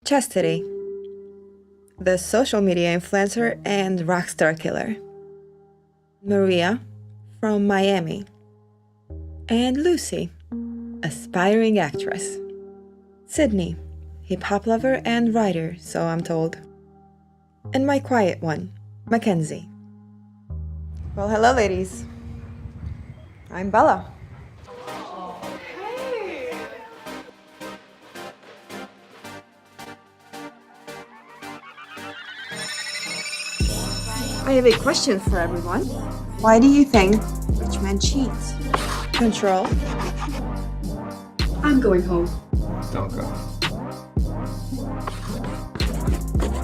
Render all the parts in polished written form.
Chastity, the social media influencer and rockstar killer. Maria, from Miami. And Lucy, aspiring actress. Sydney, hip-hop lover and writer, so I'm told. And my quiet one, Mackenzie. Well, hello ladies. I'm Bella. I have a question for everyone. Why do you think rich men cheat? Control. I'm going home. Don't go.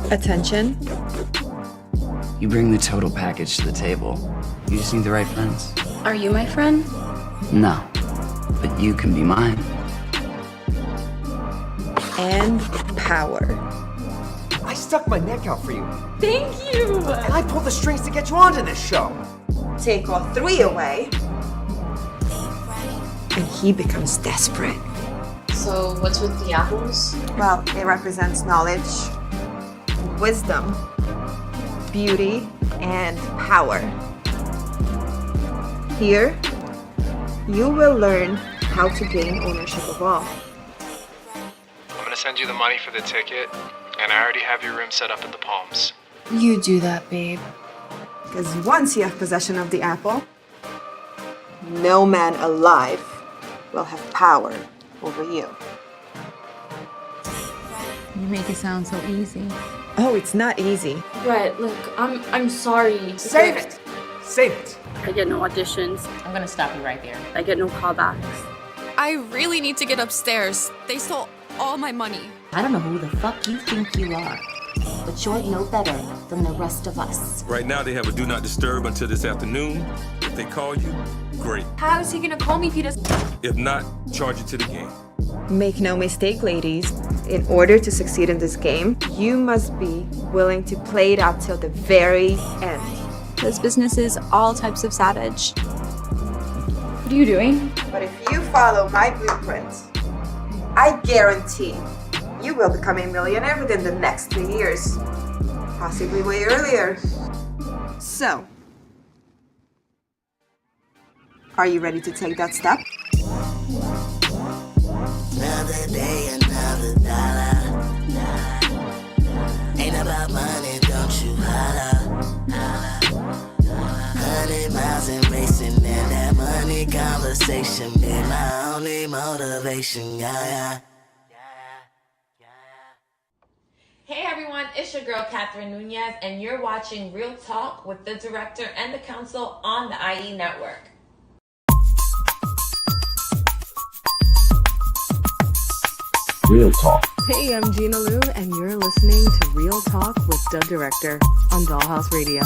Attention. You bring the total package to the table. You just need the right friends. Are you my friend? No, but you can be mine. And power. I stuck my neck out for you. Thank you! And I pulled the strings to get you onto this show. Take all three away, and he becomes desperate. So, what's with the apples? Well, it represents knowledge, wisdom, beauty, and power. Here, you will learn how to gain ownership of all. I'm gonna send you the money for the ticket, and I already have your room set up at the Palms. You do that, babe. Because once you have possession of the apple, no man alive will have power over you. You make it sound so easy. Oh, it's not easy. Brett, look, I'm sorry. Save it! Save it! I get no auditions. I'm gonna stop you right there. I get no callbacks. I really need to get upstairs. They stole all my money. I don't know who the fuck you think you are, but you're no better than the rest of us. Right now, they have a do not disturb until this afternoon. If they call you, great. How is he gonna call me if he doesn't? If not, charge it to the game. Make no mistake, ladies. In order to succeed in this game, you must be willing to play it out till the very end. This business is all types of savage. What are you doing? But if you follow my blueprint, I guarantee you will become a millionaire within the next 3 years. Possibly way earlier. So, are you ready to take that step? Another day, another dollar. Ain't about money, don't you holla. 100 miles and racing, and that money conversation be my only motivation, yeah. Hey everyone, it's your girl Catherine Nunez, and you're watching Real Talk with the director and the counsel on the IE network. Real Talk. Hey, I'm Gina Lou, and you're listening to Real Talk with the Director on Dollhouse Radio.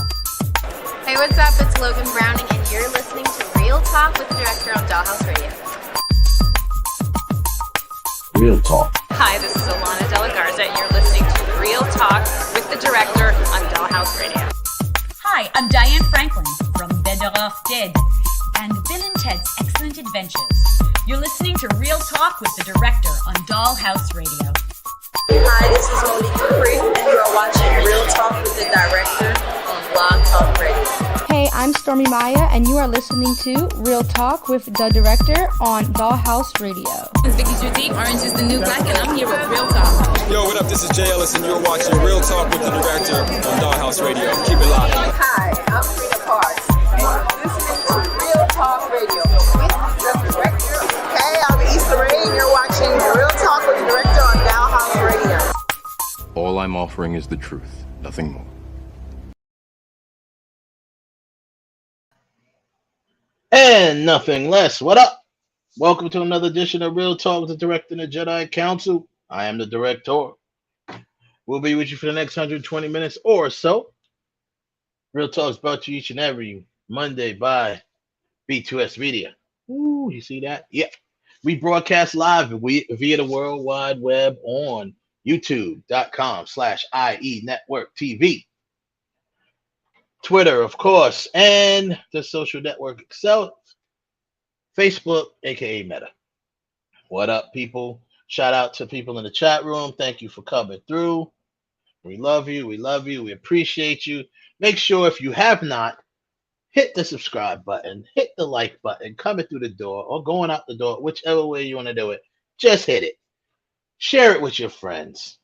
Hey, what's up? It's Logan Browning, and you're listening to Real Talk with the Director on Dollhouse Radio. Real Talk. Hi, this is Alana De La Garza, and you're listening to Real Talk with the Director on Dollhouse Radio. Hi, I'm Diane Franklin from Better Off Dead and Bill and Ted's Excellent Adventures. You're listening to Real Talk with the Director on Dollhouse Radio. Hi, this is Monique Capri, and you are watching Real Talk with the Director on Blog Talk Radio. Hey, I'm Stormy Maya, and you are listening to Real Talk with the Director on Dollhouse Radio. It's Vicky Judy. Orange is the new black, and I'm here with Real Talk. Yo, what up? This is Jay Ellis, and you're watching Real Talk with the Director on Dollhouse Radio. Keep it locked. Hi, I'm Frida Parks, and you're listening to Real Talk Radio with the Director. Hey, I'm Issa Rae, and you're watching Real Talk with the Director on Dollhouse Radio. All I'm offering is the truth, nothing more. And nothing less. What up? Welcome to another edition of Real Talk with the Director and the Jedi Council. I am the Director. We'll be with you for the next 120 minutes or so. Real Talk is brought to you each and every Monday by B2S Media. Ooh, you see that? Yeah. We broadcast live via the World Wide Web on youtube.com/IE Network TV. Twitter, of course, and the social network itself, Facebook, aka Meta. What up, people? Shout out to people in the chat room. Thank you for coming through. We love you. We love you. We appreciate you. Make sure if you have not, hit the subscribe button, hit the like button, coming through the door or going out the door, whichever way you want to do it. Just hit it. Share it with your friends.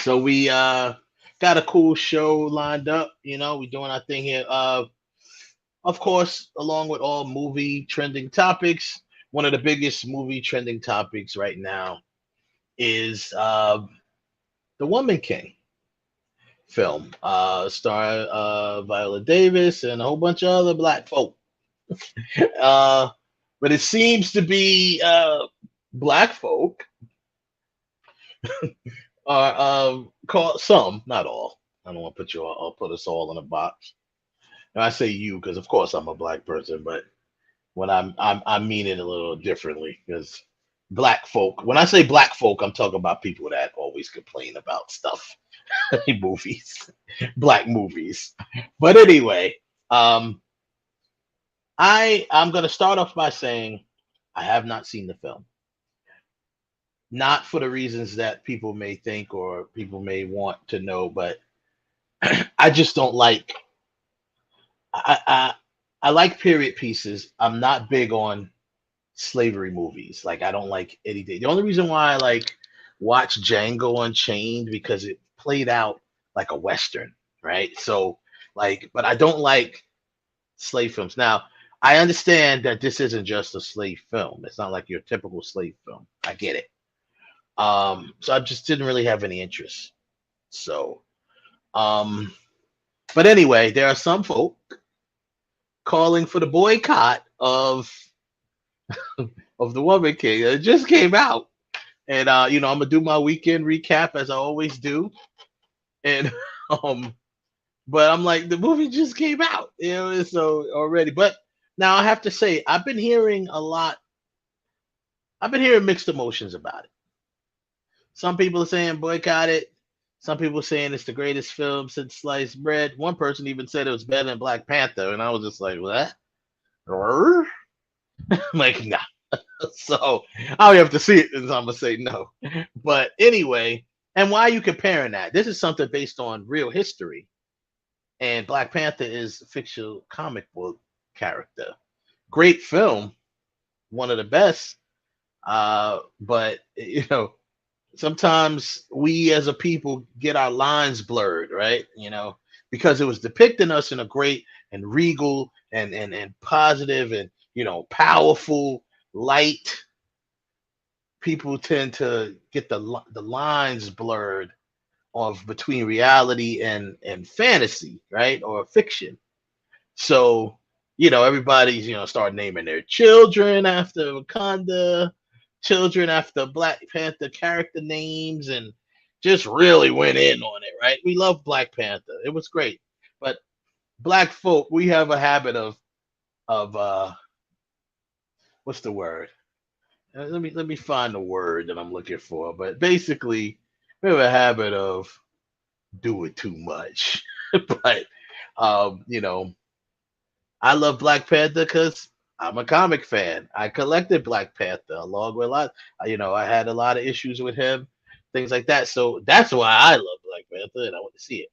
So we got a cool show lined up. You know, we're doing our thing here. Of course, along with all movie trending topics, one of the biggest movie trending topics right now is The Woman King film, starring Viola Davis and a whole bunch of other black folk. But it seems to be black folk are called some, not all. I don't want to put you all, I'll put us all in a box. And I say you because, of course, I'm a black person, but when I mean it a little differently because black folk. When I say black folk, I'm talking about people that always complain about stuff, movies, black movies. But anyway, I'm gonna start off by saying I have not seen the film. Not for the reasons that people may think or people may want to know, but I just don't like. I like period pieces. I'm not big on slavery movies. Like I don't like anything. The only reason why I like watch Django Unchained because it played out like a Western, right? So like, but I don't like slave films. Now, I understand that this isn't just a slave film. It's not like your typical slave film. I get it. So I just didn't really have any interest. So, but anyway, there are some folk calling for the boycott of The Woman King. It just came out. And you know, I'm gonna do my weekend recap as I always do. And but I'm like, the movie just came out, you know, so already. But now I have to say, I've been hearing mixed emotions about it. Some people are saying boycott it. Some people are saying it's the greatest film since sliced bread. One person even said it was better than Black Panther, and I was just like, what? Like, nah. So I would have to see it, and I'm gonna say no. But anyway, and why are you comparing that? This is something based on real history, and Black Panther is a fictional comic book character. Great film, one of the best. But you know, sometimes we as a people get our lines blurred, right? You know, because it was depicting us in a great and regal and positive and, you know, powerful light. People tend to get the lines blurred of between reality and fantasy, right? Or fiction. So, you know, everybody's, you know, start naming their children after Wakanda, children after Black Panther character names, and just really went in on it, right? We love Black Panther. It was great. But black folk, we have a habit of what's the word? Let me find the word that I'm looking for. But basically, we have a habit of doing too much. But you know, I love Black Panther because I'm a comic fan. I collected Black Panther along with a lot. You know, I had a lot of issues with him, things like that. So that's why I love Black Panther and I want to see it.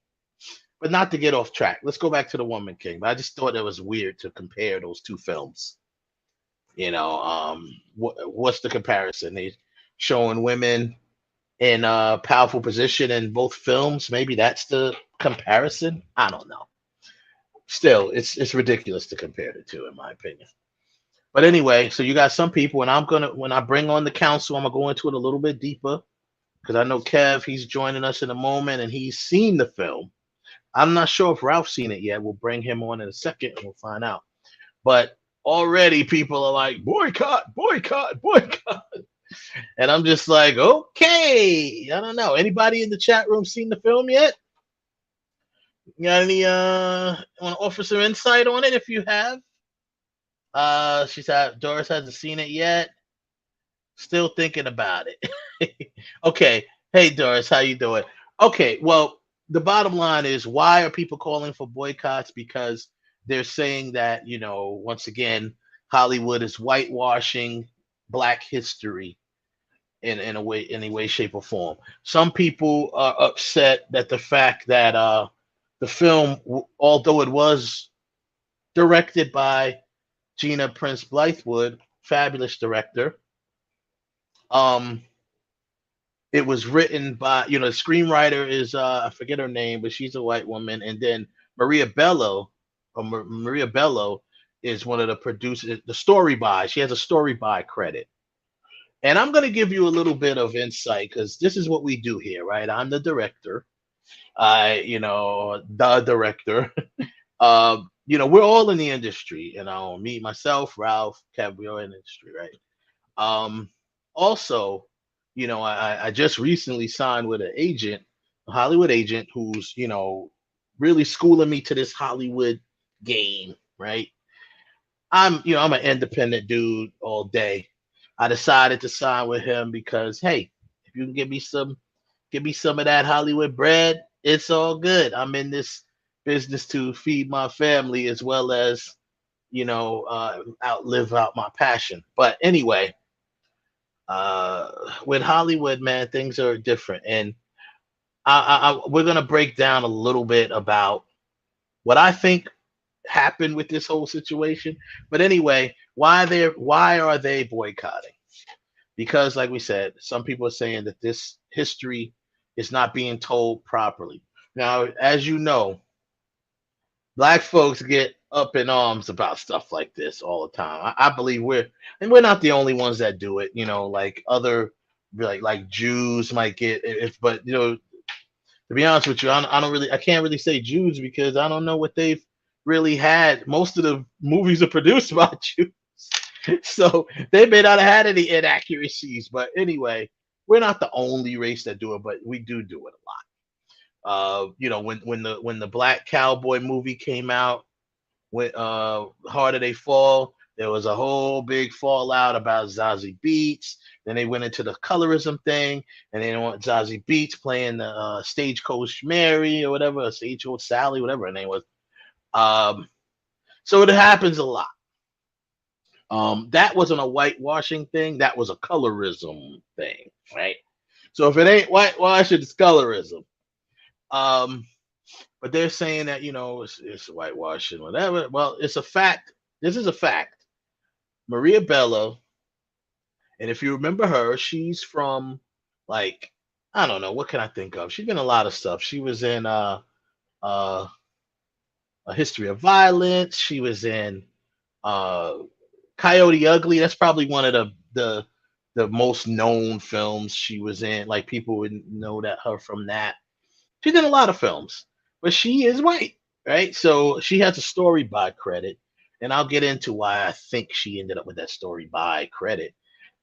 But not to get off track. Let's go back to The Woman King. But I just thought it was weird to compare those two films. You know, what's the comparison? They showing women in a powerful position in both films. Maybe that's the comparison. I don't know. Still, it's ridiculous to compare the two, in my opinion. But anyway, so you got some people, and when I bring on the council, I'm gonna go into it a little bit deeper because I know Kev, he's joining us in a moment, and he's seen the film. I'm not sure if Ralph's seen it yet. We'll bring him on in a second, and we'll find out. But already people are like, boycott, boycott, boycott. And I'm just like, okay, I don't know. Anybody in the chat room seen the film yet? You got any want to offer some insight on it if you have? She said Doris hasn't seen it yet. Still thinking about it. Okay. Hey Doris, how you doing? Okay, well, the bottom line is, why are people calling for boycotts? Because they're saying that, you know, once again, Hollywood is whitewashing Black history in a way, any way, shape, or form. Some people are upset that the fact that the film, although it was directed by Gina Prince Blythewood, fabulous director, um, it was written by, the screenwriter is I forget her name, but she's a white woman, and then Maria Bello is one of the producers. The story by, she has a story by credit. And I'm going to give you a little bit of insight because this is what we do here, right? I'm the director. The director. We're all in the industry. Me, myself, Ralph, Kev, we're all in the industry, right? Also, I just recently signed with an agent, a Hollywood agent, who's, really schooling me to this Hollywood game, right? I'm an independent dude all day. I decided to sign with him because, hey, if you can give me some of that Hollywood bread, it's all good. I'm in this business to feed my family as well as, outlive out my passion. But anyway, with Hollywood, man, things are different, and we're gonna break down a little bit about what I think happened with this whole situation. But anyway, why are they boycotting? Because, like we said, some people are saying that this history is not being told properly. Now, as you know, Black folks get up in arms about stuff like this all the time. I believe we're not the only ones that do it. Like other like Jews might get but to be honest with you, I can't really say Jews because I don't know what they've really had. Most of the movies are produced by Jews, so they may not have had any inaccuracies. But anyway, we're not the only race that do it, but we do it a lot. When the Black Cowboy movie came out, with Harder They Fall, there was a whole big fallout about Zazie Beetz. Then they went into the colorism thing, and they want Zazie Beetz playing the Stagecoach Mary or whatever, Stagecoach Sally, whatever her name was. So it happens a lot. That wasn't a whitewashing thing. That was a colorism thing, right? So if it ain't whitewashing, it's colorism. But they're saying that, it's whitewashing, whatever. Well, it's a fact. This is a fact. Maria Bello, and if you remember her, she's from, like, I don't know, what can I think of? She's been in a lot of stuff. She was in A History of Violence. She was in Coyote Ugly. That's probably one of the most known films she was in. Like, people would know her from that. She's in a lot of films, but she is white, right? So she has a story by credit, and I'll get into why I think she ended up with that story by credit.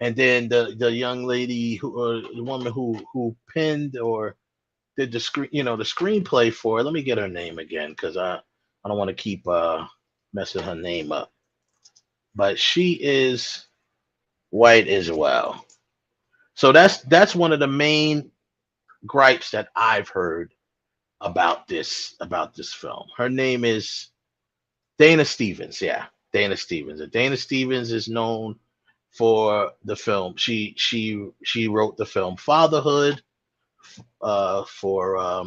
And then the young lady the woman who penned or did the screenplay for it. Let me get her name again because I don't want to keep messing her name up. But she is white as well. So that's one of the main gripes that I've heard about this film. Her name is Dana Stevens. Yeah, Dana Stevens. And Dana Stevens is known for the film. She wrote the film Fatherhood for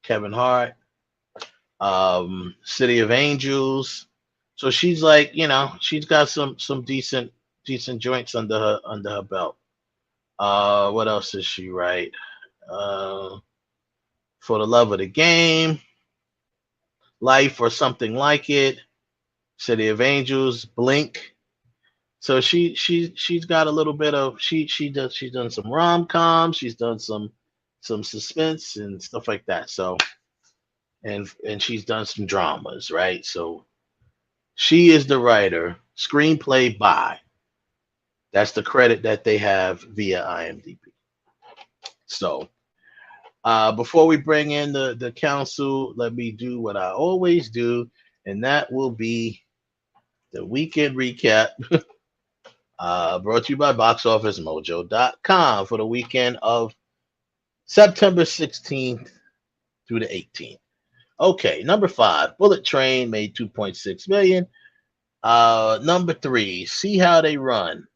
Kevin Hart, City of Angels. So she's like, she's got some decent joints under her belt. What else does she write? For the Love of the Game, Life or Something Like It, City of Angels, Blink. So she's got a little bit of she's done some rom-coms, she's done some suspense and stuff like that. So and she's done some dramas, right? So she is the writer, screenplay by. That's the credit that they have via IMDb. So before we bring in the council, let me do what I always do, and that will be the weekend recap brought to you by BoxOfficeMojo.com for the weekend of September 16th through the 18th. Okay, number 5, Bullet Train made $2.6 million. Number 3, See How They Run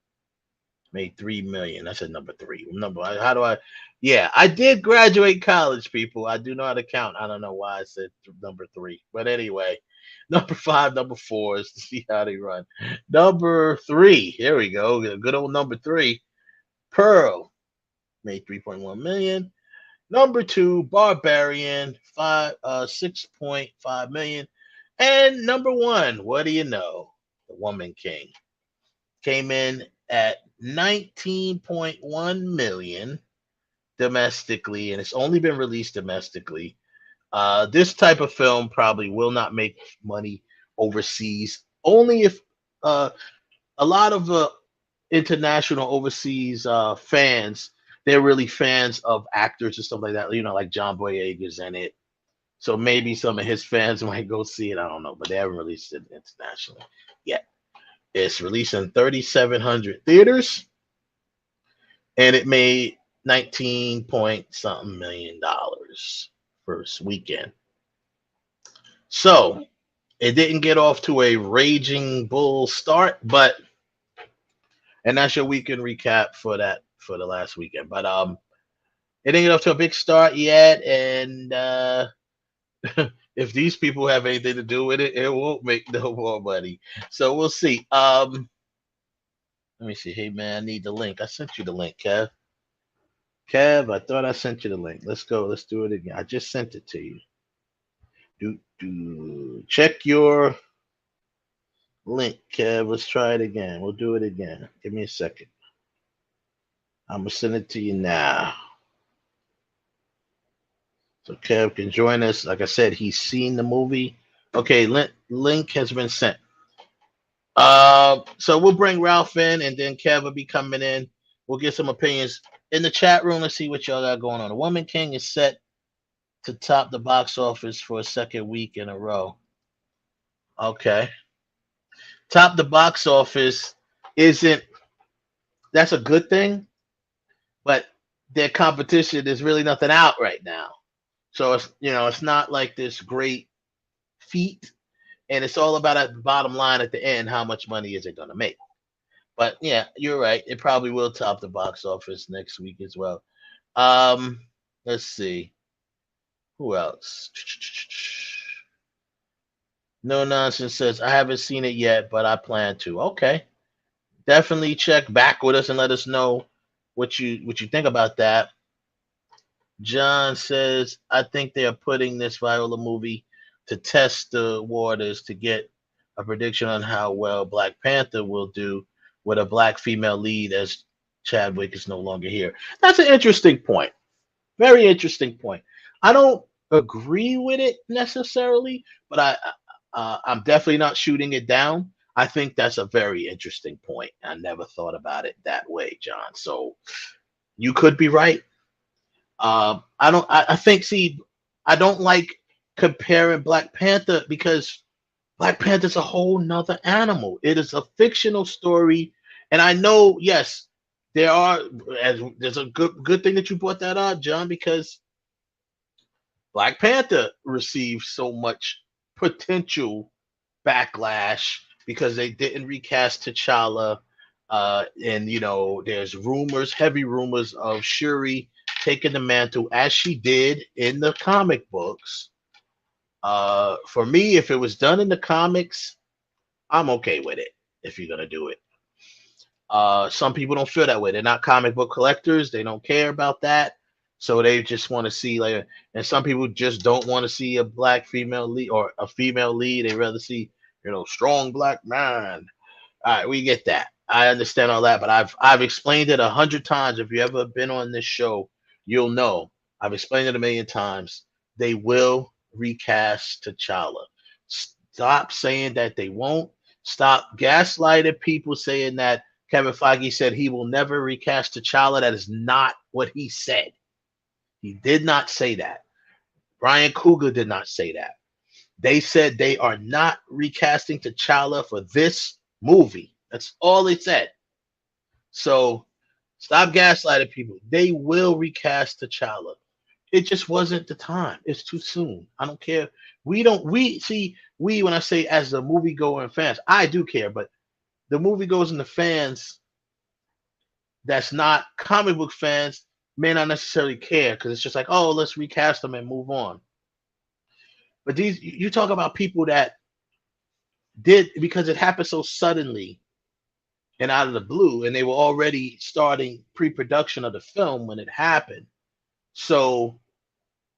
Made 3 million. That's a number 3. Number. How do I? Yeah, I did graduate college, people. I do know how to count. I don't know why I said number 3, but anyway, number 5, number 4 is to see how they run. Number 3. Here we go. Good old number 3. Pearl made 3.1 million. Number 2, Barbarian, 6.5 million. And number 1, what do you know? The Woman King came in at 19.1 million domestically, and it's only been released domestically. This type of film probably will not make money overseas, only if a lot of international overseas fans, they're really fans of actors and stuff like that. You know, like John Boyega's in it. So maybe some of his fans might go see it. I don't know, but they haven't released it internationally yet. It's released in 3,700 theaters, and it made 19 point something million dollars first weekend. So it didn't get off to a raging bull start, but and that's your weekend recap for that for the last weekend. But it didn't get off to a big start yet, and if these people have anything to do with it, it won't make no more money. So we'll see. Let me see. Hey man, I need the link. I sent you the link, Kev. Kev, I thought I sent you the link. Let's go. Let's do it again. I just sent it to you. Check your link, Kev. Let's try it again. We'll do it again. Give me a second. I'm gonna send it to you now. So Kev can join us. Like I said, he's seen the movie. Okay, link has been sent. So we'll bring Ralph in, and then Kev will be coming in. We'll get some opinions in the chat room. Let's see what y'all got going on. The Woman King is set to top the box office for a second week in a row. Okay. Top the box office that's a good thing, but their competition, there's really nothing out right now. So it's not like this great feat, and it's all about at the bottom line at the end, how much money is it going to make? But yeah, you're right. It probably will top the box office next week as well. Let's see. Who else? No Nonsense says, I haven't seen it yet, but I plan to. Okay. Definitely check back with us and let us know what you think about that. John says, I think they are putting this Viola movie to test the waters to get a prediction on how well Black Panther will do with a black female lead, as Chadwick is no longer here. That's an interesting point. Very interesting point. I don't agree with it necessarily, but I'm definitely not shooting it down. I think that's a very interesting point. I never thought about it that way, John. So you could be right. I don't like comparing Black Panther because Black Panther's a whole nother animal. It is a fictional story. And I know, yes, there's a good thing that you brought that up, John, because Black Panther received so much potential backlash because they didn't recast T'Challa. And, there's heavy rumors of Shuri taking the mantle as she did in the comic books. For me, if it was done in the comics, I'm okay with it if you're going to do it. Some people don't feel that way. They're not comic book collectors. They don't care about that. So they just want to see and some people just don't want to see a black female lead or a female lead. They rather see, strong black man. All right, we get that. I understand all that, but I've explained it 100 times. If you ever been on this show, you'll know. I've explained it 1,000,000 times. They will recast T'Challa. Stop saying that they won't. Stop gaslighting people saying that Kevin Feige said he will never recast T'Challa. That is not what he said. He did not say that. Brian Coogler did not say that. They said they are not recasting T'Challa for this movie. That's all they said. So stop gaslighting people. They will recast T'Challa. It just wasn't the time. It's too soon. I don't care. When I say as the movie-going fans, I do care, but the movie-goers and the fans, that's not comic book fans may not necessarily care because it's just like, oh, let's recast them and move on. But these, you talk about people that did because it happened so suddenly and out of the blue, and they were already starting pre-production of the film when it happened. So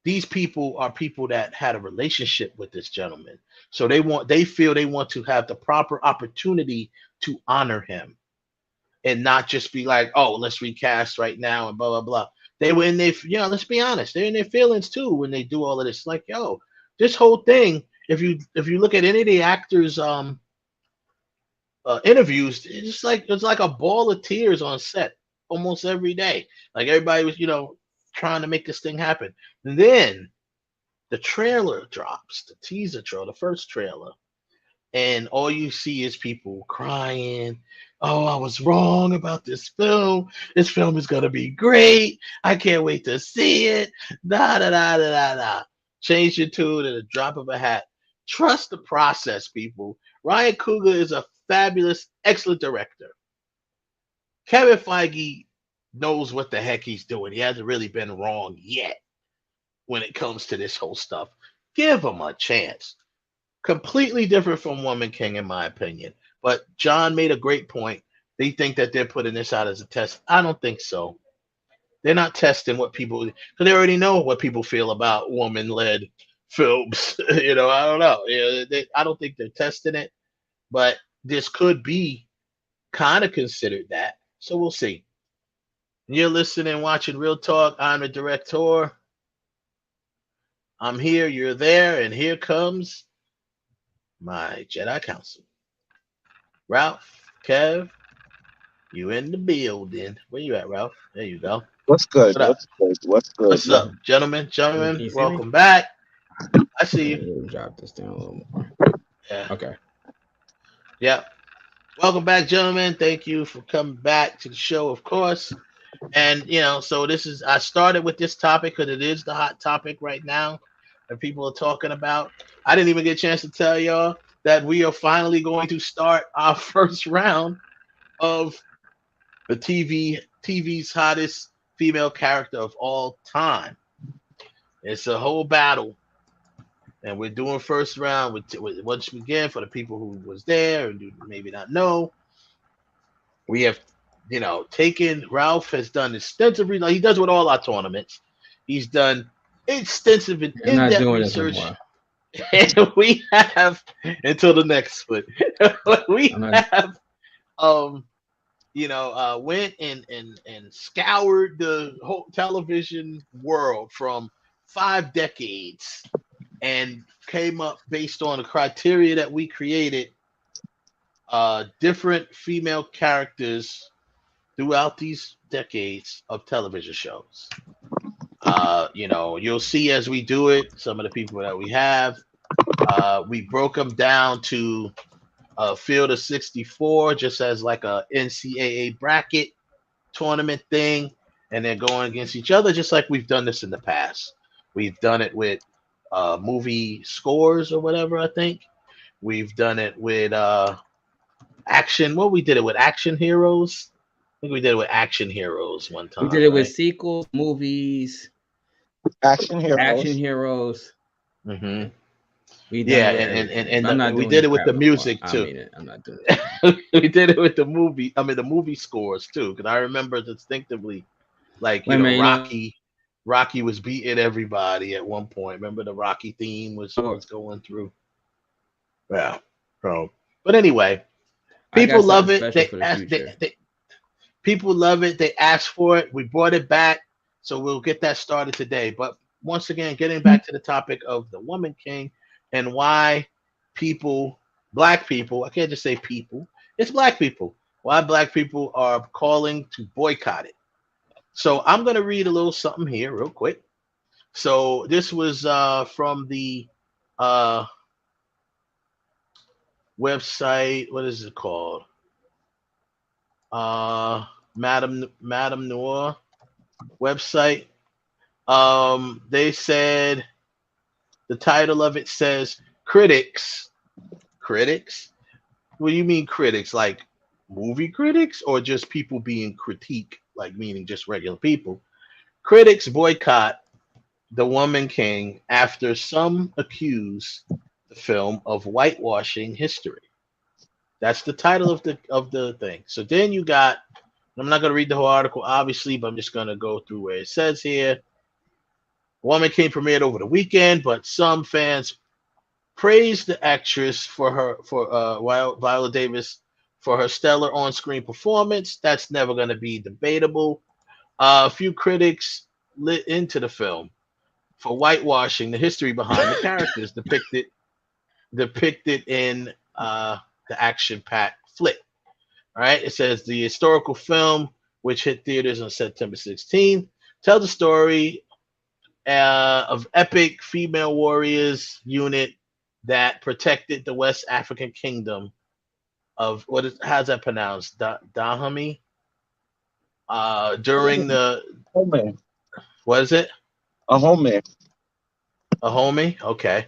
these people are people that had a relationship with this gentleman. So they feel they want to have the proper opportunity to honor him and not just be like, oh, let's recast right now and blah blah blah. They were in their, let's be honest, they're in their feelings too when they do all of this. Like, yo, this whole thing, if you look at any of the actors interviews, it's like a ball of tears on set almost every day. Like everybody was, trying to make this thing happen. And then the trailer drops, the teaser trailer, the first trailer, and all you see is people crying. Oh, I was wrong about this film. This film is gonna be great. I can't wait to see it. Da da da da da da. Change your tune at a drop of a hat. Trust the process, people. Ryan Coogler is a fabulous, excellent director. Kevin Feige knows what the heck he's doing. He hasn't really been wrong yet when it comes to this whole stuff. Give him a chance. Completely different from Woman King, in my opinion. But John made a great point. They think that they're putting this out as a test. I don't think so. They're not testing what people, because they already know what people feel about woman-led films. I don't know. I don't think they're testing it, but this could be kind of considered that. So we'll see. You're listening and watching Real Talk. I'm the director. I'm here, you're there, and here comes my Jedi Council. Ralph, Kev, you in the building. Where you at, Ralph? There you go. What's good? What up? What's good? What's up, gentlemen? Welcome back. I see you. Drop this down a little more. Yeah. Okay. Yeah. Welcome back, gentlemen. Thank you for coming back to the show, of course. And, so I started with this topic because it is the hot topic right now that people are talking about. I didn't even get a chance to tell y'all that we are finally going to start our first round of the TV's hottest female character of all time. It's a whole battle. And we're doing first round with once again for the people who was there and maybe not know. We have, taken. Ralph has done extensive research. He does with all our tournaments. He's done extensive and in-depth research. And we have until the next split. Went and scoured the whole television world from 5 decades and came up based on the criteria that we created, different female characters throughout these decades of television shows. You'll see as we do it, some of the people that we have, we broke them down to a field of 64, just as like a NCAA bracket tournament thing, and they're going against each other, just like we've done this in the past. We've done it with movie scores or whatever. I think we've done it with action. Well, we did it with Action Heroes. I think we did it with Action Heroes one time. We did it with sequels, movies, Action Heroes. Mm-hmm. We did and we did it with the music too. I'm not doing it. We did it with the movie. The movie scores too, because I remember distinctively, like Rocky was beating everybody at one point. Remember the Rocky theme was going through. Yeah, bro. But anyway, people love it. People love it. They asked for it. We brought it back, so we'll get that started today. But once again, getting back to the topic of the Woman King and why black people, I can't just say people, it's black people. Why black people are calling to boycott it. So I'm going to read a little something here real quick. So this was from the website. What is it called? Madame Noir website. They said the title of it says critics. What do you mean critics? Like movie critics or just people being critique, like meaning just regular people. Critics boycott The Woman King after some accuse the film of whitewashing history. That's the title of the thing. So then you got, I'm not going to read the whole article, obviously, but I'm just going to go through where it says here. Woman King premiered over the weekend, but some fans praised the actress Viola Davis for her stellar on-screen performance. That's never going to be debatable. A few critics lit into the film for whitewashing the history behind the characters depicted in the action-packed flick. All right, it says the historical film, which hit theaters on September 16th, tells the story of epic female warriors unit that protected the West African kingdom of how's that pronounced? Dahomey. During the Homeland. What is it? A homeland. A homie? Okay.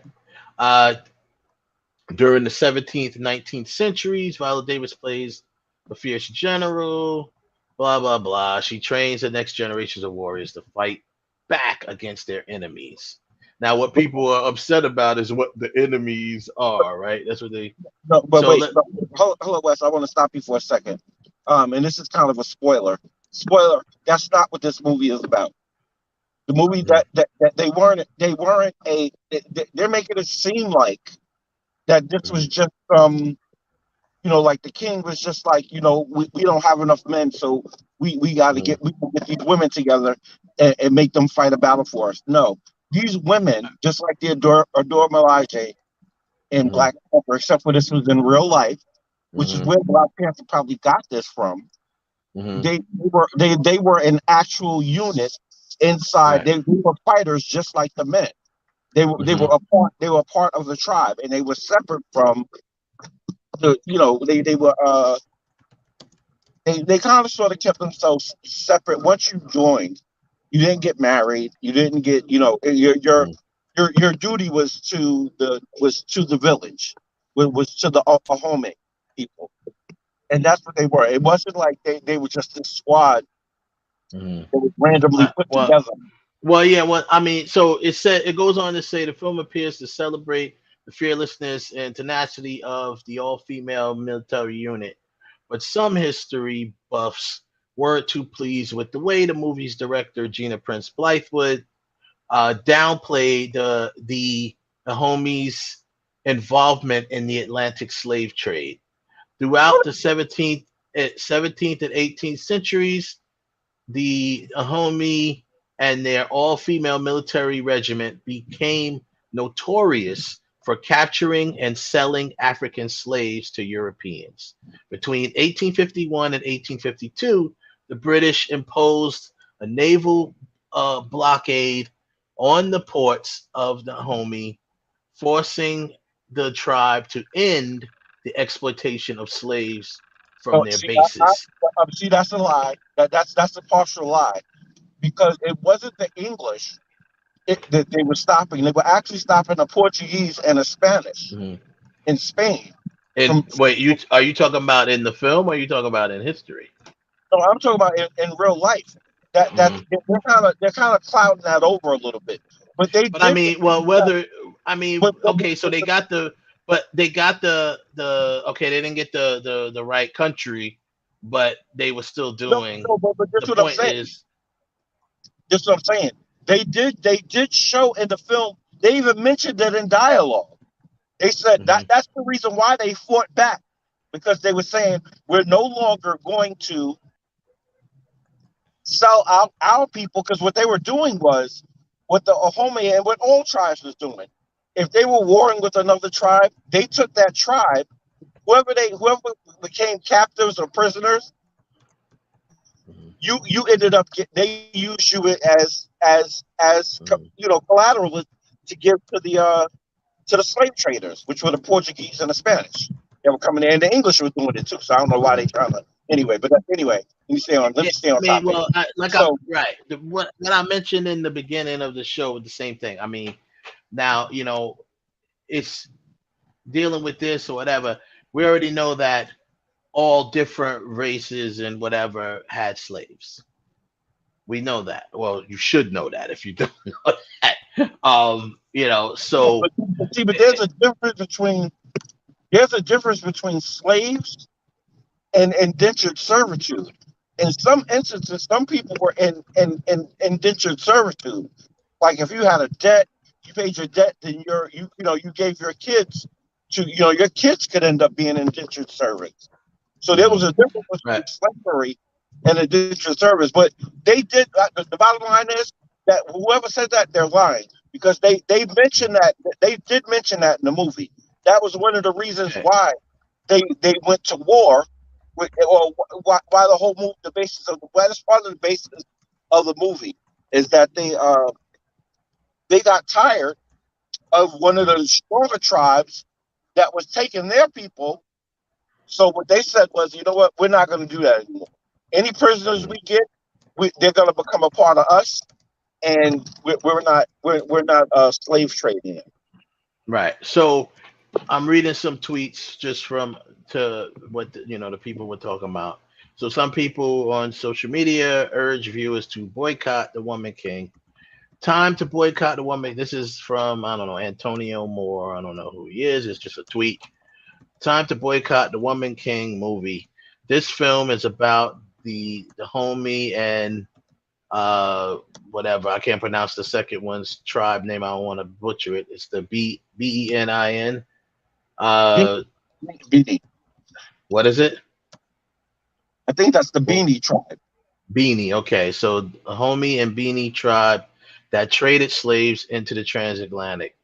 During the 17th and 19th centuries, Viola Davis plays a fierce general, blah, blah, blah. She trains the next generations of warriors to fight back against their enemies. Now, what people are upset about is what the enemies are, right? That's what they... No, but wait. Hold on, Wes. I want to stop you for a second. And this is kind of a spoiler. Spoiler, that's not what this movie is about. The movie that they're making it seem like that this was just like the king was just like, we don't have enough men, so we got to get these women together and make them fight a battle for us. No, these women, just like the Adore Milaje in Black Panther, except for this was in real life, which is where Black Panther probably got this from. They were an actual unit inside. They were fighters just like the men. They were a part of the tribe, and they were separate from they kind of sort of kept themselves separate. Once you joined, you didn't get married. You didn't get your duty was to the village, was to the Ahome people, and that's what they were. It wasn't like they were just a squad that was randomly put together. Well, yeah. Well, I mean, so it goes on to say the film appears to celebrate the fearlessness and tenacity of the all-female military unit, but some history buffs weren't too pleased with the way the movie's director Gina Prince Bythewood downplayed the homies' involvement in the Atlantic slave trade throughout the 17th and 18th centuries. The Ahome and their all-female military regiment became notorious for capturing and selling African slaves to Europeans. Between 1851 and 1852, the British imposed a naval blockade on the ports of the Ahome, forcing the tribe to end the exploitation of slaves from their bases. See, that's a lie. That's a partial lie, because it wasn't the English that they were stopping. They were actually stopping the Portuguese and the Spanish in Spain. And wait, are you talking about in the film, or are you talking about in history? No, I'm talking about in real life. They're kind of clouding that over a little bit. But okay, so they got okay, they didn't get the right country, but they were still doing. But that's what I'm saying. That's what I'm saying. They did show in the film. They even mentioned it in dialogue. They said that's the reason why they fought back, because they were saying we're no longer going to sell out our people, because what they were doing was what the Ahome and what all tribes was doing. If they were warring with another tribe, they took that tribe, whoever became captives or prisoners, you ended up they used you as collateral to give to the slave traders, which were the Portuguese and the Spanish. They were coming in, and the English were doing it too. So I don't know why they trying to. Anyway, let me stay on topic. Well, what I mentioned in the beginning of the show was the same thing. I mean, now it's dealing with this or whatever. We already know that all different races and whatever had slaves. We know that. Well, you should know that if you don't know that. You know, so But see, but there's a difference between slaves and indentured servitude. In some instances, some people were in indentured servitude. Like if you had a debt, you paid your debt, then you gave your kids to your kids could end up being indentured servants. So there was a difference between slavery and indentured service. But they did. The bottom line is that whoever said that, they're lying, because they mentioned that they did mention that in the movie. That was one of the reasons why they went to war, or why the whole movie, that's part of the basis of the movie, is that they got tired of one of the stronger tribes that was taking their people. So what they said was, you know what, we're not going to do that anymore. Any prisoners we get, they're going to become a part of us, and we're not slave trading them. Right. So I'm reading some tweets just to what the people were talking about. So some people on social media urge viewers to boycott the Woman King. Time to boycott the Woman. This is from, I don't know, Antonio Moore. I don't know who he is. It's just a tweet. Time to boycott the Woman King movie. This film is about the homie and whatever. I can't pronounce the second one's tribe name. I don't want to butcher it. It's the Benin. Beanie. What is it? I think that's the Beanie tribe. Beanie. Okay, so a homie and Beanie tribe that traded slaves into the transatlantic.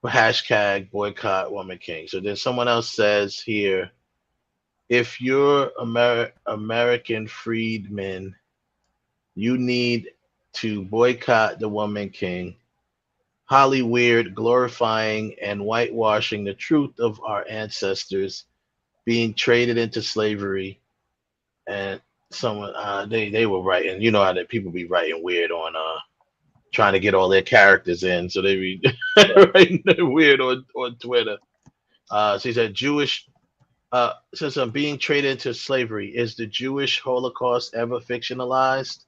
Hashtag boycott Woman King. So then someone else says here, if you're American freedmen, you need to boycott the Woman King. Hollywood glorifying and whitewashing the truth of our ancestors being traded into slavery. And someone they were writing, you know how that people be writing weird on trying to get all their characters in, so they be writing weird on Twitter. So he said Jewish says I'm being traded into slavery. Is the Jewish Holocaust ever fictionalized?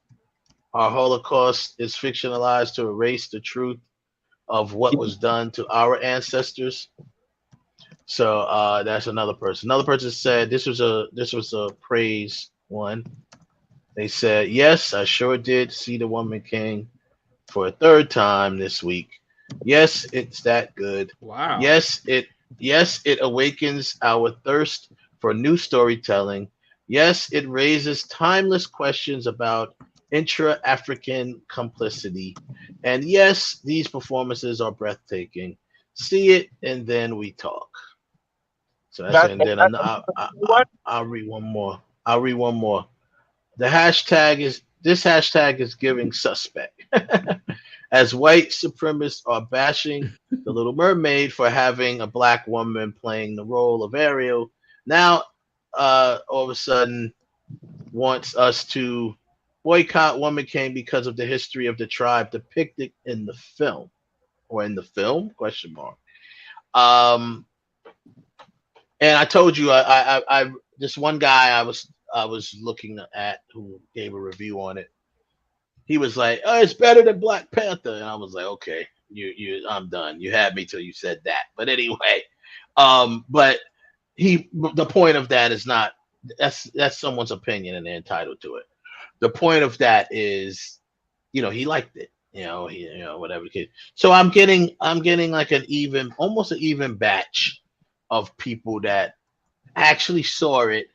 Our Holocaust is fictionalized to erase the truth of what was done to our ancestors. So that's another person. Another person said this was a praise one. They said, yes, I sure did see the Woman King for a third time this week. Yes, it's that good. Wow. Yes, it awakens our thirst for new storytelling. Yes, it raises timeless questions about intra-African complicity. And yes, these performances are breathtaking. See it and then we talk. So that's it. And then I'll read one more. This hashtag is giving suspect. As white supremacists are bashing The Little Mermaid for having a black woman playing the role of Ariel, now all of a sudden wants us to boycott Woman King because of the history of the tribe depicted in the film, or in the film ? And I told you, I this one guy I was looking at who gave a review on it. He was like, "Oh, it's better than Black Panther," and I was like, "Okay, I'm done. You had me till you said that." But anyway, but the point of that is not that's someone's opinion and they're entitled to it. The point of that is, he liked it. Whatever the case. So I'm getting like almost an even batch of people that actually saw it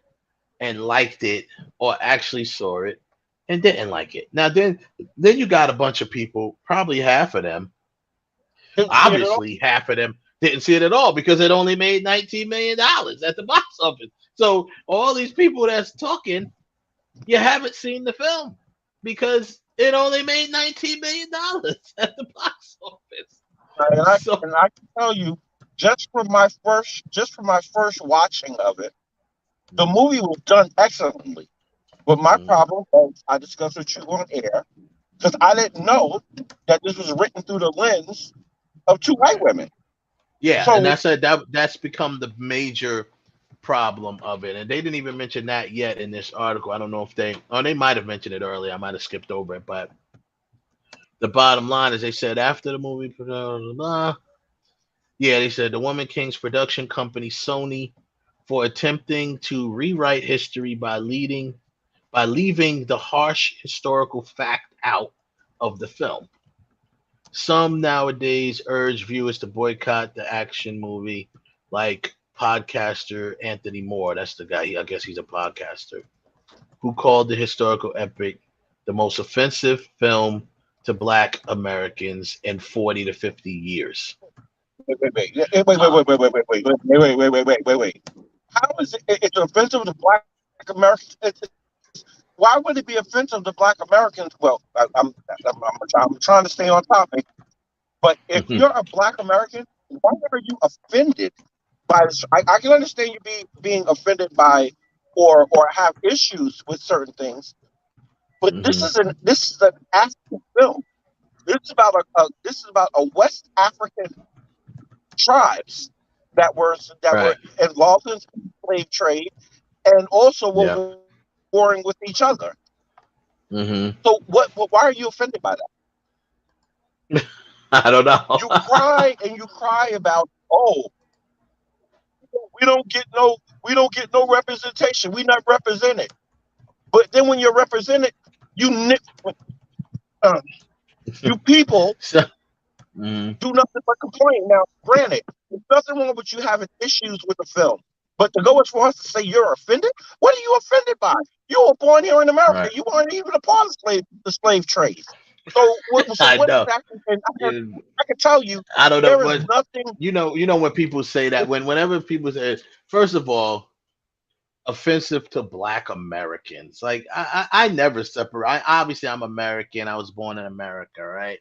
and liked it, or actually saw it and didn't like it. Now then you got a bunch of people, probably half of them, obviously half of them didn't see it at all because it only made $19 million at the box office. So all these people that's talking, you haven't seen the film because it only made $19 million at the box office. And I can tell you, just from my first watching of it, the movie was done excellently. But my problem, as I discussed with you on air, because I didn't know that this was written through the lens of two white women. Yeah, So, and that's become the major problem of it, and they didn't even mention that yet in this article. I don't know if they might have mentioned it earlier. I might have skipped over it, but the bottom line is they said after the movie, blah, blah, blah, yeah, they said the Woman King's production company Sony for attempting to rewrite history by leaving the harsh historical fact out of the film. Some nowadays urge viewers to boycott the action movie, like podcaster Anthony Moore. That's the guy. I guess he's a podcaster who called the historical epic the most offensive film to Black Americans in 40 to 50 years. Wait. How is it? It's offensive to Black Americans. Why would it be offensive to Black Americans? Well, I'm trying to stay on topic. But if you're a Black American, why are you offended by this? I can understand you being offended by or have issues with certain things, but this is an African film. This is about a West African tribes that were involved in slave trade and also were warring with each other. So why are you offended by that? I don't know. You cry about, we don't get no representation. We're not represented. But then when you're represented, you people do nothing but complain. Now, granted, there's nothing wrong with you having issues with the film. But to go as far as to say you're offended, what are you offended by? You were born here in America. Right. You weren't even a part of the slave trade. So what exactly? I can tell you, I don't know. There is nothing. You know when people say that, whenever people say, first of all, offensive to Black Americans. Like I never separate. Obviously, I'm American. I was born in America, right?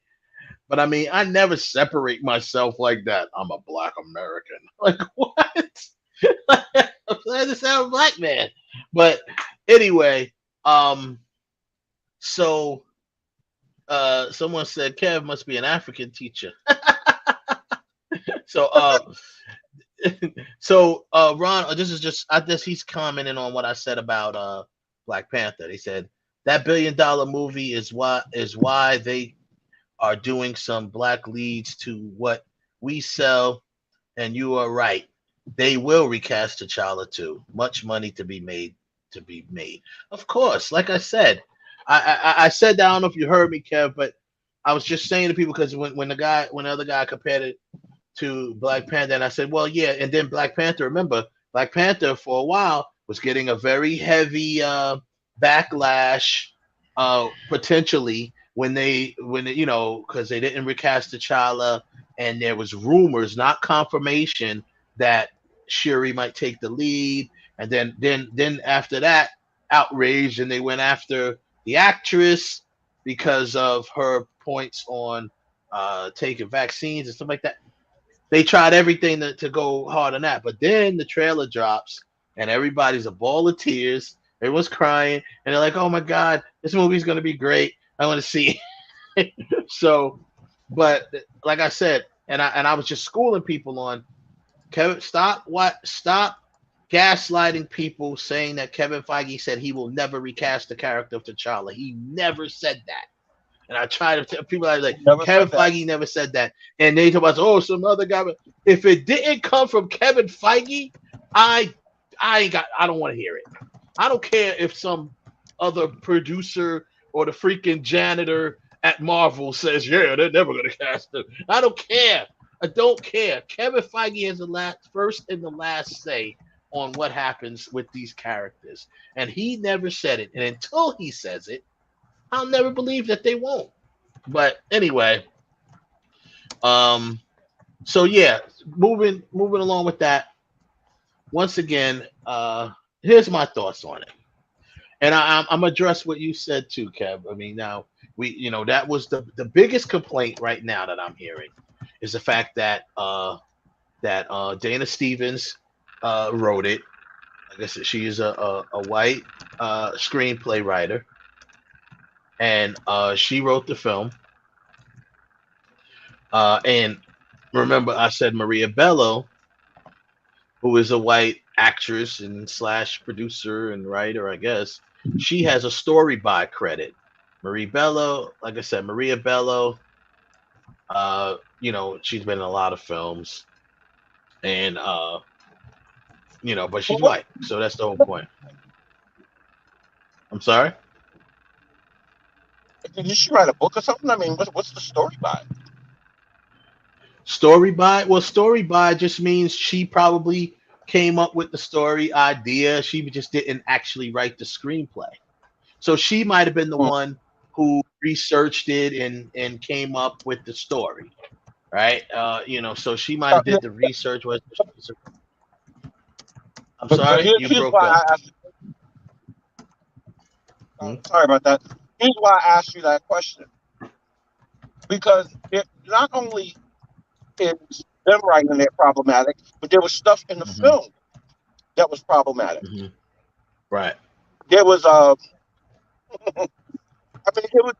But I mean, I never separate myself like that. I'm a Black American. Like what? I'm glad to sound a Black man. But anyway, so someone said Kev must be an African teacher. So Ron, this is just I guess he's commenting on what I said about Black Panther. They said that $1 billion movie is why they are doing some Black leads to what we sell, and you are right. They will recast T'Challa too. Much money to be made. Of course, like I said, I said that. I don't know if you heard me, Kev, but I was just saying to people because when the other guy compared it to Black Panther, and I said, well, yeah, and then Black Panther. Remember, Black Panther for a while was getting a very heavy backlash, potentially when they because they didn't recast T'Challa, and there was rumors, not confirmation, that Shuri might take the lead, and then after that, outraged, and they went after the actress because of her points on taking vaccines and stuff like that. They tried everything to go hard on that, but then the trailer drops and everybody's a ball of tears. Everyone's crying and they're like, "Oh my God, this movie's gonna be great. I want to see it." So, but like I said, and I was just schooling people on Kevin. Stop gaslighting people, saying that Kevin Feige said he will never recast the character of T'Challa. He never said that. And I try to tell people like Kevin Feige never said that. And they talk about some other guy. If it didn't come from Kevin Feige, I don't want to hear it. I don't care if some other producer or the freaking janitor at Marvel says, yeah, they're never gonna cast him. I don't care. I don't care. Kevin Feige has the first and the last say on what happens with these characters. And he never said it. And until he says it, I'll never believe that they won't. But anyway, so yeah, moving along with that. Once again, here's my thoughts on it, and I'm address what you said too, Kev. I mean, now that was the biggest complaint right now that I'm hearing is the fact that Dana Stevens wrote it. I guess she is a white screenplay writer. And she wrote the film. And remember, I said Maria Bello, who is a white actress and slash producer and writer, I guess. She has a story by credit. Marie Bello, like I said, Maria Bello. You know, she's been in a lot of films, and you know, but she's white, so that's the whole point. I'm sorry. Did she write a book or something? I mean, what's the story by? Story by? Well, story by just means she probably came up with the story idea. She just didn't actually write the screenplay. So she might have been the one who researched it and came up with the story, right? You know, so she might have did the research. I'm sorry, you broke up. Sorry about that. Here's why I asked you that question. Because it not only is them writing it problematic, but there was stuff in the film that was problematic. Right. There was I mean, it was.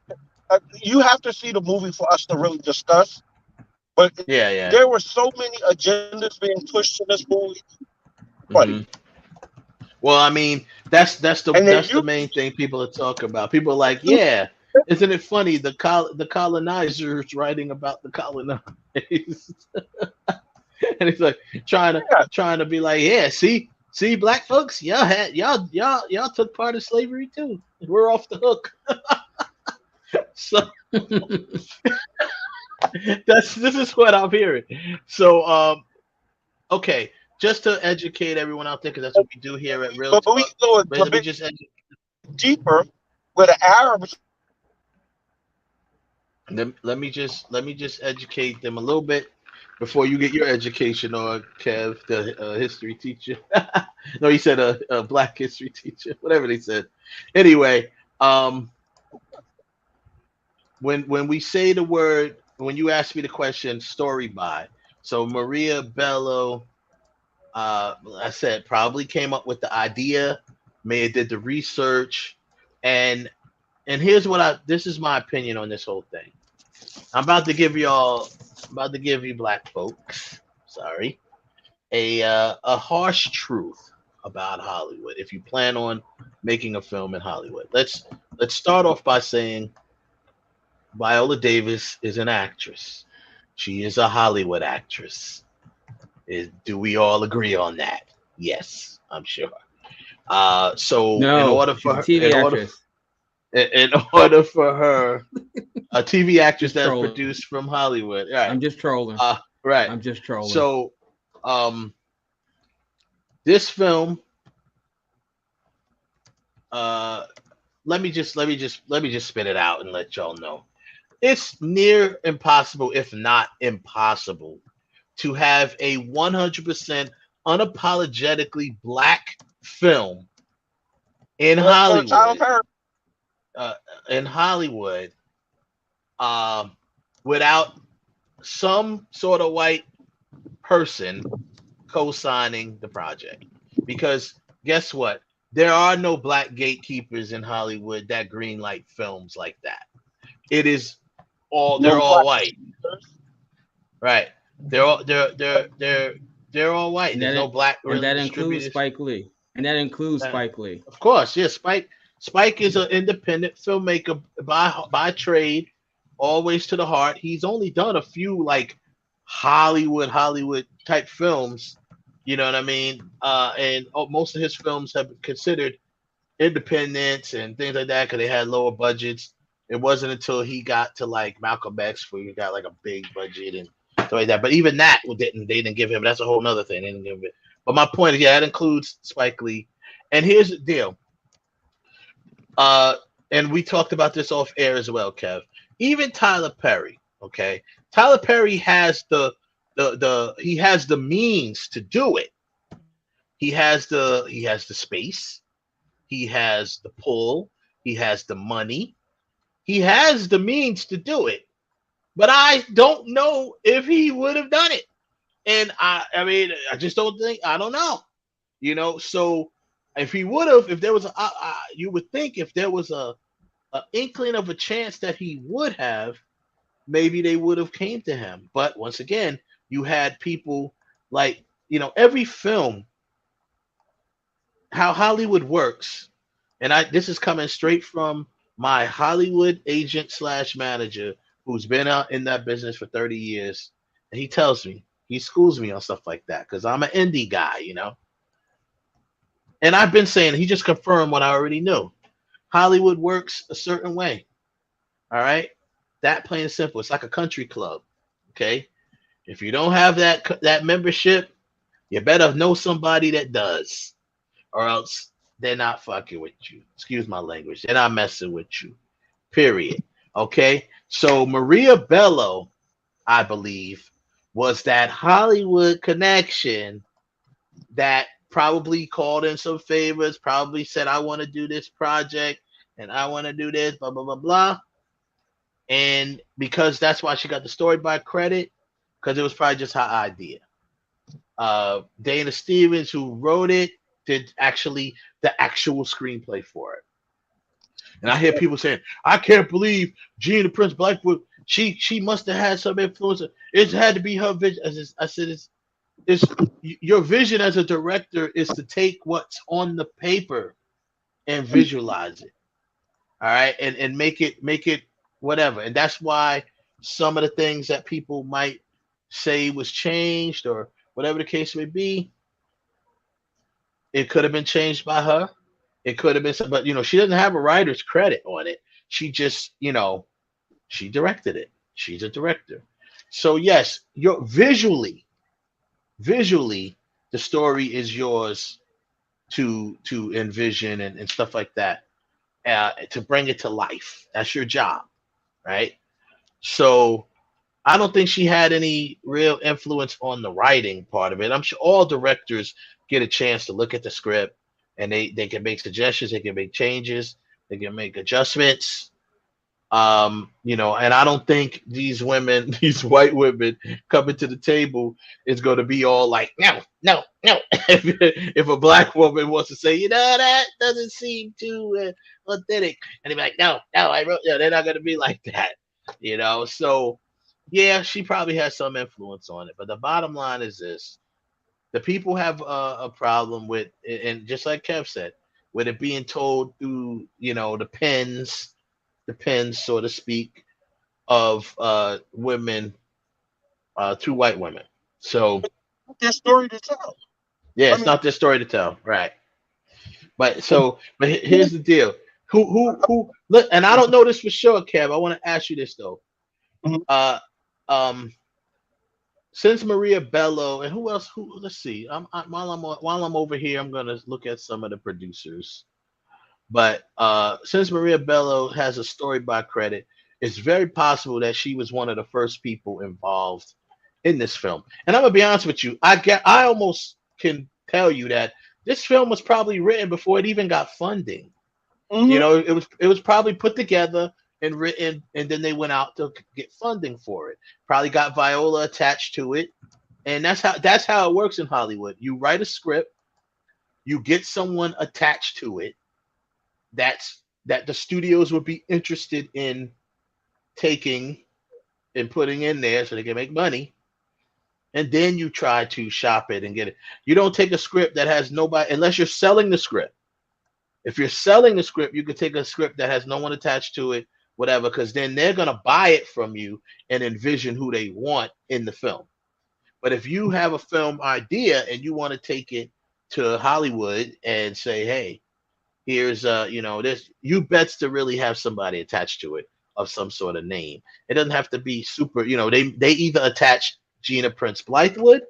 You have to see the movie for us to really discuss. But there were so many agendas being pushed in this movie. Funny. Well, I mean, that's the main thing people are talking about. People are like, yeah, isn't it funny? The colonizers writing about the colonized, and it's like trying to be like, yeah, see, black folks, y'all took part of slavery too. We're off the hook. So this is what I'm hearing. So okay, just to educate everyone out there, because that's what we do here at Real Talk. But we go a bit deeper with the Arabs. Let me just educate them a little bit before you get your education on, Kev, the history teacher. No, he said a black history teacher, whatever they said. Anyway, when we say the word, when you ask me the question, story by, so Maria Bello, I said probably came up with the idea, may have did the research, and here's what this is my opinion on this whole thing. I'm about to give you black folks, sorry, a harsh truth about Hollywood. If you plan on making a film in Hollywood, let's start off by saying Viola Davis is an actress. She is a Hollywood actress. Do we all agree on that? Yes, I'm sure. So no, in order for her, TV actress. In order for her, a TV actress that's produced from Hollywood. Right. I'm just trolling. Right. I'm just trolling. So, this film. Let me just spit it out and let y'all know. It's near impossible, if not impossible, to have a 100% unapologetically black film in Hollywood. Without some sort of white person co-signing the project. Because guess what? There are no black gatekeepers in Hollywood that greenlight films like that. It is they're all white. Right. They're all white. There's no black. And that includes Spike Lee. Spike Lee. Of course, yes. Spike is an independent filmmaker by trade, always to the heart. He's only done a few like Hollywood type films. You know what I mean? And most of his films have been considered independents and things like that because they had lower budgets. It wasn't until he got to like Malcolm X where he got like a big budget and stuff like that. But even that they didn't give him. That's a whole nother thing. They didn't give him. But my point is, that includes Spike Lee. And here's the deal. And we talked about this off air as well, Kev. Even Tyler Perry, okay? Tyler Perry has the means to do it. He has the space. He has the pull. He has the money. He has the means to do it. But I don't know if he would have done it. And I mean, I just don't think, I don't know. You know, so if he would have, if there was you would think if there was a inkling of a chance that he would have, maybe they would have came to him. But once again, you had people like, you know, every film how Hollywood works, and this is coming straight from my Hollywood agent slash manager who's been out in that business for 30 years. And he tells me, he schools me on stuff like that because I'm an indie guy, you know. And I've been saying, he just confirmed what I already knew. Hollywood works a certain way. All right. That plain and simple. It's like a country club. Okay. If you don't have that membership, you better know somebody that does, or else they're not fucking with you. Excuse my language. They're not messing with you. Period. Okay. So Maria Bello, I believe, was that Hollywood connection that probably called in some favors, probably said, I want to do this project and I want to do this, blah, blah, blah, blah. And because that's why she got the story by credit, because it was probably just her idea. Dana Stevens, who wrote it, did the actual screenplay for it. And I hear people saying, I can't believe Gina Prince Blackwood, she must have had some influence. It had to be her vision. I said, it's your vision as a director is to take what's on the paper and visualize it. All right. And make it whatever. And that's why some of the things that people might say was changed or whatever the case may be, it could have been changed by her. It could have been, but she doesn't have a writer's credit on it. She just, she directed it. She's a director. So yes, visually, the story is yours to envision and stuff like that, to bring it to life. That's your job, right? So I don't think she had any real influence on the writing part of it. I'm sure all directors get a chance to look at the script and they can make suggestions, they can make changes, they can make adjustments. And I don't think these white women coming to the table is going to be all like, no. If a black woman wants to say, that doesn't seem too authentic, and they be like, no, I wrote, they're not going to be like that, So, yeah, she probably has some influence on it, but the bottom line is this: the people have a problem with, and just like Kev said, with it being told through, the pens, so to speak, of women, to white women. So their story to tell. Yeah, it's not their story to tell, right? But here's the deal. Who look, and I don't know this for sure, Kev. I want to ask you this though. Since Maria Bello and who else? Let's see. While I'm over here, I'm gonna look at some of the producers. But since Maria Bello has a story by credit, it's very possible that she was one of the first people involved in this film. And I'm gonna be honest with you, I almost can tell you that this film was probably written before it even got funding. It was probably put together and written, and then they went out to get funding for it. Probably got Viola attached to it, and that's how it works in Hollywood. You write a script, you get someone attached to it that the studios would be interested in taking and putting in there so they can make money. And then you try to shop it and get it. You don't take a script that has nobody, unless you're selling the script. If you're selling the script, you could take a script that has no one attached to it, whatever, because then they're going to buy it from you and envision who they want in the film. But if you have a film idea and you want to take it to Hollywood and say, hey, here's this, you bets to really have somebody attached to it of some sort of name. It doesn't have to be super, they either attach Gina Prince Blythewood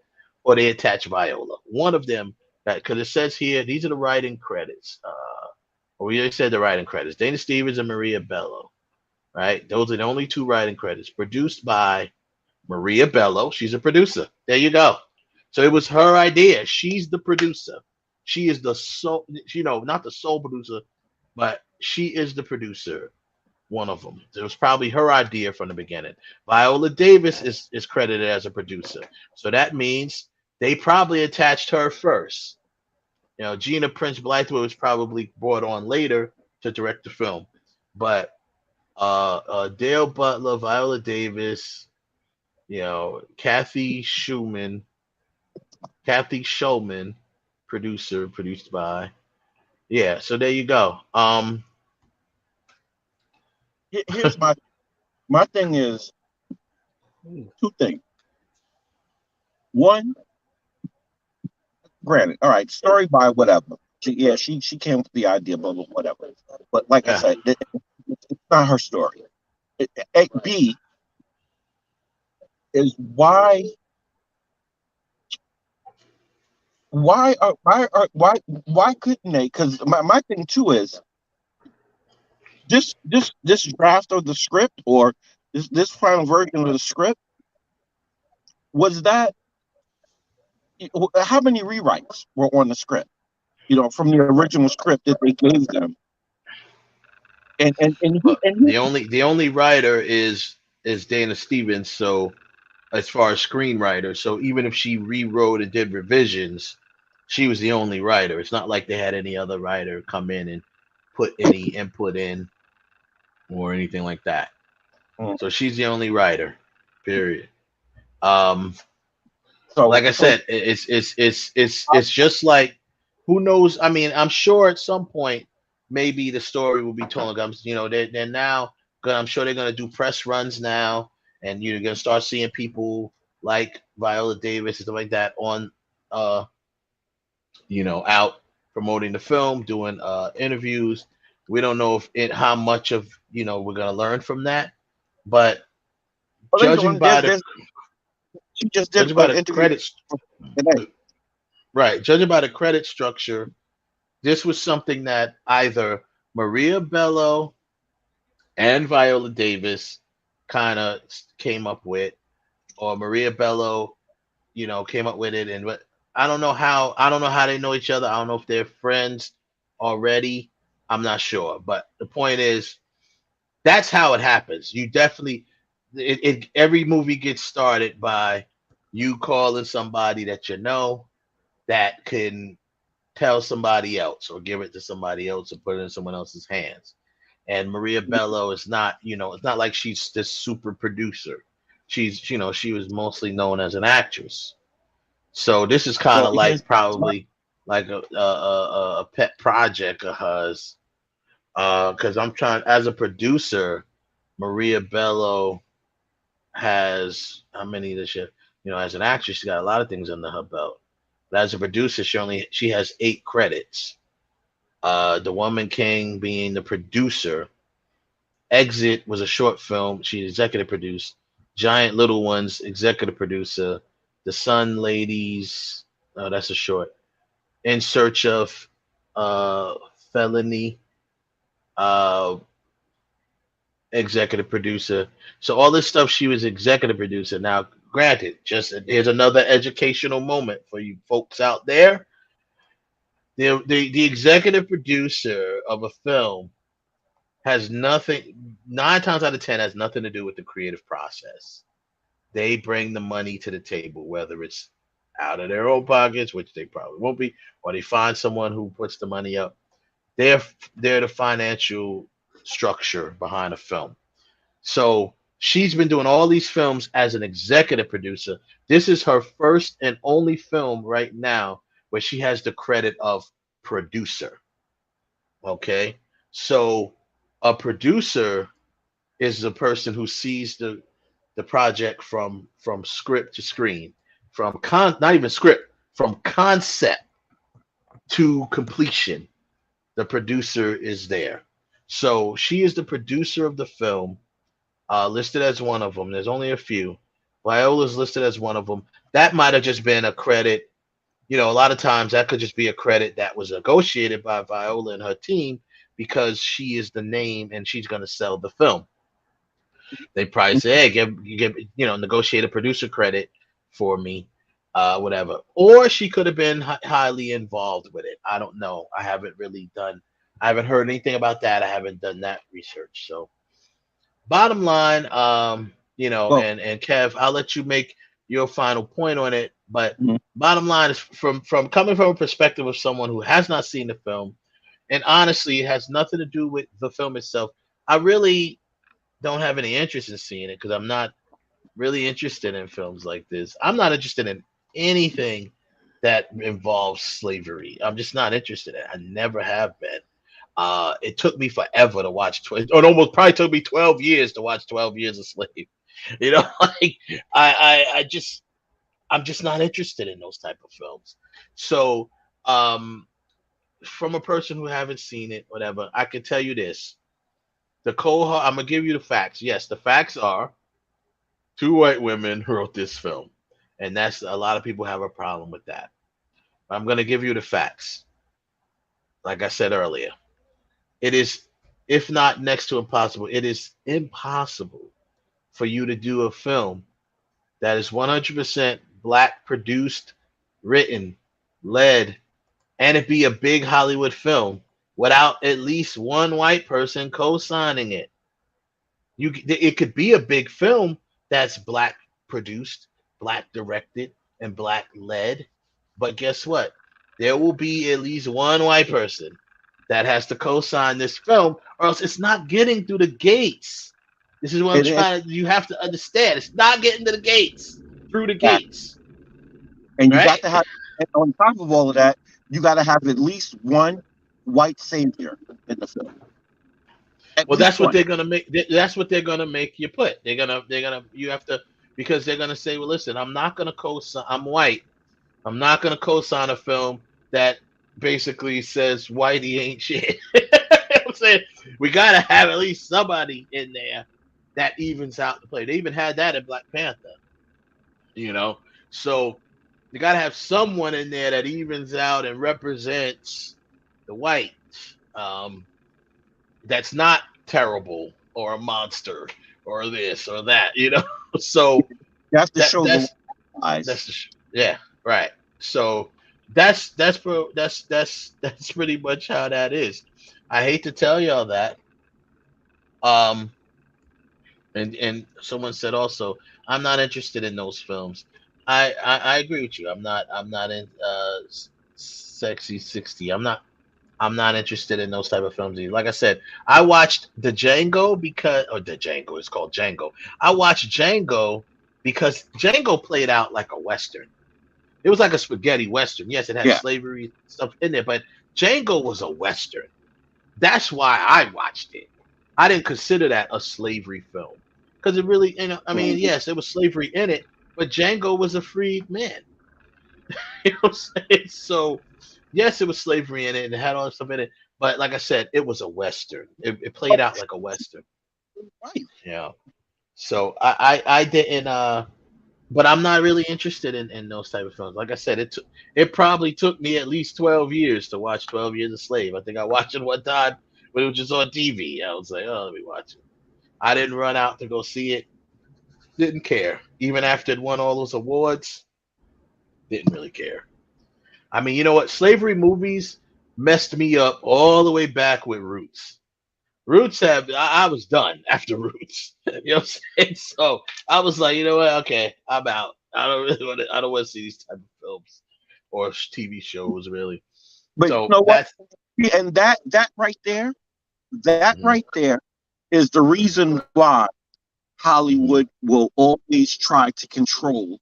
or they attach Viola. One of them, because it says here, these are the writing credits. We already said the writing credits. Dana Stevens and Maria Bello, right? Those are the only two writing credits. Produced by Maria Bello. She's a producer. There you go. So it was her idea. She's the producer. She is the sole, not the sole producer, but she is the producer. One of them. It was probably her idea from the beginning. Viola Davis is credited as a producer. So that means they probably attached her first. Gina Prince Blythewood was probably brought on later to direct the film. But Dale Butler, Viola Davis, Kathy Shulman, producer, produced by, Yeah, so there you go. Here's my thing is two things. One, granted, all right, story by whatever. She came with the idea, blah blah whatever. But like I Yeah. said, it's not her story. B is why couldn't they? Because my thing too is this draft of the script or this final version of the script was that how many rewrites were on the script? From the original script that they gave them. The only writer is Dana Stevens. So as far as screenwriter, so even if she rewrote and did revisions, she was the only writer. It's not like they had any other writer come in and put any input in or anything like that. So she's the only writer. Period. Like I said, it's just like, who knows? I mean, I'm sure at some point maybe the story will be told. They're now I'm sure they're gonna do press runs now, and you're gonna start seeing people like Viola Davis and stuff like that on out promoting the film, doing interviews. We don't know how much of we're gonna learn from that, but judging by the she just did credits, right? Judging by the credit structure, this was something that either Maria Bello and Viola Davis kind of came up with, or Maria Bello, came up with it. And I don't know how they know each other. I don't know if they're friends already. I'm not sure. But the point is, that's how it happens. You definitely, every movie gets started by you calling somebody that that can tell somebody else or give it to somebody else or put it in someone else's hands. And Maria Bello is not, it's not like she's this super producer. She's, she was mostly known as an actress. So this is kind of like probably like a pet project of hers. Because I'm trying, as a producer, Maria Bello has how many this year? As an actress, she's got a lot of things under her belt. But as a producer, she has 8 credits. The Woman King being the producer. Exit was a short film. She executive produced. Giant Little Ones, executive producer. The Sun Ladies, that's a short. In Search of Felony, executive producer. So all this stuff, she was executive producer. Now, granted, just here's another educational moment for you folks out there. The executive producer of a film has nothing, 9 times out of 10, has nothing to do with the creative process. They bring the money to the table, whether it's out of their own pockets, which they probably won't be, or they find someone who puts the money up. They're the financial structure behind a film. So she's been doing all these films as an executive producer. This is her first and only film right now where she has the credit of producer. Okay, so a producer is the person who sees the project from script to screen, from not even script, from concept to completion. The producer is there. So she is the producer of the film, listed as one of them. There's only a few. Viola's listed as one of them. That might have just been a credit. A lot of times that could just be a credit that was negotiated by Viola and her team because she is the name and she's going to sell the film. They probably say, hey, negotiate a producer credit for me, whatever. Or she could have been highly involved with it. I don't know. I haven't heard anything about that. I haven't done that research. So bottom line, and Kev, I'll let you make your final point on it. But bottom line is from coming from a perspective of someone who has not seen the film, and honestly, it has nothing to do with the film itself. I really don't have any interest in seeing it because I'm not really interested in films like this. I'm not interested in anything that involves slavery. I'm just not interested in it. I never have been. It took me forever to watch it almost probably took me 12 years to watch 12 Years a Slave. You know, like I'm just not interested in those type of films. So, from a person who haven't seen it, whatever, I can tell you this: the cold hard. I'm gonna give you the facts. Yes, the facts are two white women wrote this film, and that's a lot of people have a problem with that. I'm gonna give you the facts. Like I said earlier, it is, if not next to impossible, it is impossible for you to do a film that is 100% black produced, written, led, and it be a big Hollywood film without at least one white person co-signing it. It could be a big film that's black produced, black directed, and black led, but guess what? There will be at least one white person that has to co-sign this film, or else it's not getting through the gates. This is what I'm trying to. You have to understand. It's not getting to the gates, through the gates. And you got to have, and on top of all of that, you got to have at least one white savior in the film. Well, that's what they're gonna make. That's what they're gonna make you put. They're gonna. You have to, because they're gonna say, well, listen, I'm not gonna co-sign. I'm white. I'm not gonna co-sign a film that basically says whitey ain't shit. I'm saying we gotta have at least somebody in there that evens out the play. They even had that in Black Panther. You know, so you gotta have someone in there that evens out and represents the white. That's not terrible or a monster or this or that, you know. So you have to show the eyes. Yeah, right. So that's pretty much how that is. I hate to tell y'all that. And someone said also, I'm not interested in those films. I agree with you. I'm not in Sexy 60. I'm not interested in those type of films either. Like I said, I watched the Django it's called Django. I watched Django because Django played out like a Western. It was like a spaghetti Western. Yes, it had slavery stuff in there, but Django was a Western. That's why I watched it. I didn't consider that a slavery film because it really, I mean, yes, there was slavery in it, but Django was a freed man. You know what I'm saying? So, yes, it was slavery in it and it had all this stuff in it, but like I said, it was a Western. It played out like a Western. Right. Yeah. So I didn't, but I'm not really interested in those type of films. Like I said, it probably took me at least 12 years to watch 12 Years a Slave. I think I watched it one time when it was just on TV. I was like, oh, let me watch it. I didn't run out to go see it. Didn't care. Even after it won all those awards, didn't really care. I mean, you know what? Slavery movies messed me up all the way back with Roots. I was done after Roots. You know what I'm saying? So I was like, you know what? Okay, I'm out. I don't want to see these type of films or TV shows really. But so you know what? And that right there, right there is the reason why Hollywood will always try to control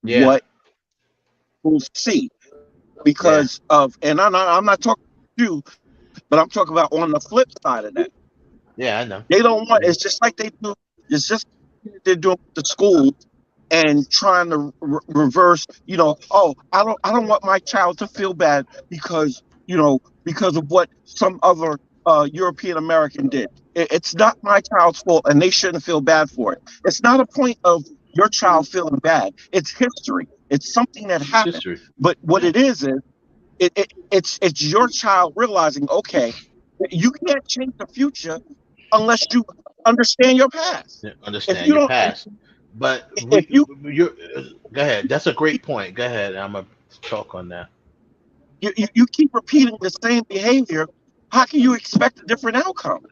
what we'll see because of, and I'm not talking to you, but I'm talking about on the flip side of that. Yeah, I know. They don't want. It's just like they do. It's just like they're doing with the schools and trying to reverse. You know, oh, I don't want my child to feel bad because because of what some other European American did. It's not my child's fault, and they shouldn't feel bad for it. It's not a point of your child feeling bad. It's history. It's something that happened. History. But what it is it's your child realizing, okay, you can't change the future unless you understand your past. Yeah, understand your past. But go ahead. That's a great point. Go ahead. I'm gonna talk on that. You keep repeating the same behavior. How can you expect a different outcome?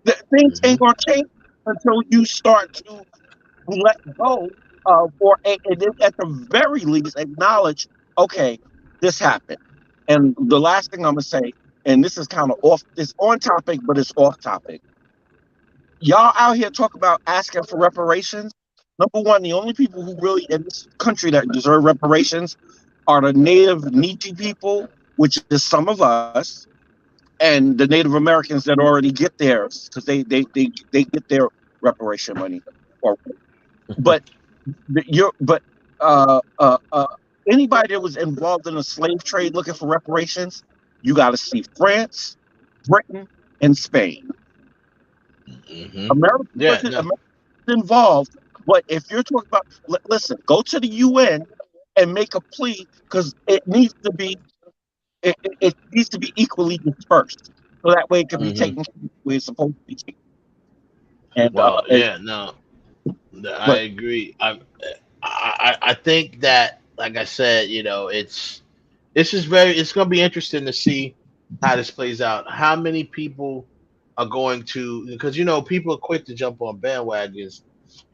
Things ain't gonna change until you start to let go of, or at the very least acknowledge, okay, this happened. And the last thing I'm gonna say, and this is kind of off, it's on topic, but it's off topic. Y'all out here talk about asking for reparations. Number one, the only people who really in this country that deserve reparations are the native Nietzsche people, which is some of us, and the Native Americans that already get theirs because they get their reparation money. But but uh, uh, uh, anybody that was involved in the slave trade looking for reparations, you got to see France, Britain, and Spain. America wasn't involved, but if you're talking about, listen, go to the UN and make a plea because it needs to be equally dispersed, so that way it can be taken where it's supposed to be taken. And Well, yeah, no, I agree. I think that, like I said, it's gonna be interesting to see how this plays out. How many people are going to, because people are quick to jump on bandwagons,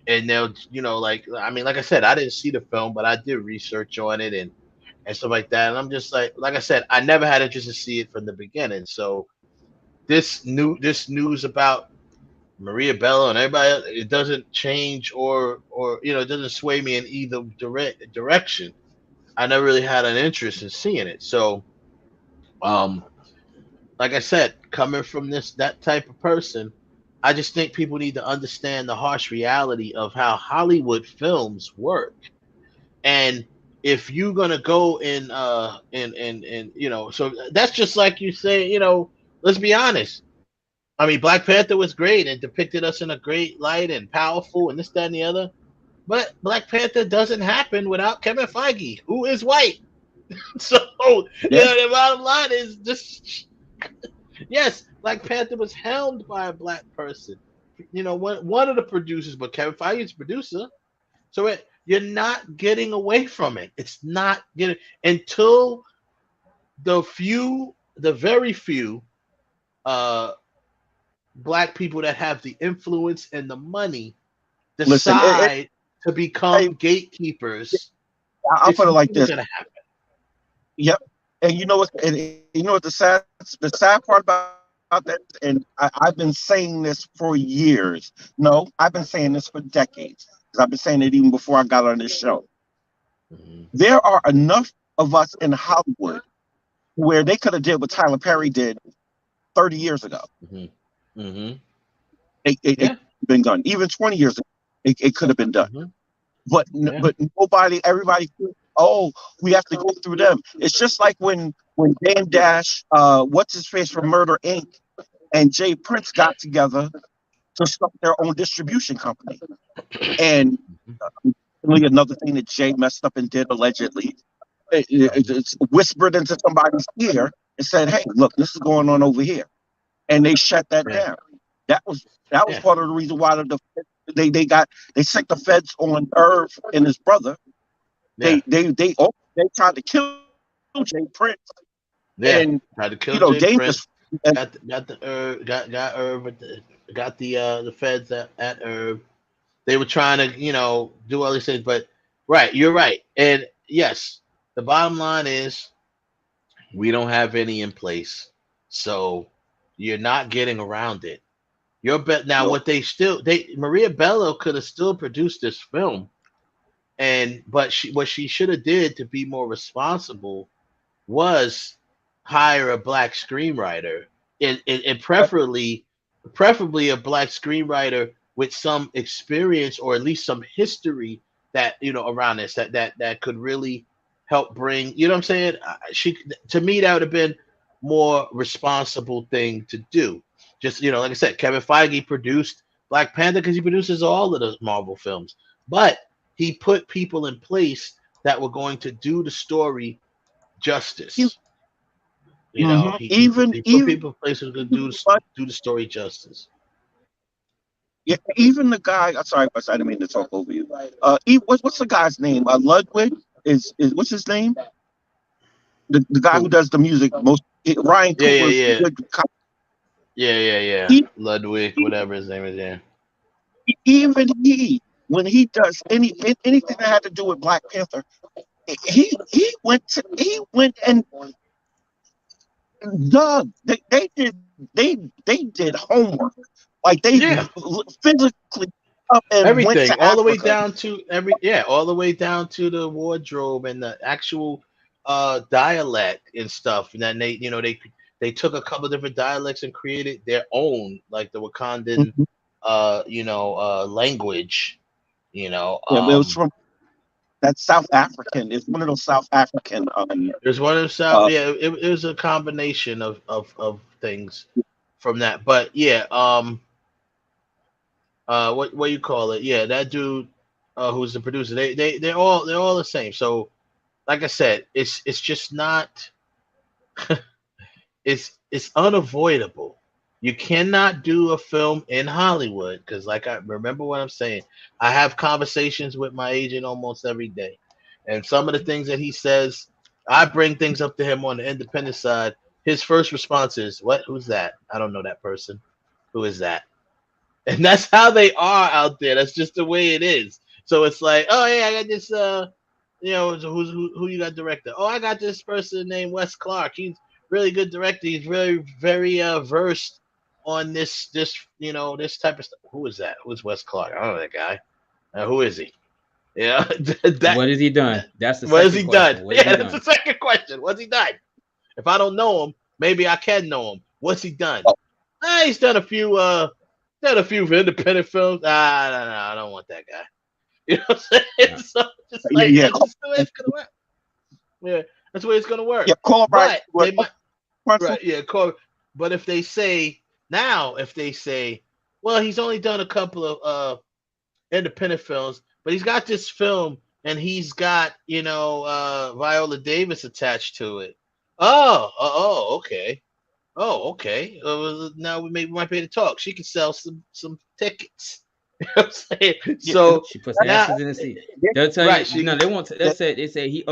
and they'll like, I mean, like I said, I didn't see the film, but I did research on it and stuff like that, and I'm just like I said, I never had interest to see it from the beginning. So this news about Maria Bello and everybody else, it doesn't change or it doesn't sway me in either direction. I never really had an interest in seeing it. So, like I said, coming from that type of person, I just think people need to understand the harsh reality of how Hollywood films work. And if you're gonna go so that's just like you say, let's be honest. I mean, Black Panther was great and depicted us in a great light and powerful and this, that, and the other. But Black Panther doesn't happen without Kevin Feige, who is white. So, the bottom line is just, yes, Black Panther was helmed by a black person. One of the producers, but Kevin Feige is producer. So you're not getting away from it. It's not getting, until the very few, black people that have the influence and the money decide to become gatekeepers. I'll put it like this. Yep. And you know what the sad part about that, and I've been saying this for years. No, I've been saying this for decades. Because I've been saying it even before I got on this show. There are enough of us in Hollywood where they could have did what Tyler Perry did 30 years ago. It been done. Even 20 years ago, it could have been done. But nobody, everybody, we have to go through them. It's just like when Dame Dash, what's his face from Murder Inc., and Jay Prince got together to start their own distribution company. And another thing that Jay messed up and did allegedly, it's whispered into somebody's ear and said, "Hey, look, this is going on over here," and they shut that down. That was part of the reason why they sent the feds on Irv and his brother. They tried to kill Jay Prince. And tried to kill Jay Prince. Got Irv, got the feds at Irv. They were trying to do all these things, but you're right. And yes, the bottom line is we don't have any in place, so you're not getting around it. Now what Maria Bello could have still produced this film, but what she should have did to be more responsible was hire a black screenwriter, and preferably a black screenwriter with some experience or at least some history that around this that could really help bring, what I'm saying? To me, that would have been more responsible thing to do. Just like I said, Kevin Feige produced Black Panther because he produces all of the Marvel films, but he put people in place that were going to do the story justice. He put people in place who could do the story justice. Yeah, even the guy. I'm sorry, I didn't mean to talk over you. What's the guy's name? Ludwig is what's his name? The guy who does the music most. Ryan Cooper. Yeah. Ludwig, whatever his name is. Even when he does anything that had to do with Black Panther, he went and dug. They did homework. Like they physically up and everything, went to all the way Africa. down to all the way down to the wardrobe and the actual dialect and stuff, and then they took a couple of different dialects and created their own, like the Wakandan language. Yeah, it was from that South African. It's one of those South African. There's one of South. Yeah, it was a combination of things from that. But yeah, what you call it? Yeah, that dude who's the producer. They're all the same. So, like I said, it's just not. it's unavoidable. You cannot do a film in Hollywood because, like, I remember what I'm saying. I have conversations with my agent almost every day, and some of the things that he says, I bring things up to him on the independent side. His first response is, "What? Who's that? I don't know that person. Who is that?" And that's how they are out there. That's just the way it is. So it's like, oh yeah, I got this. Who you got director? Oh, I got this person named Wes Clark. He's really good director. He's very versed on this type of stuff. Who is that? Who's Wes Clark? I don't know that guy. Who is he? Yeah. What has he done? That's the what has he question. done? Yeah, that's the second question. What's he done? If I don't know him, maybe I can know him. What's he done? He's done a few independent films. No, I don't want that guy. You know what I'm saying? So just like that's just the way it's gonna work. Yeah, that's the way it's gonna work. Yeah, call it right. Right, yeah, call. But if they say, well, he's only done a couple of independent films, but he's got this film and he's got Viola Davis attached to it. Okay. Now we might be able to talk. She can sell some tickets. You know what I'm saying? So she puts asses in the seat. They'll tell you. No, they won't. They say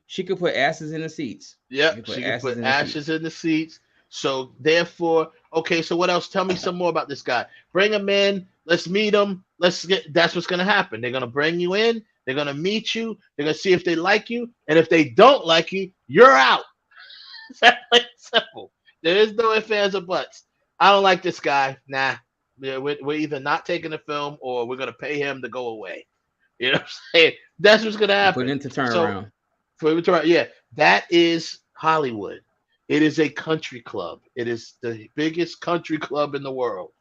she could put asses in the seats. Yeah, she can put ashes in the seats. So therefore, okay. So what else? Tell me some more about this guy. Bring him in. Let's meet him. That's what's gonna happen. They're gonna bring you in. They're gonna meet you. They're gonna see if they like you, and if they don't like you, you're out. That's like simple. There is no ifs, ands, or buts. I don't like this guy. Nah. We're either not taking the film or we're gonna pay him to go away. You know what I'm saying? That's what's gonna happen. Put it into turnaround. Yeah, that is Hollywood. It is a country club. It is the biggest country club in the world.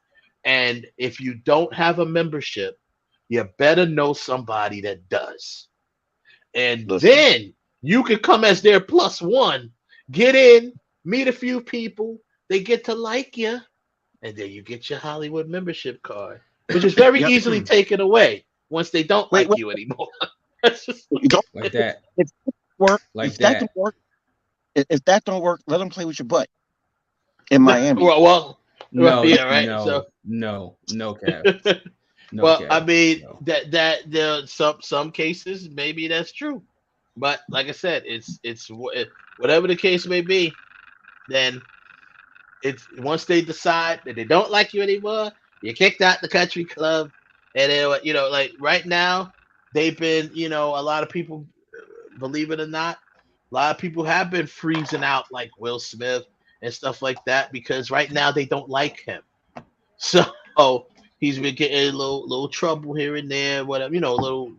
And if you don't have a membership, you better know somebody that does. And then you can come as their +1, get in, meet a few people, they get to like you. And then you get your Hollywood membership card, which is very easily taken away once they don't like you anymore. You don't like that. If work like if that don't work, if that don't work, let them play with your butt in Miami. Well, no, yeah, right. No, Cap. No, well, Cap. I mean that there some cases maybe that's true, but like I said, it's whatever the case may be, then. It's once they decide that they don't like you anymore, you're kicked out the country club, and then like right now, they've been a lot of people, believe it or not, a lot of people have been freezing out like Will Smith and stuff like that because right now they don't like him, so he's been getting a little trouble here and there, whatever a little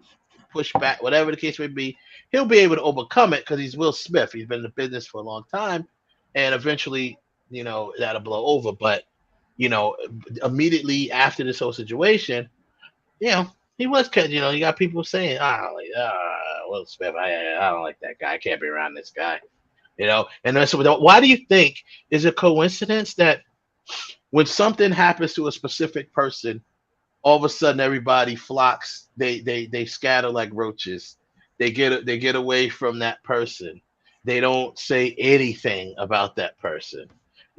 pushback, whatever the case may be. He'll be able to overcome it because he's Will Smith. He's been in the business for a long time, and eventually. That'll blow over. But, immediately after this whole situation, he was, you got people saying, Will Smith, I don't like that guy. I can't be around this guy, And that's why do you think is a coincidence that when something happens to a specific person, all of a sudden everybody flocks, they scatter like roaches. They get away from that person. They don't say anything about that person.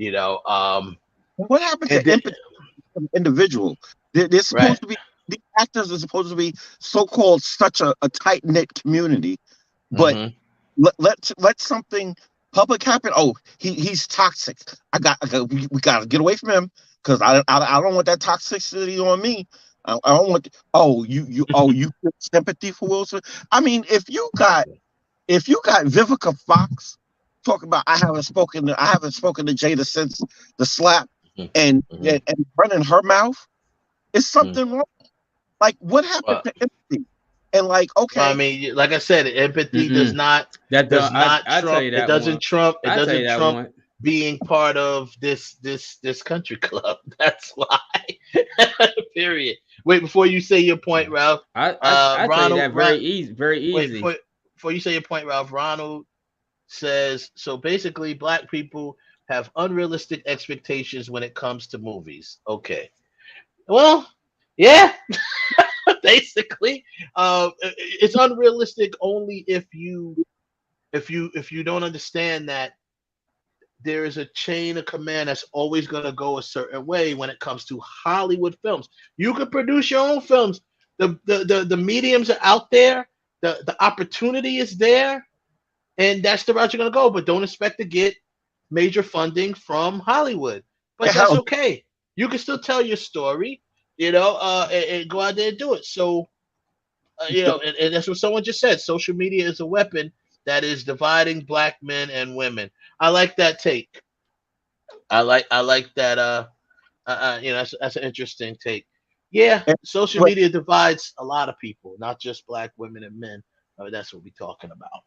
What happened to individual? They're supposed to be, the actors are supposed to be so-called such a tight-knit community, but let something public happen. Oh, he's toxic. We gotta get away from him because I don't want that toxicity on me. I don't want. You feel sympathy for Will Smith. I mean, if you got Vivica Fox. Talk about I haven't spoken to Jada since the slap and running her mouth. Is something wrong? Like what happened to empathy? And like, okay, I mean, like I said, empathy does not I tell trump. you It that doesn't one. trump. It I tell you doesn't that trump one. being part of this country club. That's why. Period. Wait, before you say your point, Ralph. I tell you that very easy, very Wait, easy. before you say your point, Ralph. Ronald says so. Basically, black people have unrealistic expectations when it comes to movies. Okay. Well, yeah. Basically, it's unrealistic only if you don't understand that there is a chain of command that's always going to go a certain way when it comes to Hollywood films. You can produce your own films. The mediums are out there. The opportunity is there, and that's the route you're going to go. But don't expect to get major funding from Hollywood. But that's okay. You can still tell your story, and go out there and do it. So, and that's what someone just said. Social media is a weapon that is dividing black men and women. I like that take. I like that. That's an interesting take. Yeah, social media divides a lot of people, not just black women and men. That's what we're talking about.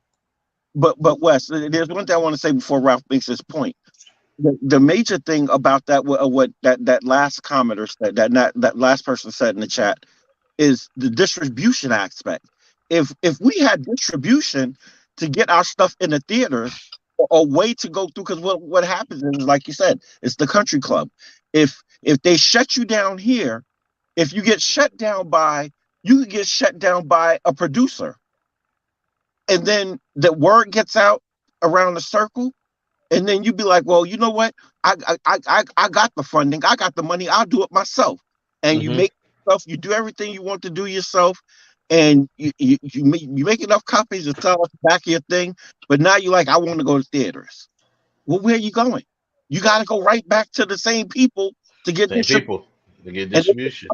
But Wes, there's one thing I want to say before Ralph makes his point. The major thing about that, what that last commenter said, that last person said in the chat, is the distribution aspect. If we had distribution to get our stuff in the theaters, a way to go through, because what happens is, like you said, it's the country club. If they shut you down here, if you get shut down by, you could get shut down by a producer, and then the word gets out around the circle. And then you'd be like, well, you know what? I got the funding. I got the money. I'll do it myself. And you make stuff. You do everything you want to do yourself. And you make enough copies to sell off the back of your thing. But now you're like, I want to go to theaters. Well, where are you going? You got to go right back to the same people to get distribution.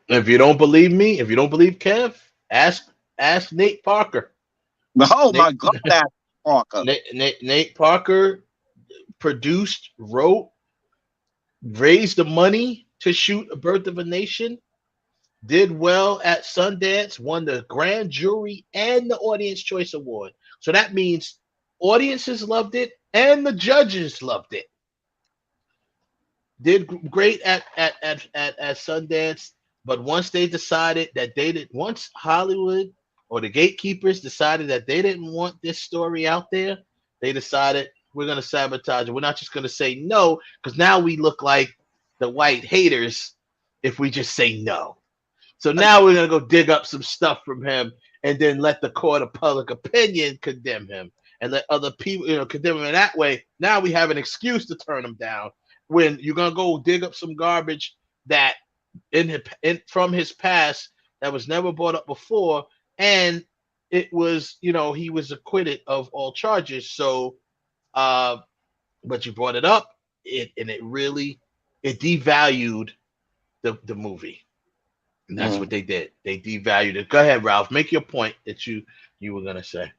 If you don't believe me, if you don't believe Kev, ask Nate Parker. Oh my God, that Parker. Nate Parker produced, wrote, raised the money to shoot A Birth of a Nation, did well at Sundance, won the grand jury and the Audience Choice Award. So that means audiences loved it and the judges loved it. Did great at Sundance, but once they decided that once Hollywood or the gatekeepers decided that they didn't want this story out there, they decided we're going to sabotage it. We're not just going to say no, because now we look like the white haters if we just say no. So now we're going to go dig up some stuff from him and then let the court of public opinion condemn him and let other people, condemn him in that way. Now we have an excuse to turn him down when you're going to go dig up some garbage that from his past that was never brought up before. And it was, he was acquitted of all charges. So, but you brought it up, it devalued the movie. And that's what they did. They devalued it. Go ahead, Ralph. Make your point that you were gonna say.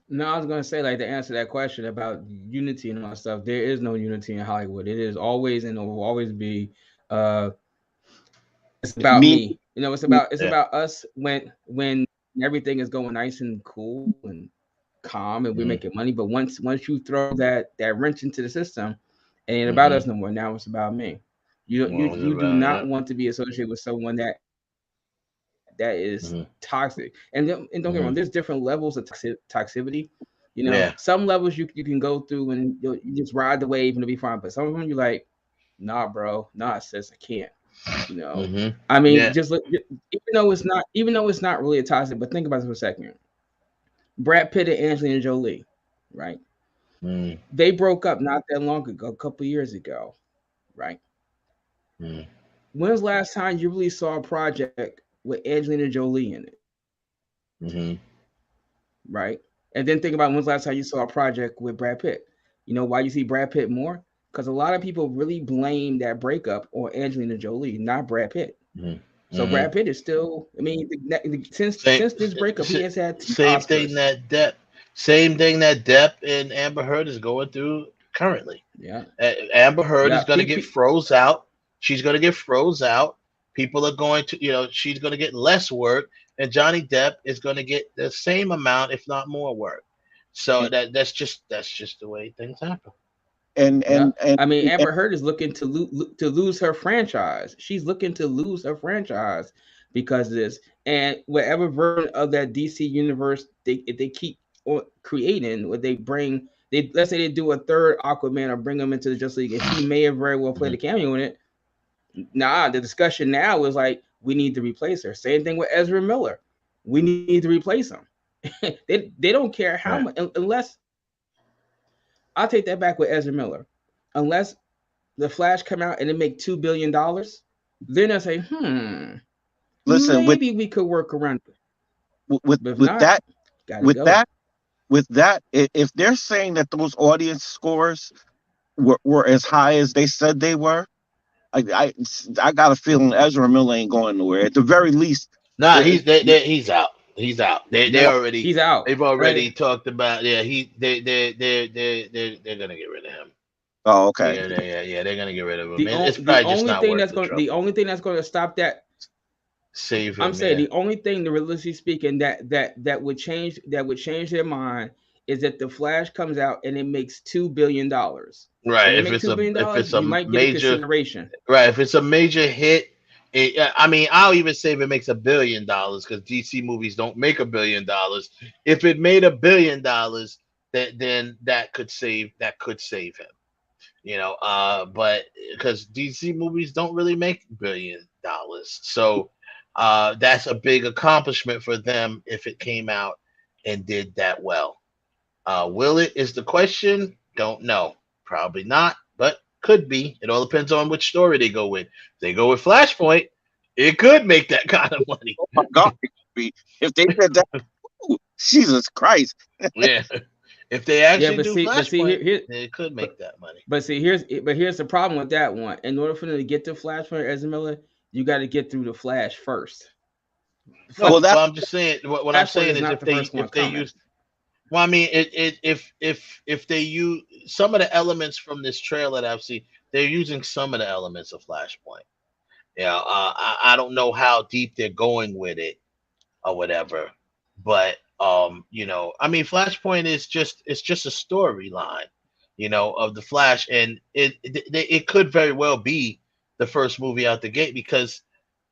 No, I was gonna say, like, to answer that question about unity and all that stuff. There is no unity in Hollywood. It is always and will always be. It's about me. It's about us when everything is going nice and cool and calm and we're making money. But once you throw that wrench into the system, it ain't about us no more. Now it's about me. You do not want to be associated with someone that is toxic. And don't get me wrong, there's different levels of toxicity. Some levels you can go through and you just ride the wave and it'll be fine. But some of them you're like, nah, bro, nah, sis, I can't. I mean, just look, even though it's not really a toxic, but think about this for a second. Brad Pitt and Angelina Jolie, right? They broke up not that long ago, a couple years ago, right? When was the last time you really saw a project with Angelina Jolie in it? Right? And then think about when was the last time you saw a project with Brad Pitt? You know why you see Brad Pitt more? Because a lot of people really blame that breakup on Angelina Jolie, not Brad Pitt. So Brad Pitt is still, I mean, since this breakup, he has had same thing that Depp and Amber Heard is going through currently. Yeah. Amber Heard is going to get froze out. She's going to get froze out People are going to, she's going to get less work, and Johnny Depp is going to get the same amount, if not more work. So that's just the way things happen. And I mean, Amber Heard is looking to lose her franchise. She's looking to lose her franchise because of this. And whatever version of that DC universe if they keep creating, what let's say they do a third Aquaman or bring him into the Justice League, and he may have very well played a cameo in it. Nah, the discussion now is like, we need to replace her. Same thing with Ezra Miller. We need to replace him. they don't care how much, unless I'll take that back with Ezra Miller. Unless the Flash come out and it make $2 billion, then I say, listen, maybe we could work around it. With that, if they're saying that those audience scores were as high as they said they were, I got a feeling Ezra Miller ain't going nowhere. At the very least, he's out. He's out. He's out. They've already talked about. Yeah, they're gonna get rid of him. Oh, okay. Yeah, they're gonna get rid of him. The only thing that's going to stop that, save him. I'm saying the only thing, realistically speaking, that would change their mind is that the Flash comes out and it makes $2 billion. Right. If it's a might major get consideration. Right. If it's a major hit. I'll even say if it makes $1 billion, because DC movies don't make $1 billion. If it made $1 billion, then that could save him. But because DC movies don't really make $1 billion, so that's a big accomplishment for them if it came out and did that well. Will it is the question? Don't know. Probably not, but could be. It all depends on which story they go with. If they go with Flashpoint, it could make that kind of money. Oh my God, it could be. If they did that, Jesus Christ. Yeah. If they actually do Flashpoint, it could make that money. But here's the problem with that one. In order for them to get to Flashpoint, Ezra Miller, you got to get through the Flash first. No, well, I'm just saying. What I'm saying is if they use. Well, I mean, if they use some of the elements from this trailer that I've seen, they're using some of the elements of Flashpoint. Yeah, I don't know how deep they're going with it or whatever, but Flashpoint is just a storyline, of the Flash, and it could very well be the first movie out the gate because,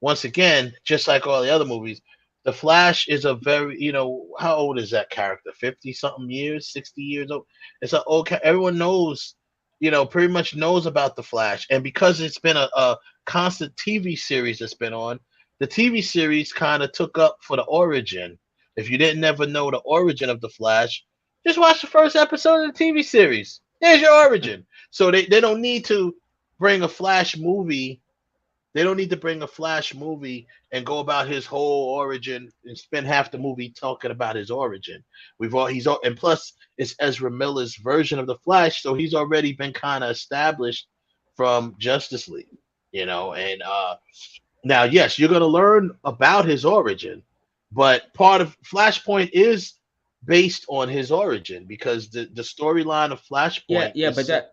once again, just like all the other movies, the Flash is a very, how old is that character? 50-something years, 60 years old. It's an old. Everyone knows, pretty much knows about the Flash, and because it's been a constant TV series that's been on, the TV series kind of took up for the origin. If you didn't ever know the origin of the Flash, just watch the first episode of the TV series. There's your origin. So they don't need to bring a Flash movie. They don't need to bring a Flash movie and go about his whole origin and spend half the movie talking about his origin. And plus it's Ezra Miller's version of the Flash, so he's already been kind of established from Justice League, And now, yes, you're gonna learn about his origin, but part of Flashpoint is based on his origin because the storyline of Flashpoint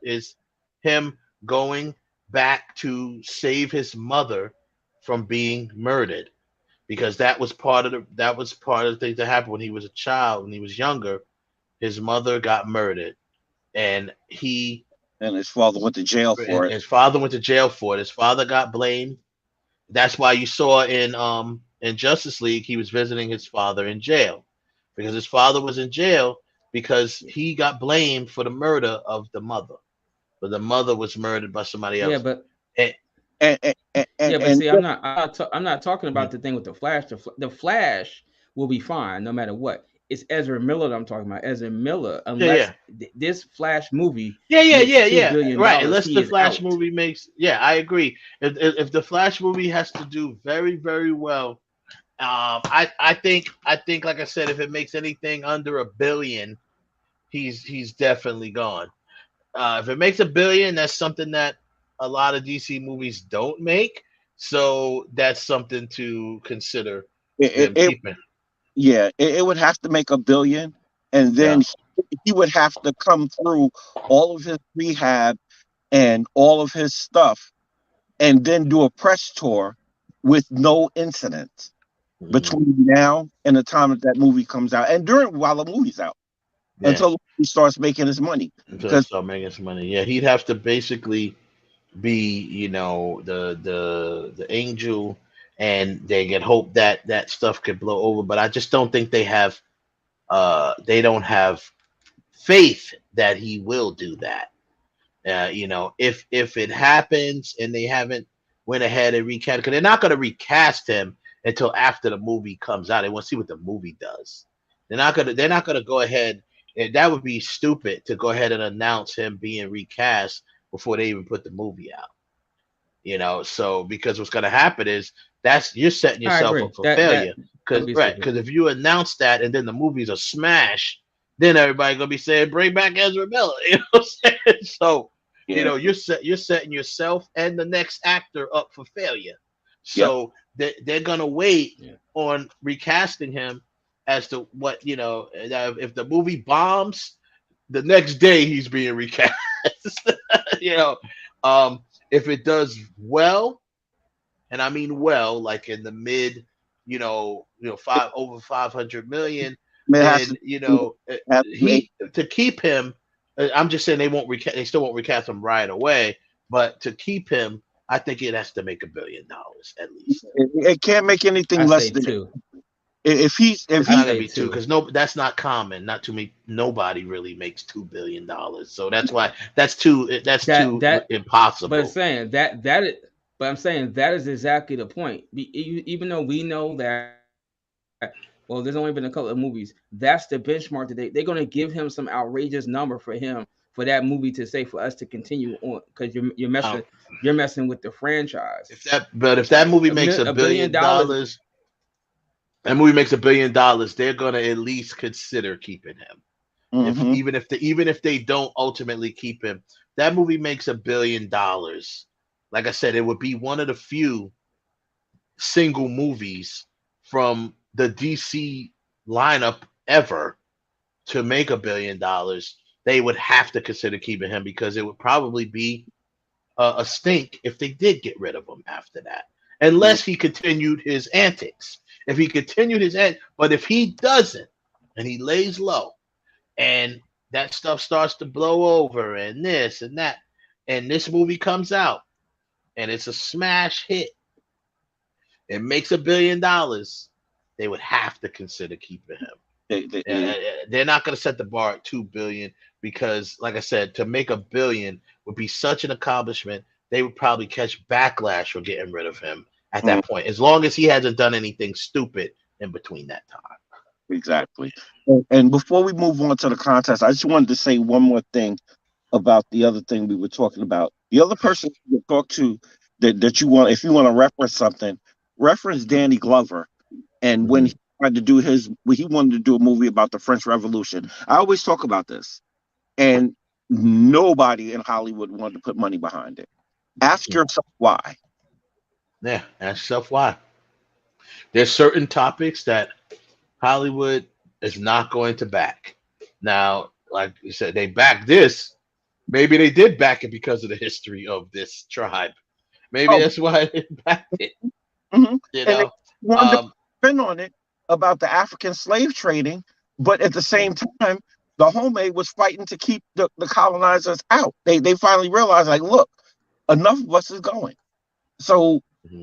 is him going back to save his mother from being murdered, because that was part of the thing that happened when he was a child. When he was younger, his mother got murdered, and his father went to jail for it. His father went to jail for it. His father got blamed. That's why you saw in Justice League he was visiting his father in jail, because his father was in jail because he got blamed for the murder of the mother. But the mother was murdered by somebody else. Yeah, but I'm not talking about the thing with the Flash. The Flash will be fine no matter what. It's Ezra Miller that I'm talking about. Ezra Miller, unless this Flash movie, right? Unless the Flash movie makes, I agree. If the Flash movie has to do very, very well, I think, like I said, if it makes anything under $1 billion, he's definitely gone. If it makes $1 billion, that's something that a lot of DC movies don't make. So that's something to consider. It would have to make $1 billion, and then he would have to come through all of his rehab and all of his stuff, and then do a press tour with no incidents between now and the time that movie comes out, and while the movie's out, until he starts making his money. Until he starts making his money. Yeah, he'd have to basically be, the angel, and they can hope that that stuff could blow over. But I just don't think they don't have faith that he will do that. If it happens and they haven't went ahead and recast, because they're not going to recast him until after the movie comes out. They want to see what the movie does. They're not gonna go ahead, and that would be stupid to go ahead and announce him being recast before they even put the movie out. So because what's going to happen is you're setting yourself up for failure. Because if you announce that and then the movie's a smash, then everybody's gonna be saying, "Bring back Ezra Miller." You know what I'm saying? So you're setting yourself and the next actor up for failure. So they're gonna wait on recasting him as to what if the movie bombs, the next day he's being recast. If it does well, and I mean well, like in the mid, over 500 million, then to keep him. I'm just saying they still won't recast him right away, but to keep him, I think it has to make $1 billion at least. It can't make anything less than two. If he's two, because that's not common. Not too many. Nobody really makes $2 billion. So that's why that's too impossible. But I'm saying that is exactly the point. Even though we know that, well, there's only been a couple of movies. That's the benchmark today. They're going to give him some outrageous number for that movie to say for us to continue on, because you're messing with the franchise. If that movie makes $1 billion, that movie makes $1 billion, they're going to at least consider keeping him. Even if they don't ultimately keep him, that movie makes $1 billion. Like I said, it would be one of the few single movies from the DC lineup ever to make $1 billion. They would have to consider keeping him, because it would probably be a stink if they did get rid of him after that, unless he continued his antics. But if he doesn't, and he lays low, and that stuff starts to blow over, and this and that, and this movie comes out, and it's a smash hit, it makes $1 billion, they would have to consider keeping him. They're not going to set the bar at $2 billion, because, like I said, to make $1 billion would be such an accomplishment. They would probably catch backlash for getting rid of him at that point, as long as he hasn't done anything stupid in between that time. Exactly. And before we move on to the contest, I just wanted to say one more thing about the other thing we were talking about. The other person you talk to that you want, if you want to reference something, reference Danny Glover. And when he tried to do he wanted to do a movie about the French Revolution. I always talk about this, and nobody in Hollywood wanted to put money behind it. Ask yourself why. Yeah, ask yourself why. There's certain topics that Hollywood is not going to back. Now, like you said, they back this. Maybe they did back it because of the history of this tribe. Maybe that's why they backed it. And they wanted to spin on it about the African slave trading, but at the same time, the homemade was fighting to keep the colonizers out. They finally realized, like, look, enough of us is going. So,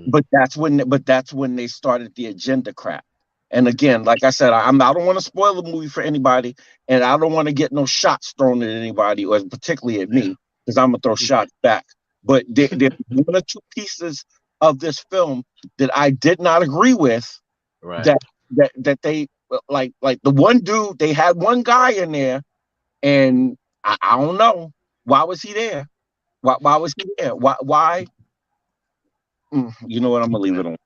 but that's when they started the agenda crap. And again, like I said, I don't want to spoil the movie for anybody, and I don't want to get no shots thrown at anybody, or particularly at me, because I'm gonna throw shots back. But there's one or two pieces of this film that I did not agree with. Right. That they like the one dude, they had one guy in there, and I don't know, why was he there? Why was he there? Why? You know what? I'm gonna leave it on.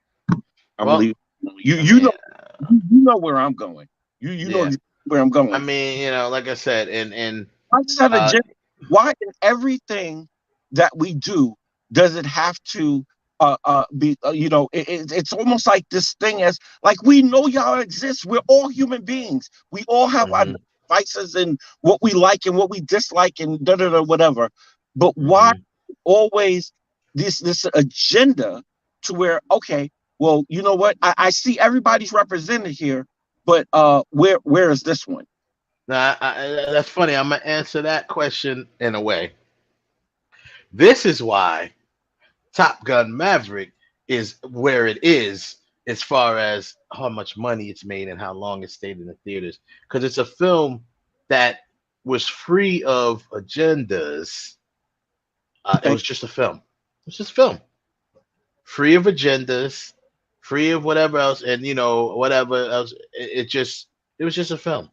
Gonna leave. You know where I'm going. You know where I'm going. I mean, like I said, and why in everything that we do does it have to be? It's almost like this thing as like, we know y'all exist. We're all human beings. We all have our vices and what we like and what we dislike and whatever. But why always this agenda to where, okay, Well, you know what? I see everybody's represented here, but where is this one? Now, that's funny. I'm gonna answer that question in a way. This is why Top Gun Maverick is where it is as far as how much money it's made and how long it stayed in the theaters. Because it's a film that was free of agendas. It was just a film. It was just a film, free of agendas, free of whatever else, and whatever else. It was just a film.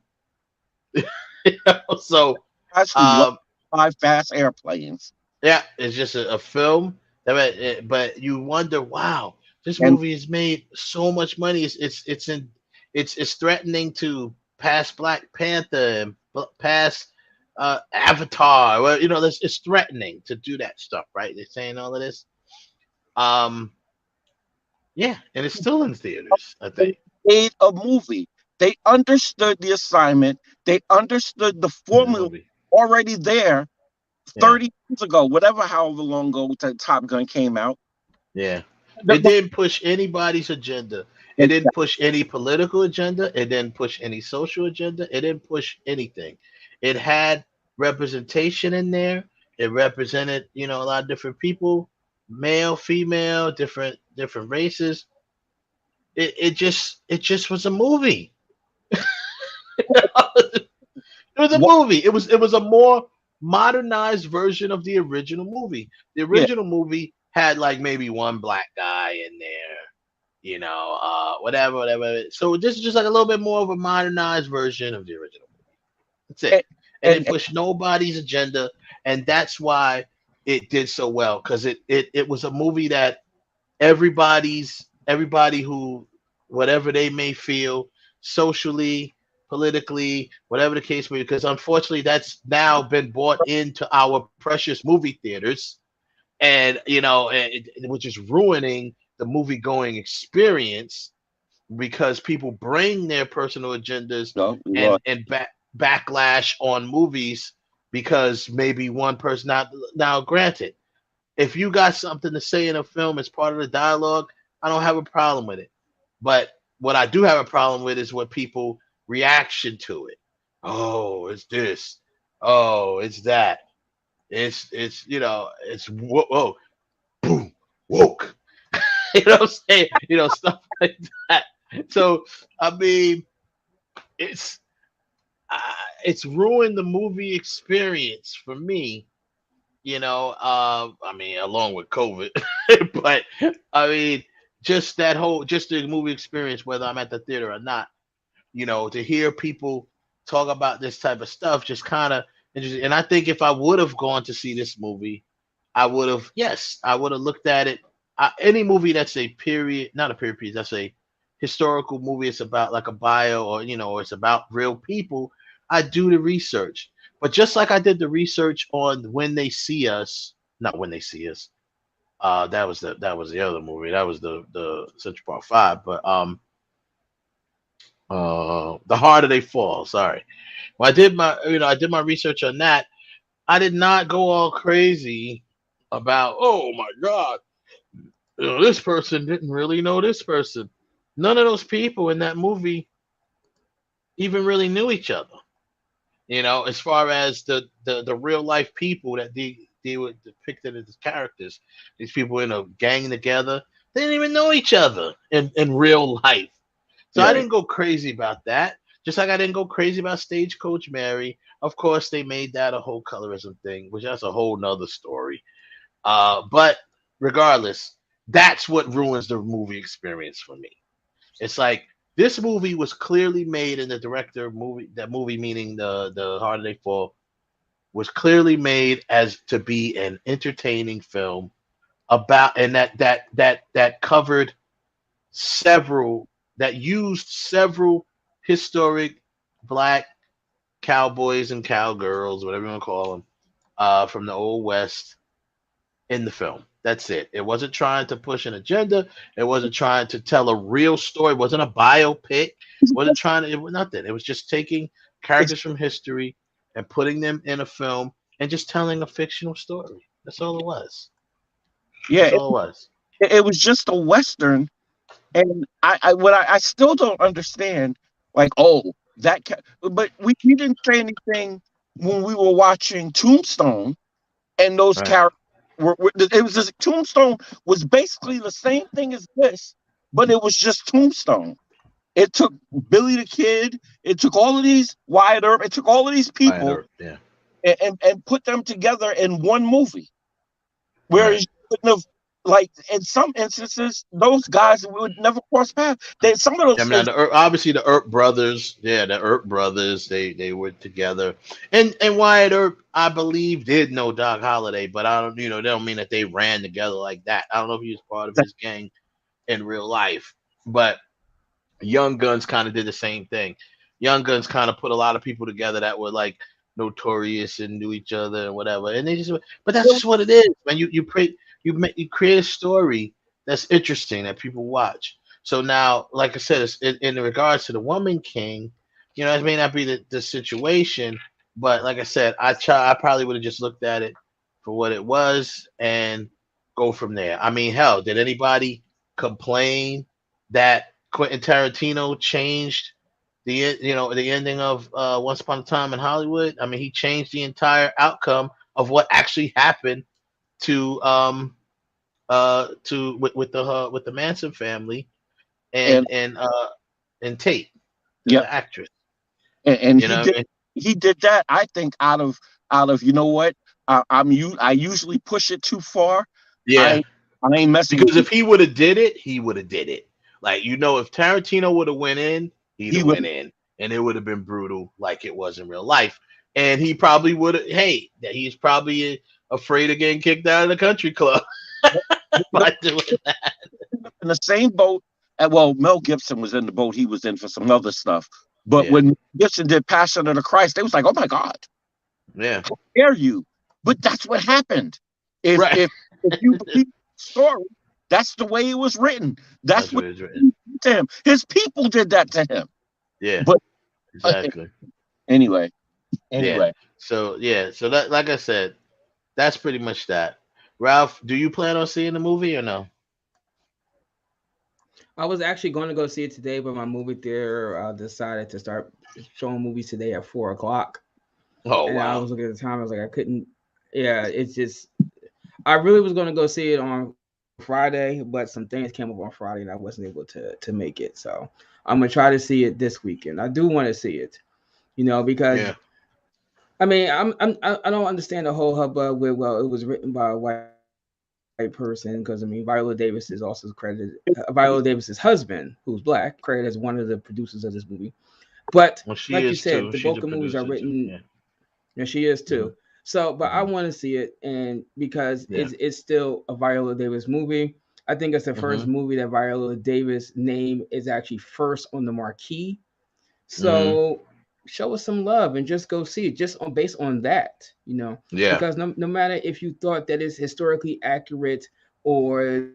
So, Actually, 5 fast airplanes. yeah, it's just a film. But you wonder, wow, this And movie has made so much money. It's threatening to pass Black Panther and pass Avatar. Well, it's threatening to do that stuff, right? They're saying all of this. Yeah, and it's still in theaters, I they think. made a movie. They understood the assignment. They understood the In the formula movie. already there Yeah. 30 years ago, whatever, however long ago Top Gun came out. Yeah. It didn't push anybody's agenda. It didn't push any political agenda. It didn't push any social agenda. It didn't push anything. It had representation in there. It represented, a lot of different people, male, female, different races. It just was a movie. It was a movie. It was a more modernized version of the original movie. The original movie had like maybe one black guy in there, whatever. So this is just like a little bit more of a modernized version of the original movie. That's it. And it pushed nobody's agenda, and that's why it did so well, because it was a movie that everybody who, whatever they may feel socially, politically, whatever the case may be, because unfortunately that's now been brought into our precious movie theaters, and which is ruining the movie going experience, because people bring their personal agendas and backlash on movies because maybe one person. Now granted, if you got something to say in a film as part of the dialogue, I don't have a problem with it. But what I do have a problem with is what people reaction to it. Oh, it's this. Oh, it's that. It's whoa, boom, woke. You know what I'm saying? Stuff like that. So I mean, it's ruined the movie experience for me. I mean, along with COVID, but I mean, just the movie experience, whether I'm at the theater or not, to hear people talk about this type of stuff, just kind of interesting. And I think if I would have gone to see this movie, I would have looked at it. Any movie that's a period, not a period piece, that's a historical movie. It's about like a bio, or it's about real people. I do the research. But just like I did the research on When They See Us, not When They See Us. That was the other movie. That was the Central Park 5. But The Harder They Fall. Sorry. Well, I did my research on that. I did not go all crazy about, oh my God, this person didn't really know this person. None of those people in that movie even really knew each other. As far as the real life people that they were depicted as characters, these people gang together, they didn't even know each other in real life. So I didn't go crazy about that. Just like I didn't go crazy about Stagecoach Mary. Of course, they made that a whole colorism thing, which that's a whole nother story. But regardless, that's what ruins the movie experience for me. It's like, this movie was clearly made, and the director that movie meaning the Harder They Fall, was clearly made as to be an entertaining film about, and that covered that used several historic Black cowboys and cowgirls, whatever you want to call them, from the Old West in the film. That's it. It wasn't trying to push an agenda. It wasn't trying to tell a real story. It wasn't a biopic. It wasn't trying to, it was nothing. It was just taking characters from history and putting them in a film and just telling a fictional story. That's all it was. Yeah, That's all it was. It was just a Western And I still don't understand, like, oh, but we didn't say anything when we were watching Tombstone, and those Right. characters it was just Tombstone was basically the same thing as this, but it was just Tombstone. It took Billy the Kid, it took all of these Wyatt Earp, it took all of these Wyatt people Earp, yeah. and put them together in one movie. Whereas Right. you couldn't have, like, in some instances, those guys would never cross paths. Some of I those mean, obviously the Earp brothers, yeah, the Earp brothers, they were together, and Wyatt Earp, I believe, did know Doc Holliday, but I don't, they don't mean that they ran together like that. I don't know if he was part of his gang in real life, but Young Guns kind of did the same thing. Young Guns kind of put a lot of people together that were like notorious and knew each other and whatever, and they just, but that's just what it is, man. You create a story that's interesting that people watch. So now, like I said, in regards to the Woman King, it may not be the situation, but like I said, I probably would have just looked at it for what it was and go from there. I mean, hell, did anybody complain that Quentin Tarantino changed the ending of Once Upon a Time in Hollywood? I mean, he changed the entire outcome of what actually happened to with the Manson family and Tate, yeah, the actress. and he did that. I think out of you know what, I usually push it too far. Yeah, I ain't messing because with if he would have did it, he would have did it. Like, if Tarantino would have went in, he'd have went in, and it would have been brutal like it was in real life. And he probably would have. Hey, he's probably afraid of getting kicked out of the country club by doing that. in the same boat. Well, Mel Gibson was in the boat he was in for some other stuff. But when Gibson did Passion of the Christ, they was like, "Oh my God, yeah, how dare you?" But that's what happened. If you believe the story, that's the way it was written. That's what it was written to him. His people did that to him. Yeah, but exactly. Anyway. Yeah. So that, like I said, that's pretty much that. Ralph, do you plan on seeing the movie or no? I was actually going to go see it today, but my movie theater decided to start showing movies today at 4:00. Oh, and wow. I was looking at the time. I was like, I couldn't. Yeah, it's just. I really was going to go see it on Friday, but some things came up on Friday, and I wasn't able to make it. So I'm gonna try to see it this weekend. I do want to see it, because. I mean, I don't understand the whole hubbub with, well, it was written by a white person, because I mean, Viola Davis is also credited. Viola Davis's husband, who's black, credited as one of the producers of this movie. But like you said, the bulk of movies are written. Yeah, she is too. Mm-hmm. So, but I want to see it, and because it's still a Viola Davis movie. I think it's the first movie that Viola Davis' name is actually first on the marquee. So show us some love and just go see it, just based on that, Yeah. Because no matter if you thought that it's historically accurate or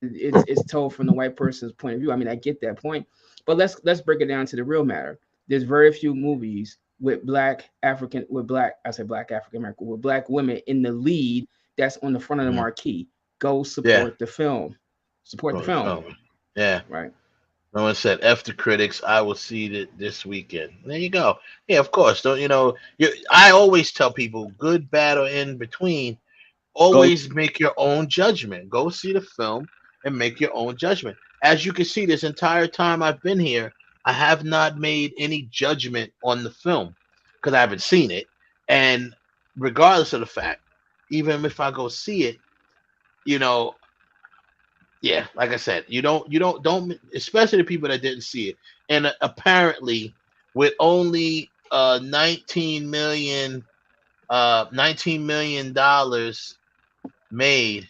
it's told from the white person's point of view. I mean, I get that point, but let's break it down to the real matter. There's very few movies with black African American, with black women in the lead that's on the front of the marquee. Go support the film. Support the film. Yeah. Right. No one said F the critics. I will see it this weekend. There you go. Yeah, of course. Don't I always tell people, good, bad, or in between, always make your own judgment. Go see the film and make your own judgment. As you can see, this entire time I've been here, I have not made any judgment on the film because I haven't seen it. And regardless of the fact, even if I go see it, yeah, like I said, you don't, especially the people that didn't see it. And apparently, with only $19 million made,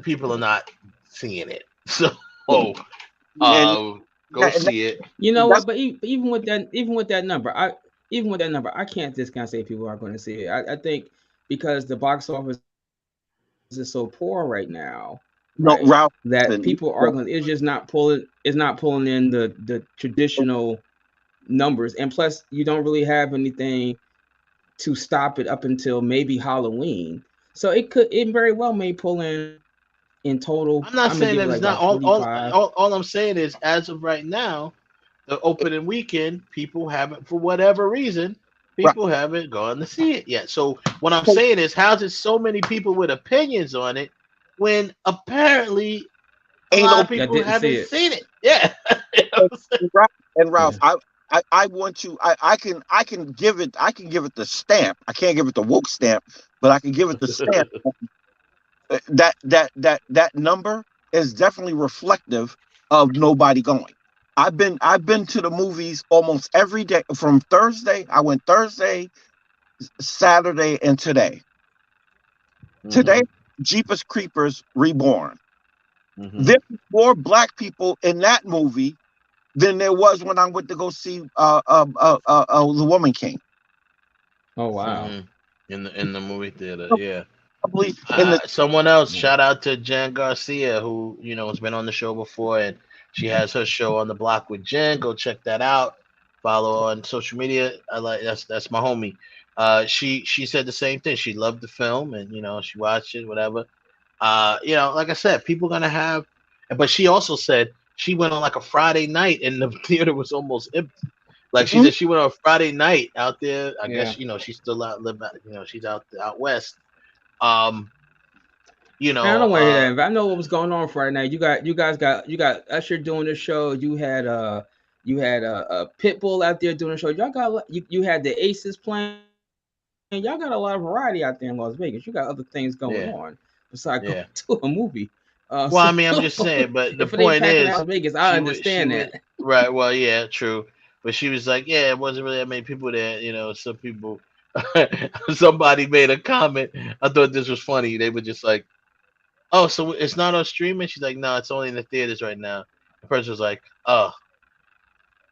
people are not seeing it. So, go see it. You know what? But even with that number, I can't discount say people aren't going to see it. I think because the box office is so poor right now, right, that people are going. It's just not pulling. It's not pulling in the traditional numbers, and plus, you don't really have anything to stop it up until maybe Halloween. So it very well may pull in in total. I'm not I'm gonna saying give it that it's like not. about 25. All I'm saying is, as of right now, the opening weekend, people haven't, for whatever reason, Right. people haven't gone to see it yet. So what I'm saying is, how's it so many people with opinions on it when apparently a Ain't lot no of That people didn't see haven't it. seen it? Yeah. and Ralph, I want to I can give it the stamp. I can't give it the woke stamp, but I can give it the stamp. That number is definitely reflective of nobody going. I've been to the movies almost every day from Thursday. I went Thursday, Saturday, and today. Today, Jeepers Creepers Reborn. There were more black people in that movie than there was when I went to go see The Woman King. Oh wow. In the movie theater, yeah. Probably in the Someone else, shout out to Jen Garcia, who has been on the show before, and she has her show On the Block with Jen. Go check that out. Follow her on social media. I like that's my homie. She said the same thing. She loved the film, and she watched it, whatever. Like I said, people gonna have, but she also said she went on like a Friday night, and the theater was almost empty. Like she said, she went on a Friday night out there. I guess she's still she's out west. Man, I don't want to hear that. I know what was going on Friday night. You guys got Usher doing the show. You had a Pitbull out there doing the show. Y'all got you had the Aces playing. Y'all got a lot of variety out there in Las Vegas. You got other things going on besides going to a movie. Well, I mean, I'm just saying, but the point is, Las Vegas, I understand that. Right. Well, yeah, true. But she was like, yeah, it wasn't really that many people there. Some people. Somebody made a comment. I thought this was funny. They were just like, "Oh, so it's not on streaming?" She's like, "No, it's only in the theaters right now." The person was like, "Oh,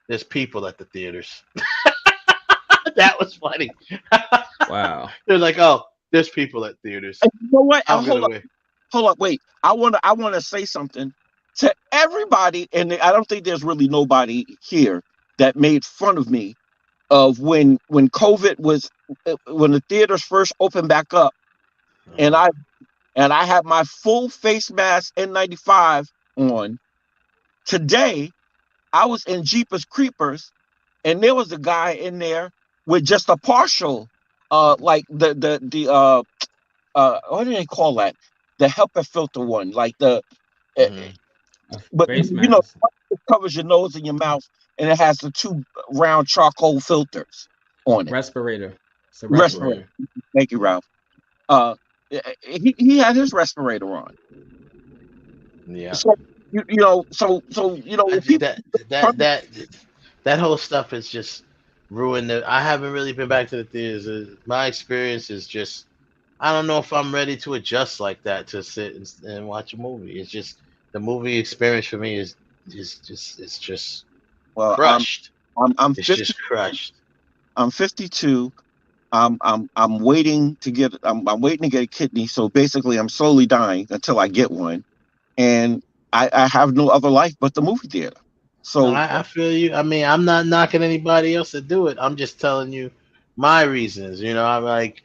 there's people at the theaters." That was funny. Wow. They're like, "Oh, there's people at theaters." You know what? Hold up, wait. I want to say something to everybody, and I don't think there's really nobody here that made fun of me of when COVID was when the theaters first opened back up, and I had my full face mask N95 on. Today, I was in Jeepers Creepers, and there was a guy in there with just a partial, like the what do they call that? The HEPA filter one, like the, but face mask. It covers your nose and your mouth, and it has the two round charcoal filters on it. Respirator. It's a respirator. Thank you, Ralph. He had his respirator on. Yeah. So people, that whole stuff is just ruined. I haven't really been back to the theaters. My experience is just, I don't know if I'm ready to adjust like that to sit and watch a movie. It's just the movie experience for me is just crushed. I'm it's 50, just crushed. I'm 52. I'm waiting to get I'm waiting to get a kidney. So basically, I'm slowly dying until I get one, and I have no other life but the movie theater. So I feel you. I mean, I'm not knocking anybody else to do it. I'm just telling you my reasons. I'm like,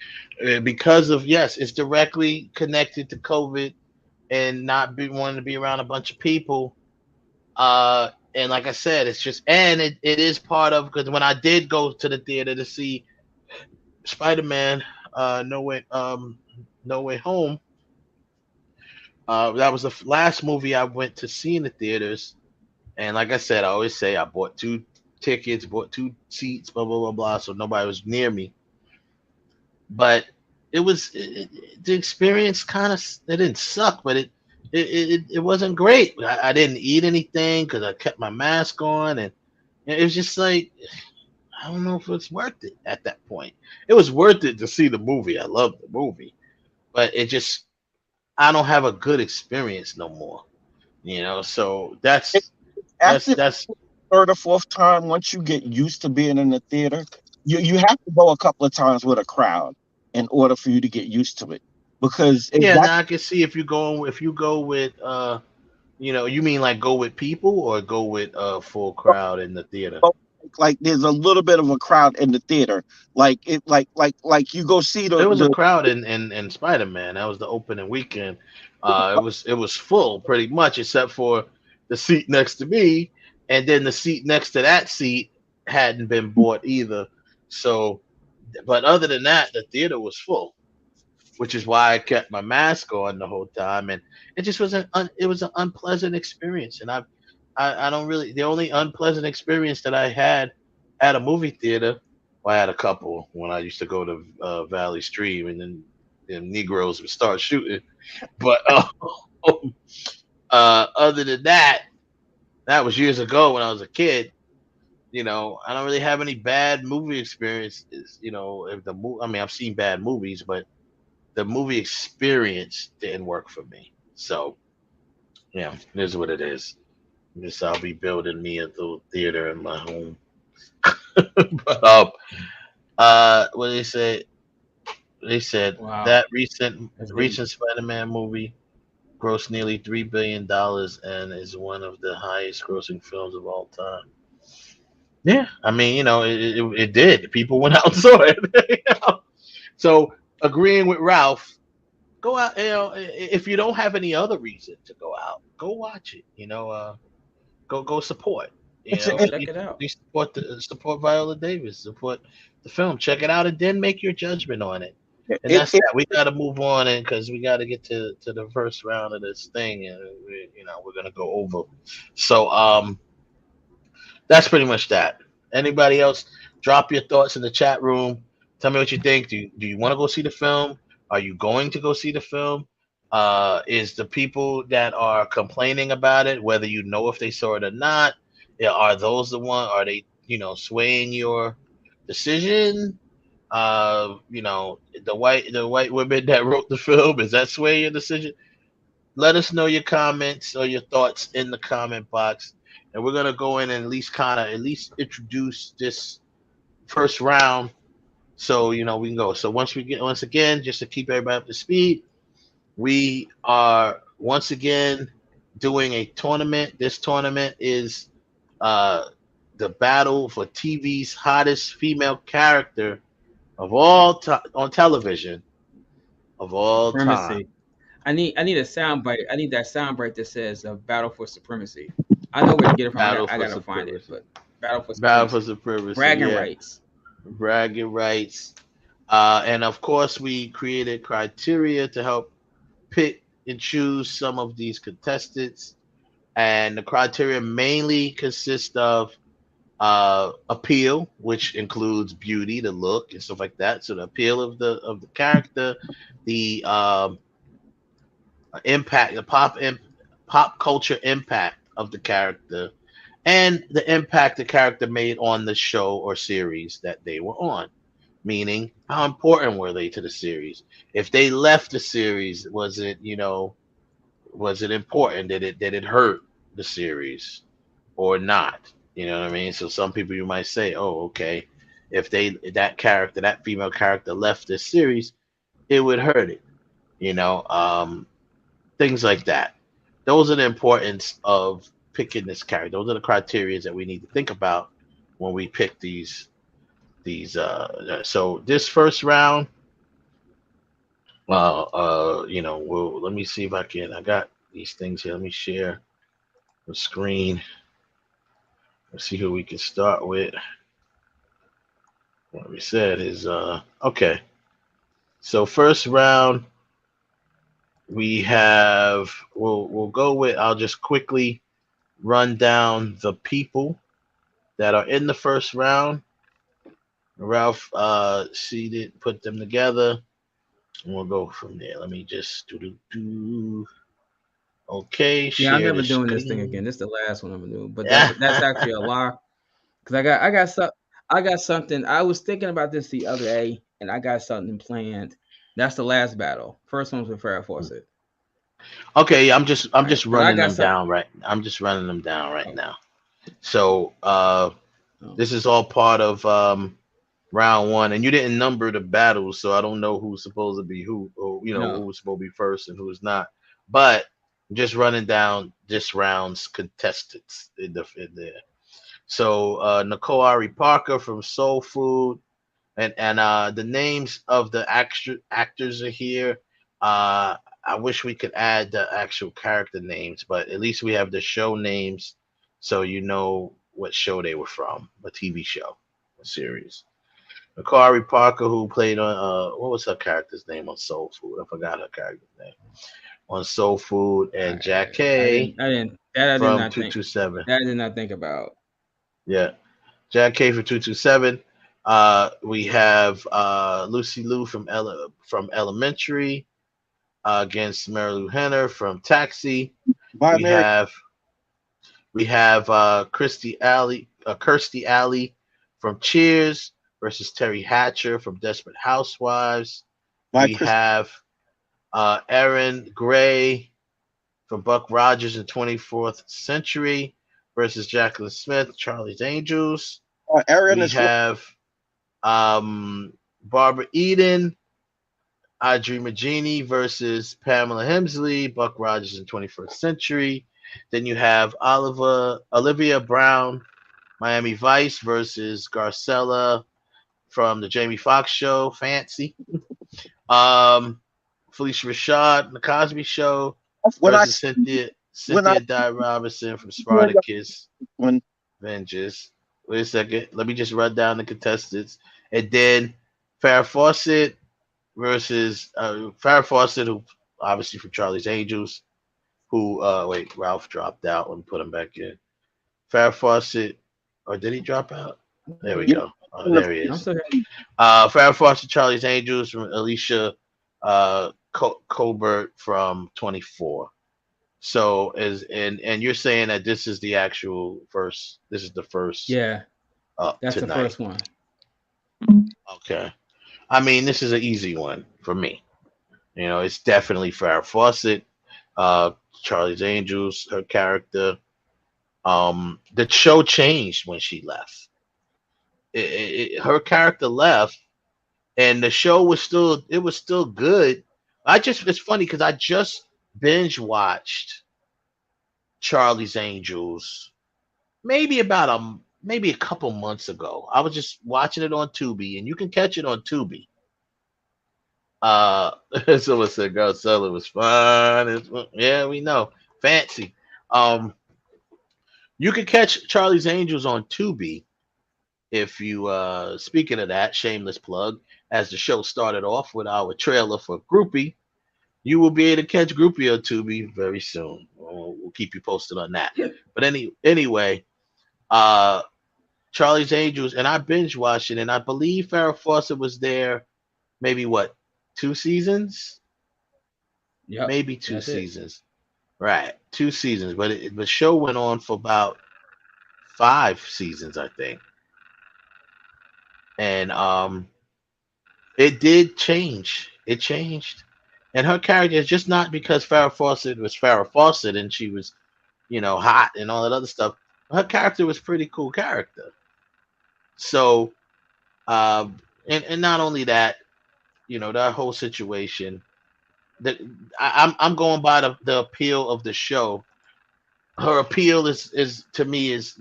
because of, yes, it's directly connected to COVID and not wanting to be around a bunch of people. And like I said, it's just, and it is part of, because when I did go to the theater to see Spider-Man, No Way Home, that was the last movie I went to see in the theaters. And like I said, I always say I bought 2 tickets, bought 2 seats, blah, blah, blah, blah. So nobody was near me. But the experience kind of, it didn't suck, but it wasn't great. I didn't eat anything because I kept my mask on. And it was just like, I don't know if it's worth it at that point. It was worth it to see the movie. I love the movie. But I don't have a good experience no more. So that's third or fourth time. Once you get used to being in the theater, you have to go a couple of times with a crowd in order for you to get used to it. Because now I can see if you go with you mean like go with people or go with a full crowd in the theater. like there's a little bit of a crowd in the theater. Like it like you go see There was a the crowd in Spider-Man. That was the opening weekend. It was full pretty much, except for the seat next to me, and then the seat next to that seat hadn't been bought either. So, but other than that, the theater was full, which is why I kept my mask on the whole time, and it just was it was an unpleasant experience. And I don't really, the only unpleasant experience that I had at a movie theater, well, I had a couple when I used to go to Valley Stream, and then Negroes would start shooting. But other than that, that was years ago when I was a kid. I don't really have any bad movie experiences. If I mean, I've seen bad movies, but the movie experience didn't work for me. So, yeah, it is what it is. Guess I'll be building me a little theater in my home. But what they said? They said Wow. that recent Spider-Man movie grossed nearly $3 billion and is one of the highest grossing films of all time. Yeah, I mean, it did. People went out and saw it. So agreeing with Ralph, go out. If you don't have any other reason to go out, go watch it. Go support. Check it out. You support Viola Davis, support the film. Check it out and then make your judgment on it. And that's that. We got to move on, because we got to get to the first round of this thing, and we're gonna go over. So that's pretty much that. Anybody else? Drop your thoughts in the chat room. Tell me what you think. Do you want to go see the film? Are you going to go see the film? Is the people that are complaining about it, whether you know if they saw it or not, are those the one? Are they swaying your decision? The white women that wrote the film, is that swaying your decision? Let us know your comments or your thoughts in the comment box, and we're gonna go in and at least introduce this first round, so we can go. So once again, just to keep everybody up to speed, we are once again doing a tournament. This tournament is the battle for TV's hottest female character of all time on television of all time. I need a soundbite. I need that soundbite that says "Battle for Supremacy." I know where to get it from. I gotta find it, but Battle for Supremacy. Bragging rights. Bragging rights. And of course, we created criteria to help pick and choose some of these contestants. And the criteria mainly consist of appeal, which includes beauty, the look, and stuff like that. So the appeal of the character, the impact, the pop culture impact of the character, and the impact the character made on the show or series that they were on. Meaning, how important were they to the series? If they left the series, was it important? Did it hurt the series or not? You know what I mean? So some people, you might say, oh, okay, if that female character left this series, it would hurt it. Things like that. Those are the importance of picking this character. Those are the criteria that we need to think about when we pick these. So this first round, let me see if I got these things here. Let me share the screen. Let's see who we can start with. What we said is okay. So first round, we have we'll go with. I'll just quickly run down the people that are in the first round. Ralph put them together, and we'll go from there. Let me just do. Okay. Yeah, I'm never doing this thing again. This is the last one I'm gonna do, but that's actually a lie, because I got something. I was thinking about this the other day, and I got something planned. That's the last battle. First one's with Farrah Fawcett. Okay, I'm just running them down right. I'm just running them down right now. So this is all part of round one, and you didn't number the battles, so I don't know who's supposed to be who, or who's supposed to be first and who's not. But I'm just running down this round's contestants in there. So Nicole Ari Parker from Soul Food, and the names of the actors are here. I wish we could add the actual character names, but at least we have the show names, so you know what show they were from, a TV show, a series. Nicole Ari Parker, who played on what was her character's name on Soul Food? I forgot her character's name on Soul Food, and Jack K from 227. That I did not think about. Yeah, Jack K from 227. We have Lucy Liu from Elementary against Mary Lou Henner from Taxi. We have Kirstie Alley from Cheers versus Terry Hatcher from Desperate Housewives. Have Erin Gray from Buck Rogers in 24th Century versus Jacqueline Smith, Charlie's Angels. We have Barbara Eden, Audrey Magini versus Pamela Hemsley, Buck Rogers in 21st Century. Then you have Olivia Brown, Miami Vice versus Garcella from the Jamie Foxx show, Fancy. Felicia Rashad, The Cosby Show versus Cynthia Di Robinson from Spartacus. Avengers. Wait a second. Let me just run down the contestants. And then Farrah Fawcett versus Farrah Fawcett, who obviously from Charlie's Angels, who Ralph dropped out. Let me put him back in. Farrah Fawcett, or did he drop out? There we go. Oh, there he is. Farrah Fawcett, Charlie's Angels, from Alicia Colbert from 24. So and you're saying that this is the actual first. This is the first. Yeah, that's tonight. The first one. Okay, I mean this is an easy one for me. You know, it's definitely Farrah Fawcett, Charlie's Angels, her character. The show changed when she left. Her character left, and the show was still good. It's funny because I just binge watched Charlie's Angels maybe a couple months ago. I was just watching it on Tubi, and you can catch it on Tubi. Someone said Garcella was fun. Yeah, we know. Fancy. You can catch Charlie's Angels on Tubi if you speaking of that, shameless plug, as the show started off with our trailer for Groupie. You will be able to catch Groupie on Tubi very soon. We'll keep you posted on that. But anyway, Charlie's Angels, and I binge watched it, and I believe Farrah Fawcett was there maybe 2 seasons? Yeah, maybe 2 seasons. Right, 2 seasons. But the show went on for about 5 seasons, I think. And it did change. It changed. And her character is just not because Farrah Fawcett was Farrah Fawcett and she was, hot and all that other stuff. Her character was pretty cool character. So, and not only that, that whole situation. That I'm going by the appeal of the show. Her appeal is to me is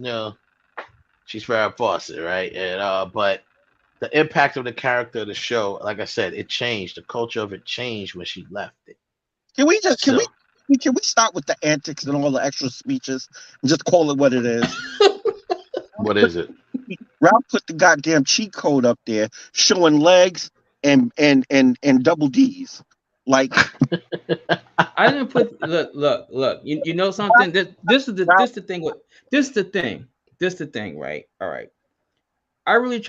she's Farrah Fawcett, right? And but the impact of the character of the show, like I said, it changed. The culture of it changed when she left it. Can we stop with the antics and all the extra speeches and just call it what it is? What is it? Ralph put the goddamn cheat code up there showing legs and double D's. Like I didn't put look. You know something? This is the thing, right? All right. I really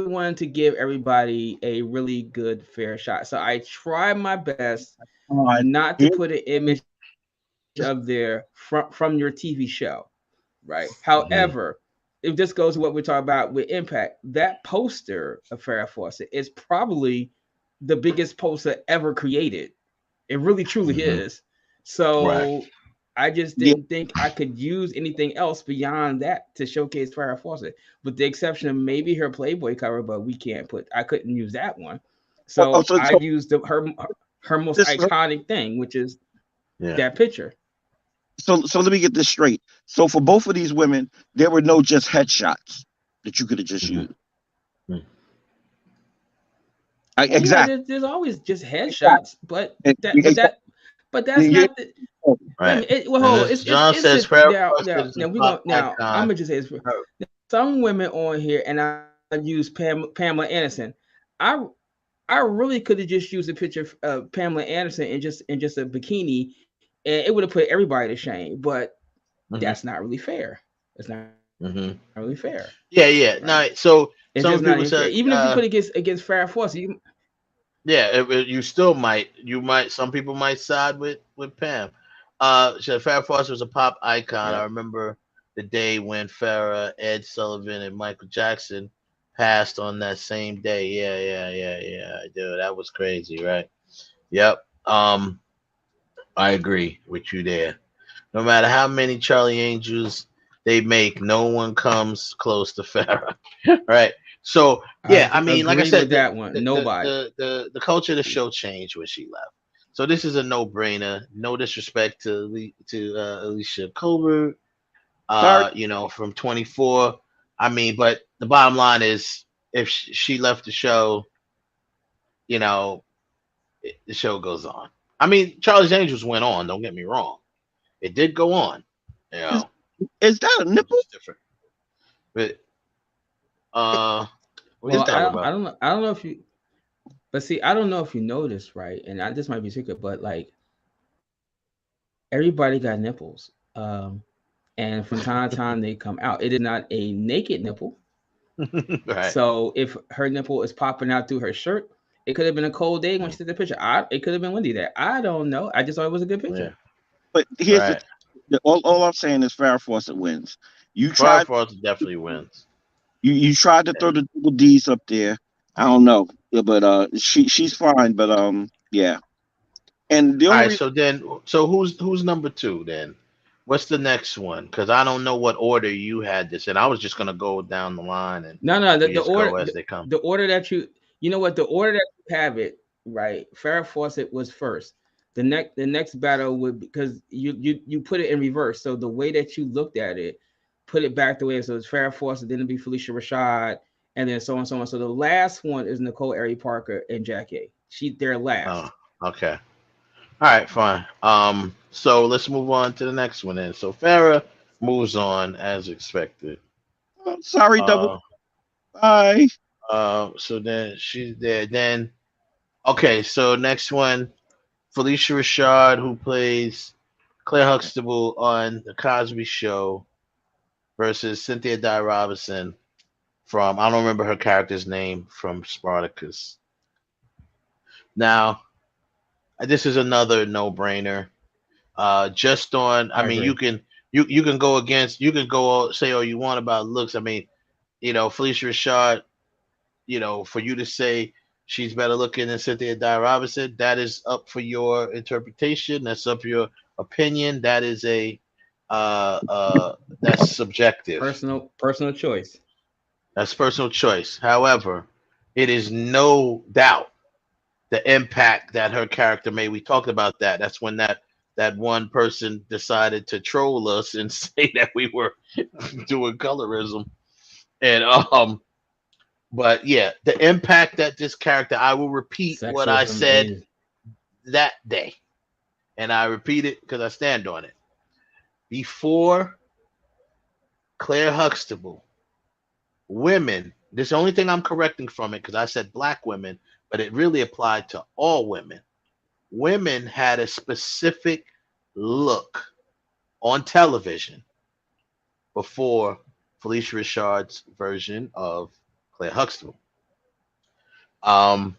wanted to give everybody a really good fair shot. So I tried my best not to put an image up there from your TV show, right? However, if this goes to what we're talking about with impact, that poster of Farrah Fawcett is probably the biggest poster ever created. It really truly is. So I just didn't think I could use anything else beyond that to showcase Farrah Fawcett, with the exception of maybe her Playboy cover, but I couldn't use that one. So I used her most iconic thing, which is that picture. So let me get this straight. So for both of these women, there were no just headshots that you could have just used. Exactly. Yeah, there's always just headshots, but that's not the. Right. Well, And as John says, now we going now. I'm gonna just say this. Some women on here, and I used Pamela Anderson. I really could have just used a picture of Pamela Anderson in just a bikini, and it would have put everybody to shame. But that's not really fair. It's not really fair. Yeah. Right? No. So it's some people said even if you put it against Farrah Fawcett, you still might. Some people might side with Pam. Farrah Fawcett was a pop icon. I remember the day when Farrah, Ed Sullivan, and Michael Jackson passed on that same day. Yeah. Dude, that was crazy, right? Yep. I agree with you there. No matter how many Charlie Angels they make, no one comes close to Farrah. Right? So yeah, I mean, like I said, that one, nobody. The culture of the show changed when she left. So this is a no-brainer. No disrespect to Alicia Colbert, from 24. I mean, but the bottom line is, if she left the show, the show goes on. I mean, Charlie's Angels went on. Don't get me wrong; it did go on. Is that a nipple? Different. But what is that about? I don't know if you. But see, I don't know if you know this, right? And this might be secret, but like everybody got nipples, and from time to time they come out. It is not a naked nipple. Right. So if her nipple is popping out through her shirt, it could have been a cold day when she took the picture. It could have been windy there. I don't know. I just thought it was a good picture. But here's all I'm saying is Farrah Fawcett wins. Farrah Fawcett definitely wins. You tried to throw the double D's up there. I don't know. Yeah, but she's fine. But yeah. And the only so who's number 2 then? What's the next one? Because I don't know what order you had this in. I was just gonna go down the line and the order as they come. The order that the order that you have it right. Farrah Fawcett was first. The next battle would, because you put it in reverse. So the way that you looked at it, put it back the way. So it's Farrah Fawcett, then it'd be Felicia Rashad, and then so on, so on. So the last one is Nicole Ari Parker and Jackie. They're last. Oh, okay. All right, fine. So let's move on to the next one then. So Farrah moves on as expected. Sorry, double. Bye. So then she's there. Then, okay. So next one, Felicia Rashad, who plays Claire Huxtable on the Cosby Show, versus Cynthia Dye Robinson from, I don't remember her character's name, from Spartacus. Now, this is another no-brainer. Just on, I mean, you can go against, you can go say all you want about looks. I mean, Felicia Rashad, for you to say she's better looking than Cynthia Dye Robinson, that is up for your interpretation. That's up for your opinion. That is that's subjective. Personal choice. That's personal choice. However, it is no doubt the impact that her character made. We talked about that. That's when that one person decided to troll us and say that we were doing colorism. And but yeah, the impact that this character, I will repeat what I said that day. And I repeat it because I stand on it. Before Claire Huxtable, women, this is the only thing I'm correcting from it because I said black women, but it really applied to all women. Women had a specific look on television before Felicia Rashad's version of Claire Huxtable. And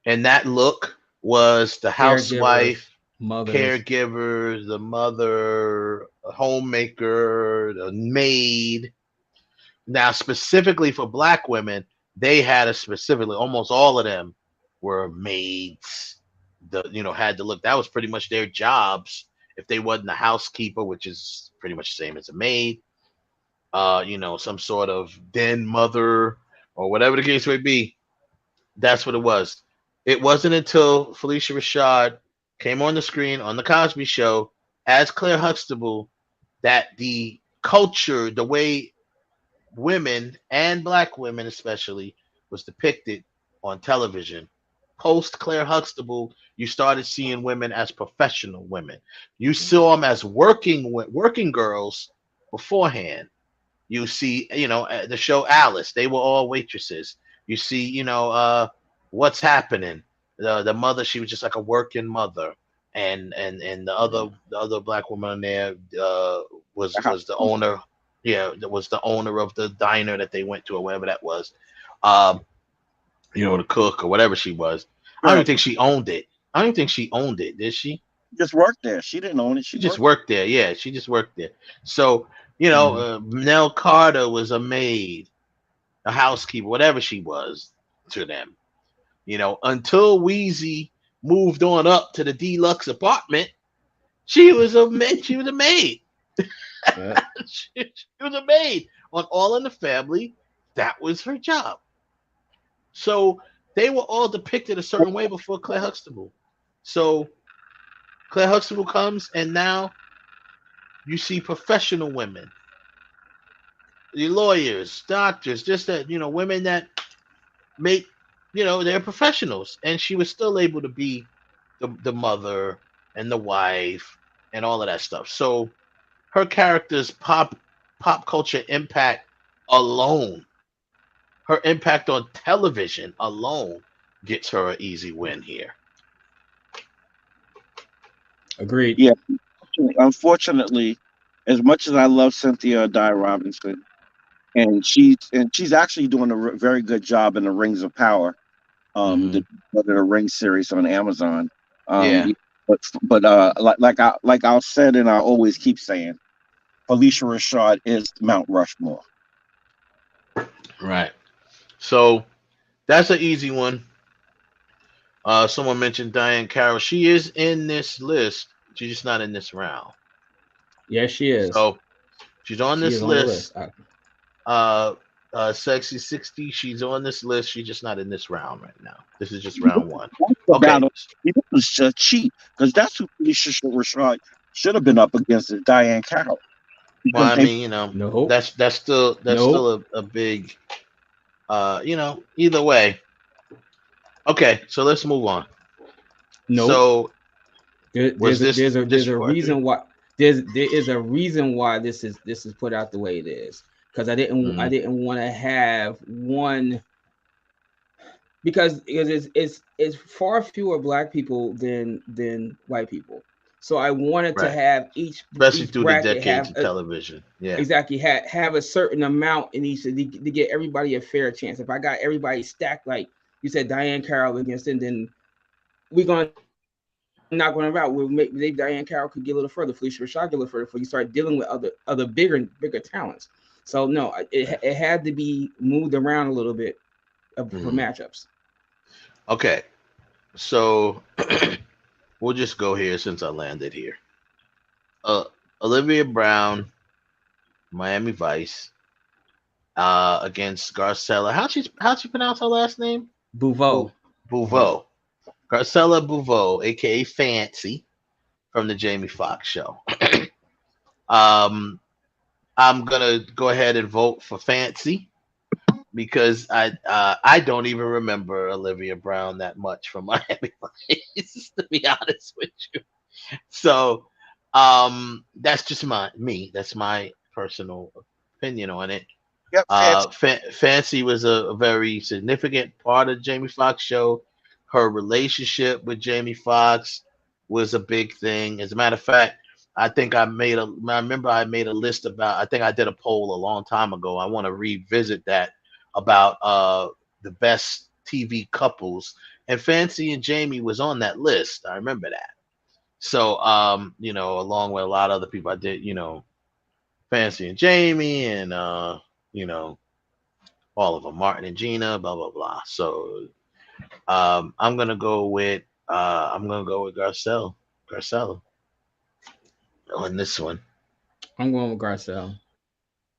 that look was the housewife, caregiver, the mother, homemaker, the maid. Now, specifically for black women, they had almost all of them were maids. Had to look. That was pretty much their jobs. If they wasn't a housekeeper, which is pretty much the same as a maid, some sort of den mother or whatever the case may be. That's what it was. It wasn't until Felicia Rashad came on the screen on the Cosby Show as Claire Huxtable that the culture, the way women and black women especially was depicted on television. Post Claire Huxtable, you started seeing women as professional women. You saw them as working girls beforehand. You see, the show Alice, they were all waitresses. You see, what's happening. The mother, she was just like a working mother, and the other black woman in there was the owner. Yeah, that was the owner of the diner that they went to or whatever that was. The cook or whatever she was. I don't even think she owned it. I don't even think she owned it, did she? Just worked there. She didn't own it. She just worked there. Yeah, she just worked there. So, Nell Carter was a maid, a housekeeper, whatever she was to them. Until Wheezy moved on up to the deluxe apartment, she was a maid. She was a maid. She was a maid on All in the Family. That was her job. So they were all depicted a certain way before Claire Huxtable. So Claire Huxtable comes, and now you see professional women, the lawyers, doctors, just that, women that make, they're professionals. And she was still able to be the mother and the wife and all of that stuff. So her character's pop culture impact alone, her impact on television alone, gets her an easy win here. Agreed. Yeah. Unfortunately, as much as I love Cynthia Dye Robinson, and she's actually doing a very good job in the Rings of Power, the Ring series on Amazon. But like I said, and I always keep saying, Felicia Rashad is Mount Rushmore. Right. So that's an easy one. Someone mentioned Diane Carroll. She is in this list. She's just not in this round. Yes, she is. So she's on this list. Sexy 60. She's on this list. She's just not in this round right now. This is just round one. Okay. It was just cheap because that's who Felicia Rashad should have been up against, is Diane Carroll. Well, I mean, that's still a big, either way. Okay, so let's move on. No. So there's a reason why this is put out the way it is, because I didn't want to have one, because it's far fewer black people than white people. So I wanted to have especially through the decades have of television. Yeah, exactly. Have a certain amount in each to get everybody a fair chance. If I got everybody stacked, like you said, Diane Carroll against it, then we're not going to route. Maybe Diane Carroll could get a little further. Felicia Rashad get a little further before you start dealing with other bigger talents. So no, it had to be moved around a little bit for matchups. Okay, so we'll just go here since I landed here. Olivia Brown, Miami Vice, against Garcella. How'd she pronounce her last name? Bouveau. Garcella Bouveau, aka Fancy, from the Jamie Foxx show. I'm gonna go ahead and vote for Fancy because I don't even remember Olivia Brown that much from Miami Vice, to be honest with you. So that's just that's my personal opinion on it. Yep, Fancy was a very significant part of Jamie Foxx show. Her relationship with Jamie Foxx was a big thing. As a matter of fact, I remember I made a list about, I think I did a poll a long time ago. I want to revisit that about the best TV couples, and Fancy and Jamie was on that list. I remember that. So, along with a lot of other people, I did, Fancy and Jamie and, all of them, Martin and Gina, blah, blah, blah. So, I'm going to go with Garcella on this one. I'm going with Garcelle.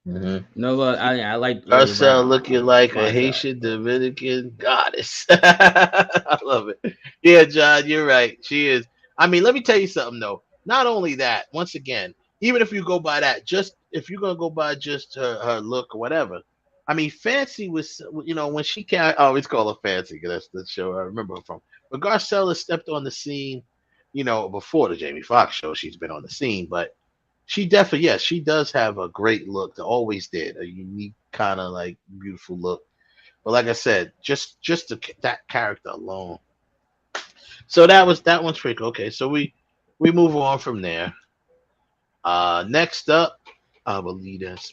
Mm-hmm. No, I like Garcelle looking like a Haitian Dominican goddess. I love it. Yeah, John, you're right. She is. I mean, let me tell you something though. not only that, once again, even if you go by that, just if you're gonna go by just her look or whatever, I mean, Fancy was, when she I always call her Fancy because that's the show I remember her from. But Garcella stepped on the scene, before the Jamie Foxx show. She's been on the scene, but she definitely, yes, she does have a great look. Always did, a unique kind of like beautiful look. But like I said, just that character alone. So that one's pretty cool. Okay, so we move on from there. Next up, I will lead us.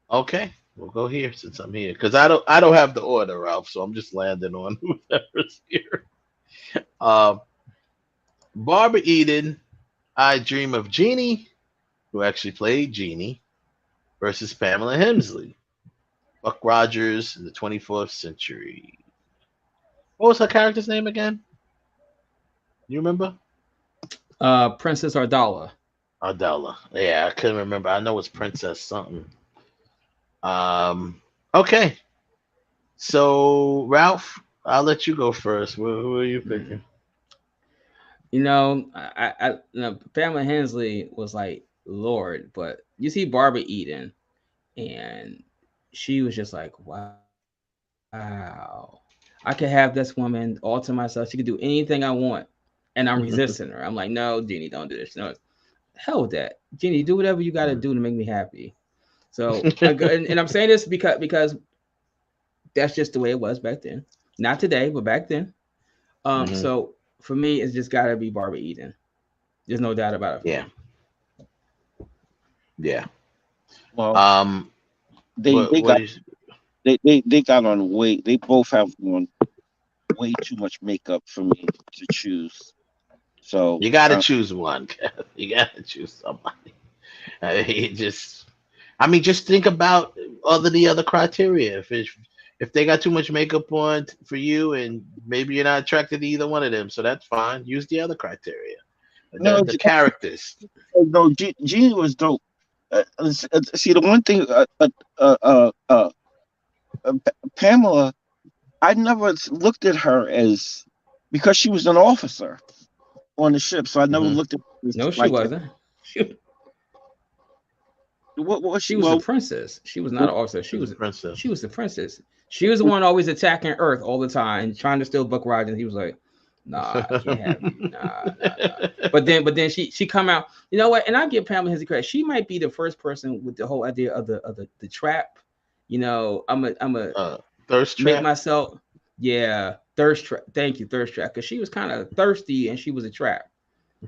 Okay, we'll go here since I'm here because I don't have the order, Ralph. So I'm just landing on whoever's here. Barbara Eden, I Dream of Jeannie, who actually played Jeannie, versus Pamela Hemsley, Buck Rogers in the 24th century. What was her character's name again? You remember? Princess Ardala. Ardala. Yeah, I couldn't remember. I know it's Princess something. Okay. So Ralph, I'll let you go first. Who are you picking? I Pamela Hensley was like Lord, but you see Barbara Eden, and she was just like, wow, I could have this woman all to myself. She could do anything I want, and I'm resisting her. I'm like, no, Jeannie, don't do this. No, hell with that, Jeannie. Do whatever you got to do to make me happy. So, and I'm saying this because that's just the way it was back then. Not today, but back then. So for me, it's just got to be Barbara Eden. There's no doubt about it. Yeah. Well, they got on way. They both have on way too much makeup for me to choose. So you got to choose one. You got to choose somebody. Just think about the other criteria. If they got too much makeup on for you, and maybe you're not attracted to either one of them, so that's fine. Use the other criteria. The characters. No, Jeannie was dope. See, the one thing, Pamela, I never looked at her as, because she was an officer on the ship, so I never looked at her as, no, she wasn't. She was a princess. She was not an officer. She was a princess. She was the princess. She was the one always attacking Earth all the time and trying to steal Buck Rogers. He was like, "Nah, I can't have you." Nah. But then she come out. You know what? And I give Pamela Hensley credit. She might be the first person with the whole idea of the trap. I'm a thirst trap. Make myself. Yeah, thirst trap. Thank you, thirst trap. Because she was kind of thirsty and she was a trap.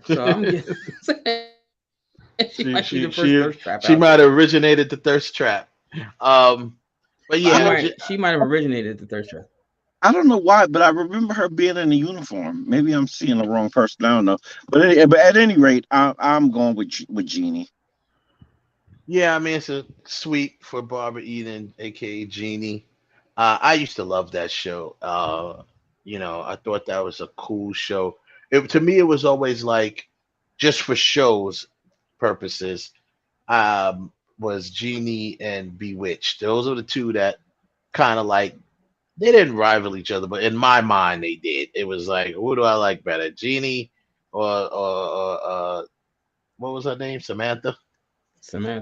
So I'm getting. She might have originated the thirst trap. But yeah, she might have originated the thirst trap. I don't know why, but I remember her being in a uniform. Maybe I'm seeing the wrong person. I don't know. But at any rate, I'm going with Jeannie. Yeah, I mean, it's a sweep for Barbara Eden, aka Jeannie. I used to love that show. I thought that was a cool show. To me, it was always like, just for shows purposes, was Jeannie and Bewitched. Those are the two that kind of like, they didn't rival each other, but in my mind they did. It was like, who do I like better, Jeannie or what was her name, Samantha?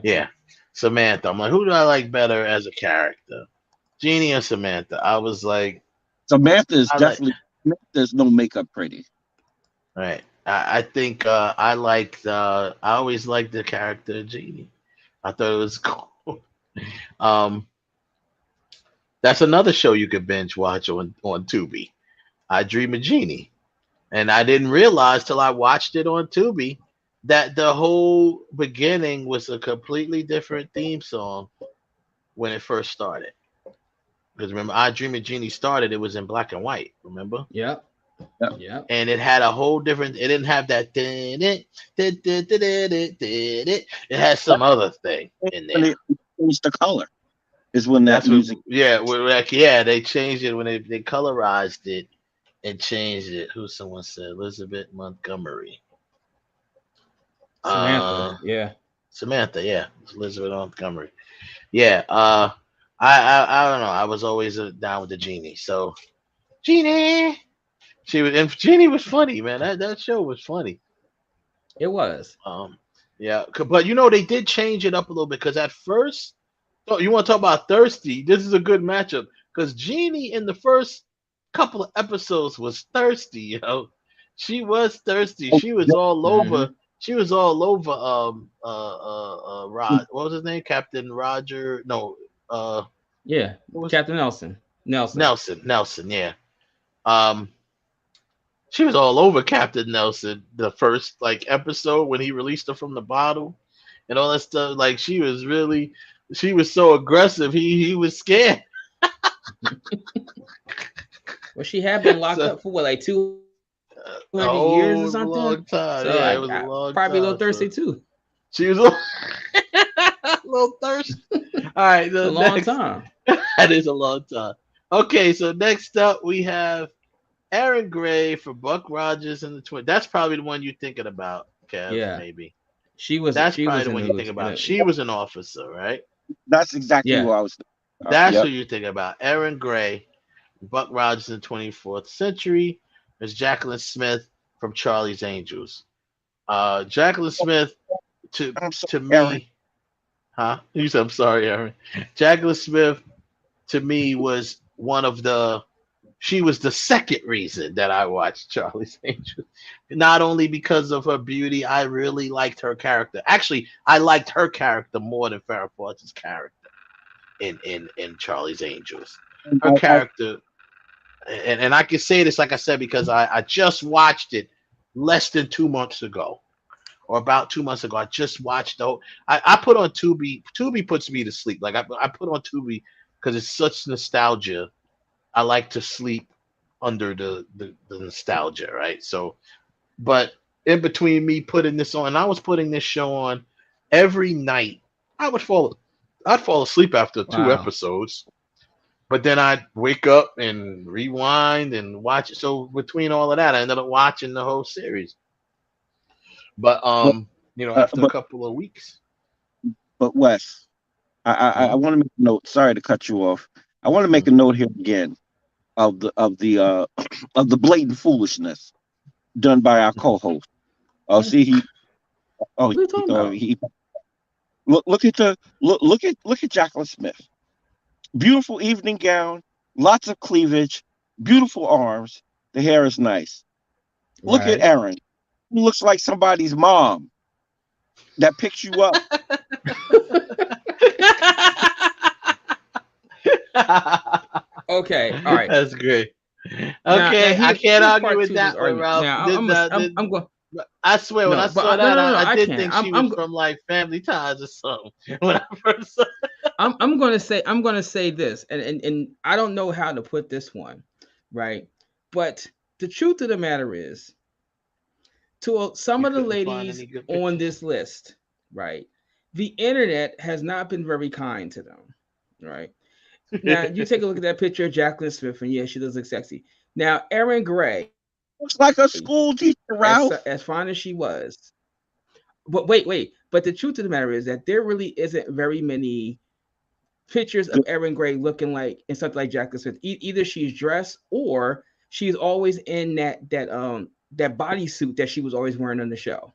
Yeah, Samantha. I'm like, who do I like better as a character, Jeannie or Samantha? I was like, Samantha is definitely. There's no makeup pretty. Right. I think I always liked the character of Jeannie. I thought it was cool. That's another show you could binge watch on Tubi. I Dream of Jeannie. And I didn't realize till I watched it on Tubi that the whole beginning was a completely different theme song when it first started. Because remember, I Dream of Jeannie started, it was in black and white, remember? Yeah. And it had a whole different, it didn't have that, it had some other thing in there. It changed the color. Is when that music. They changed it when they colorized it and changed it. Who someone said? Elizabeth Montgomery. Samantha, Samantha, it's Elizabeth Montgomery. Yeah, I don't know. I was always down with the Jeannie. So, Jeannie, and Jeannie was funny, man. That show was funny. It was. Yeah, but they did change it up a little bit because at first, oh, you want to talk about thirsty? This is a good matchup because Jeannie in the first couple of episodes was thirsty, She was thirsty. She was all over. She was all over. Rod. What was his name? Captain Roger? No. Yeah. Captain Nelson. Nelson. Yeah. She was all over Captain Nelson the first episode when he released her from the bottle and all that stuff. Like she was so aggressive. He was scared. Well, she had been locked up for what, like 200 years or something. Long time. So yeah, it was a long probably time. a little thirsty too. She was a little thirsty. All right, a long time. That is a long time. Okay, so next up we have Aaron Gray for Buck Rogers and the Twins. That's probably the one you're thinking about, Kev. Yeah, maybe. That's probably the one you think about. She was an officer, right? That's exactly what I was thinking about. That's who you're thinking about. Aaron Gray, Buck Rogers in the 24th Century. There's Jacqueline Smith from Charlie's Angels. Jacqueline Smith to me, Aaron. Huh? You said I'm sorry, Aaron. Jacqueline Smith to me was she was the second reason that I watched Charlie's Angels. Not only because of her beauty, I really liked her character. Actually, I liked her character more than Farrah Fawcett's character in Charlie's Angels. Her character, and I can say this, like I said, because I just watched it less than 2 months ago, or about 2 months ago. I just watched I put on Tubi. Tubi puts me to sleep. Like I put on Tubi because it's such nostalgia. I like to sleep under the nostalgia, right? So, but in between me putting this on, I was putting this show on every night. I'd fall asleep after 2 episodes, but then I'd wake up and rewind and watch it. So between all of that, I ended up watching the whole series. But after a couple of weeks. But Wes, I want to make a note. Sorry to cut you off. I want to make a note here again of the blatant foolishness done by our co-host. Oh, see, look at Jacqueline Smith. Beautiful evening gown, lots of cleavage, beautiful arms. The hair is nice. Look at Aaron. He looks like somebody's mom that picks you up. Okay, all right. That's great. Okay, I can't argue with that one, Ralph. I'm going. I swear, when I saw that, I did think she was from like Family Ties or something. When I first saw I'm going to say this, and I don't know how to put this one, right? But the truth of the matter is, to some of the ladies on this list, right, the internet has not been very kind to them, right? Now, you take a look at that picture of Jacqueline Smith, and yeah, she does look sexy. Now, Erin Gray looks like a school teacher, Ralph. As fine as she was. But wait. But the truth of the matter is that there really isn't very many pictures of Erin Gray looking like in something like Jacqueline Smith. Either she's dressed or she's always in that bodysuit that she was always wearing on the show.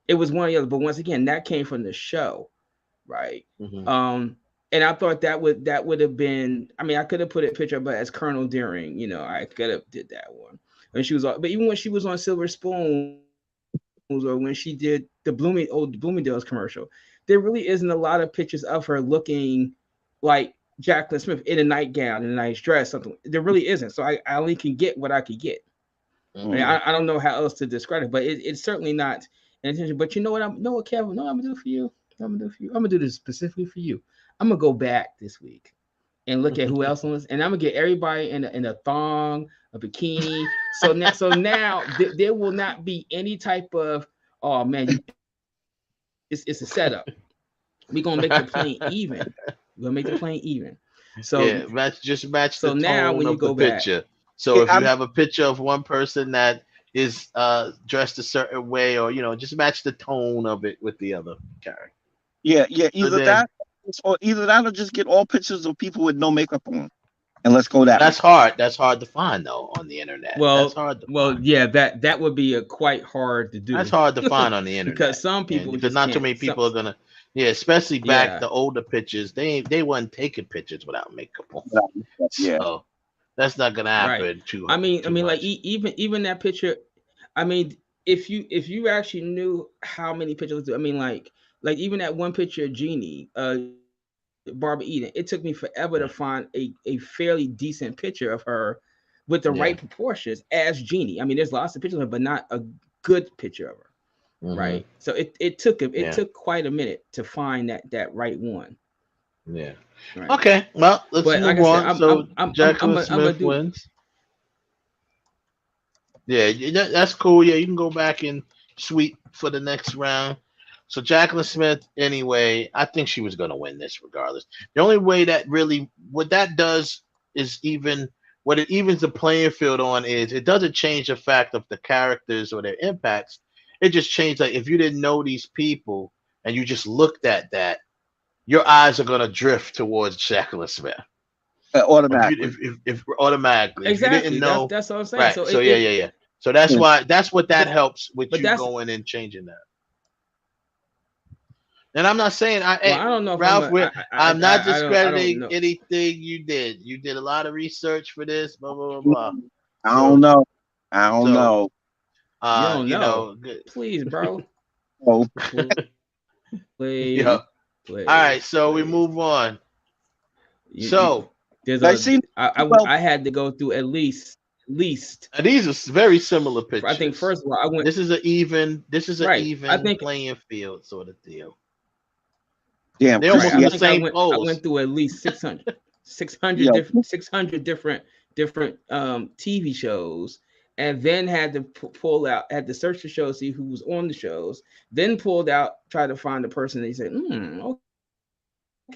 It was one or the other. But once again, that came from the show, right? Mm-hmm. And I thought that would have been. I mean, I could have put a picture of her as Colonel Deering. I could have did that one. When she was, but even when she was on Silver Spoons, or when she did the Bloomingdale's commercial, there really isn't a lot of pictures of her looking like Jacqueline Smith in a nightgown and a nice dress. Something there really isn't. So I only can get what I could get. Mm-hmm. I mean, I don't know how else to describe it, but it's certainly not an intention. But you know what? I'm gonna do for you. I'm gonna do this specifically for you. I'm gonna go back this week and look at who else on this, and I'm gonna get everybody in a thong, a bikini. So now there will not be any type of it's a setup. We're gonna make the plane even. We're gonna make the plane even. So yeah, match the so tone now when you of go the back, picture. So if you have a picture of one person that is dressed a certain way, or just match the tone of it with the other character. Yeah. Either that or just get all pictures of people with no makeup on. And let's go that. That's hard. That's hard to find though on the internet. Well, that's hard to well, find. yeah, that would be quite hard to do. That's hard to find on the internet because some people because not too many people are gonna. Yeah, especially back the older pictures, they wasn't taking pictures without makeup on. Yeah, so that's not gonna happen. Right. Too. I mean, much. like even that picture. I mean, if you actually knew how many pictures, I mean, like even that one picture of Jeannie, Barbara Eden, it took me forever to find a fairly decent picture of her with the right proportions as Jeannie. I mean, there's lots of pictures of her, but not a good picture of her. Right. So it took quite a minute to find that right one. Yeah. Right. Okay. Well, let's move on. Jacqueline Smith wins. Yeah, that's cool. Yeah, you can go back and sweep for the next round. So Jacqueline Smith, anyway, I think she was going to win this regardless. The only way that really, what that does is what it evens the playing field on is it doesn't change the fact of the characters or their impacts. It just changed, like, if you didn't know these people and you just looked at that, your eyes are going to drift towards Jacqueline Smith. Automatically. If automatically. Exactly. If you didn't know, that's what I'm saying. Right. So yeah. So that's why that helps with you going and changing that. And I'm not saying I don't know, Ralph. I'm not discrediting anything you did. You did a lot of research for this. Blah blah blah blah. I don't know. You don't know. Please, bro. Oh. Please. Yeah. All right. So we move on. I had to go through at least. And these are very similar pictures. I think first of all, This is an even playing field sort of deal. Damn, they almost the same pose. I went through at least 600 different TV shows, and then had to had to search the show, see who was on the shows, then tried to find the person. They said,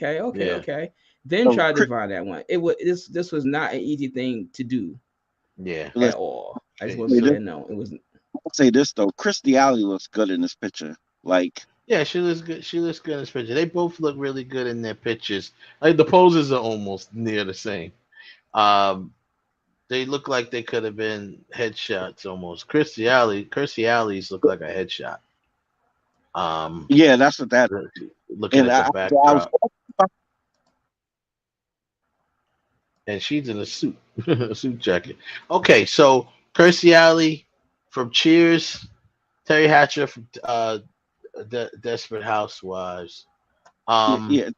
okay. Then tried to find that one. This was not an easy thing to do. Yeah, at all. I just want to say no. It wasn't. I'll say this though, Christy Alley looks good in this picture. Like, yeah, she looks good. She looks good in this picture. They both look really good in their pictures. Like the poses are almost near the same. They look like they could have been headshots almost. Kirstie Alley's look like a headshot. Yeah, that's what that. Looking at the backdrop. And she's in a suit, a suit jacket. Okay, so Kirstie Alley from Cheers, Terry Hatcher from Desperate Housewives. Yeah.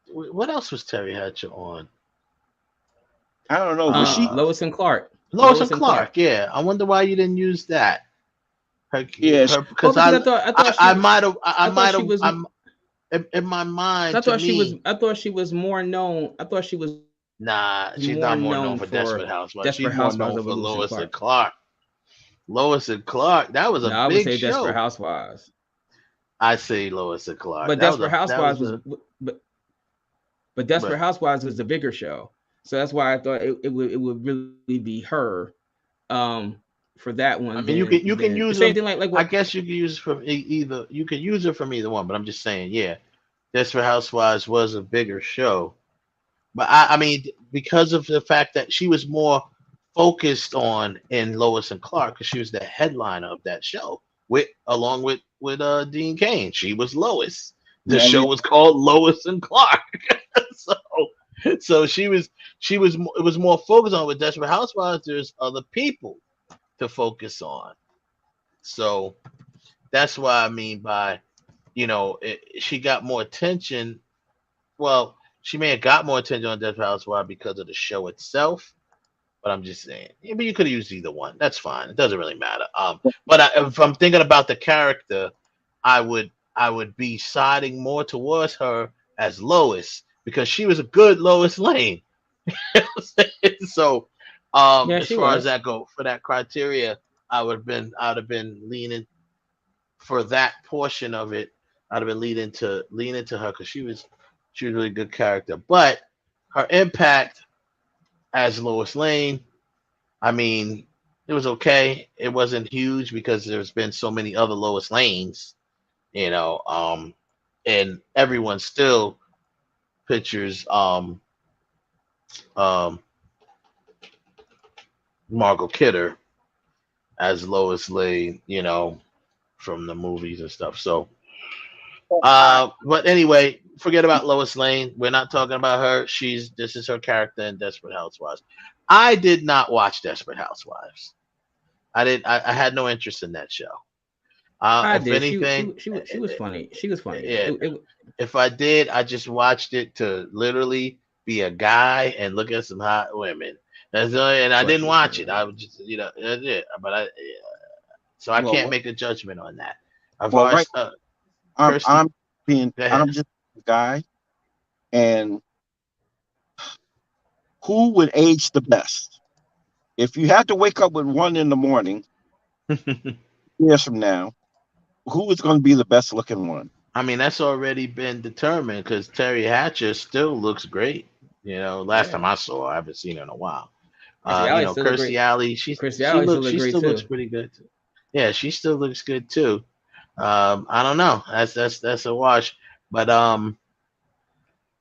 What else was Terry Hatcher on? I don't know. Was she Lois and Clark? Lois and Clark. Yeah. I wonder why you didn't use that. Because I might have. In my mind, I thought she was more known. I thought she was. Nah, she's not more known for Desperate Housewives. She's more known for Lois and Clark. Lois and Clark. That was a big show. I would say Desperate Housewives. I say Lois and Clark. But Desperate Housewives was. But Desperate Housewives was the bigger show, so that's why I thought it would really be her. For that one, I mean, you can use same thing like I guess you can use it from either. You can use it from either one, but I'm just saying, yeah, Desperate Housewives was a bigger show, but I mean, because of the fact that she was more focused on in Lois and Clark, because she was the headliner of that show, along with Dean Cain. She was Lois. The show was called Lois and Clark, so it was more focused on. With Desperate Housewives, there's other people to focus on, so that's why I mean by, she got more attention. Well, she may have got more attention on Desperate Housewives because of the show itself, but I'm just saying, but you could have used either one. That's fine. It doesn't really matter. But if I'm thinking about the character, I would be siding more towards her as Lois because she was a good Lois Lane. So. As far as that go for that criteria, I would have been leaning for that portion of it. I'd have been leaning to her because she was a really good character. But her impact as Lois Lane, I mean, it was okay. It wasn't huge because there's been so many other Lois Lanes, and everyone still pictures Margot Kidder as Lois Lane, from the movies and stuff. So, but anyway, forget about Lois Lane. We're not talking about her. This is her character in Desperate Housewives. I did not watch Desperate Housewives. I had no interest in that show. I If did. anything, She was funny. She was funny. yeah. If I did, I just watched it to literally be a guy and look at some hot women. And I didn't watch it. I was just, that's it. But so I can't make a judgment on that. I'm just a guy, and who would age the best? If you had to wake up with one in the morning, years from now, who is going to be the best looking one? I mean, that's already been determined because Terry Hatcher still looks great. Last time I saw her, I haven't seen her in a while. Kirstie Alley, she still looks pretty good too. Yeah, she still looks good too. I don't know. That's a wash. But I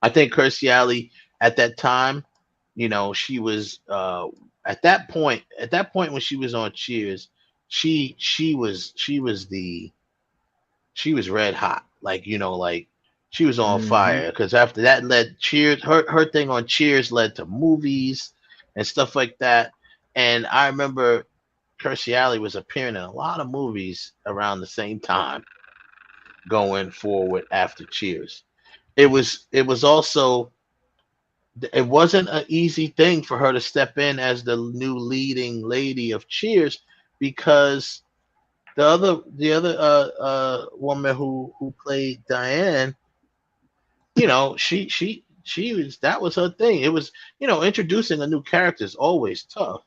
think Kirstie Alley at that time, she was at that point when she was on Cheers, she was red hot. Like she was on fire, because after that led Cheers, her thing on Cheers led to movies and stuff like that. And I remember Kirstie Alley was appearing in a lot of movies around the same time going forward after Cheers. It wasn't an easy thing for her to step in as the new leading lady of Cheers, because the other woman who played Diane, she was, that was her thing. It was, introducing a new character is always tough,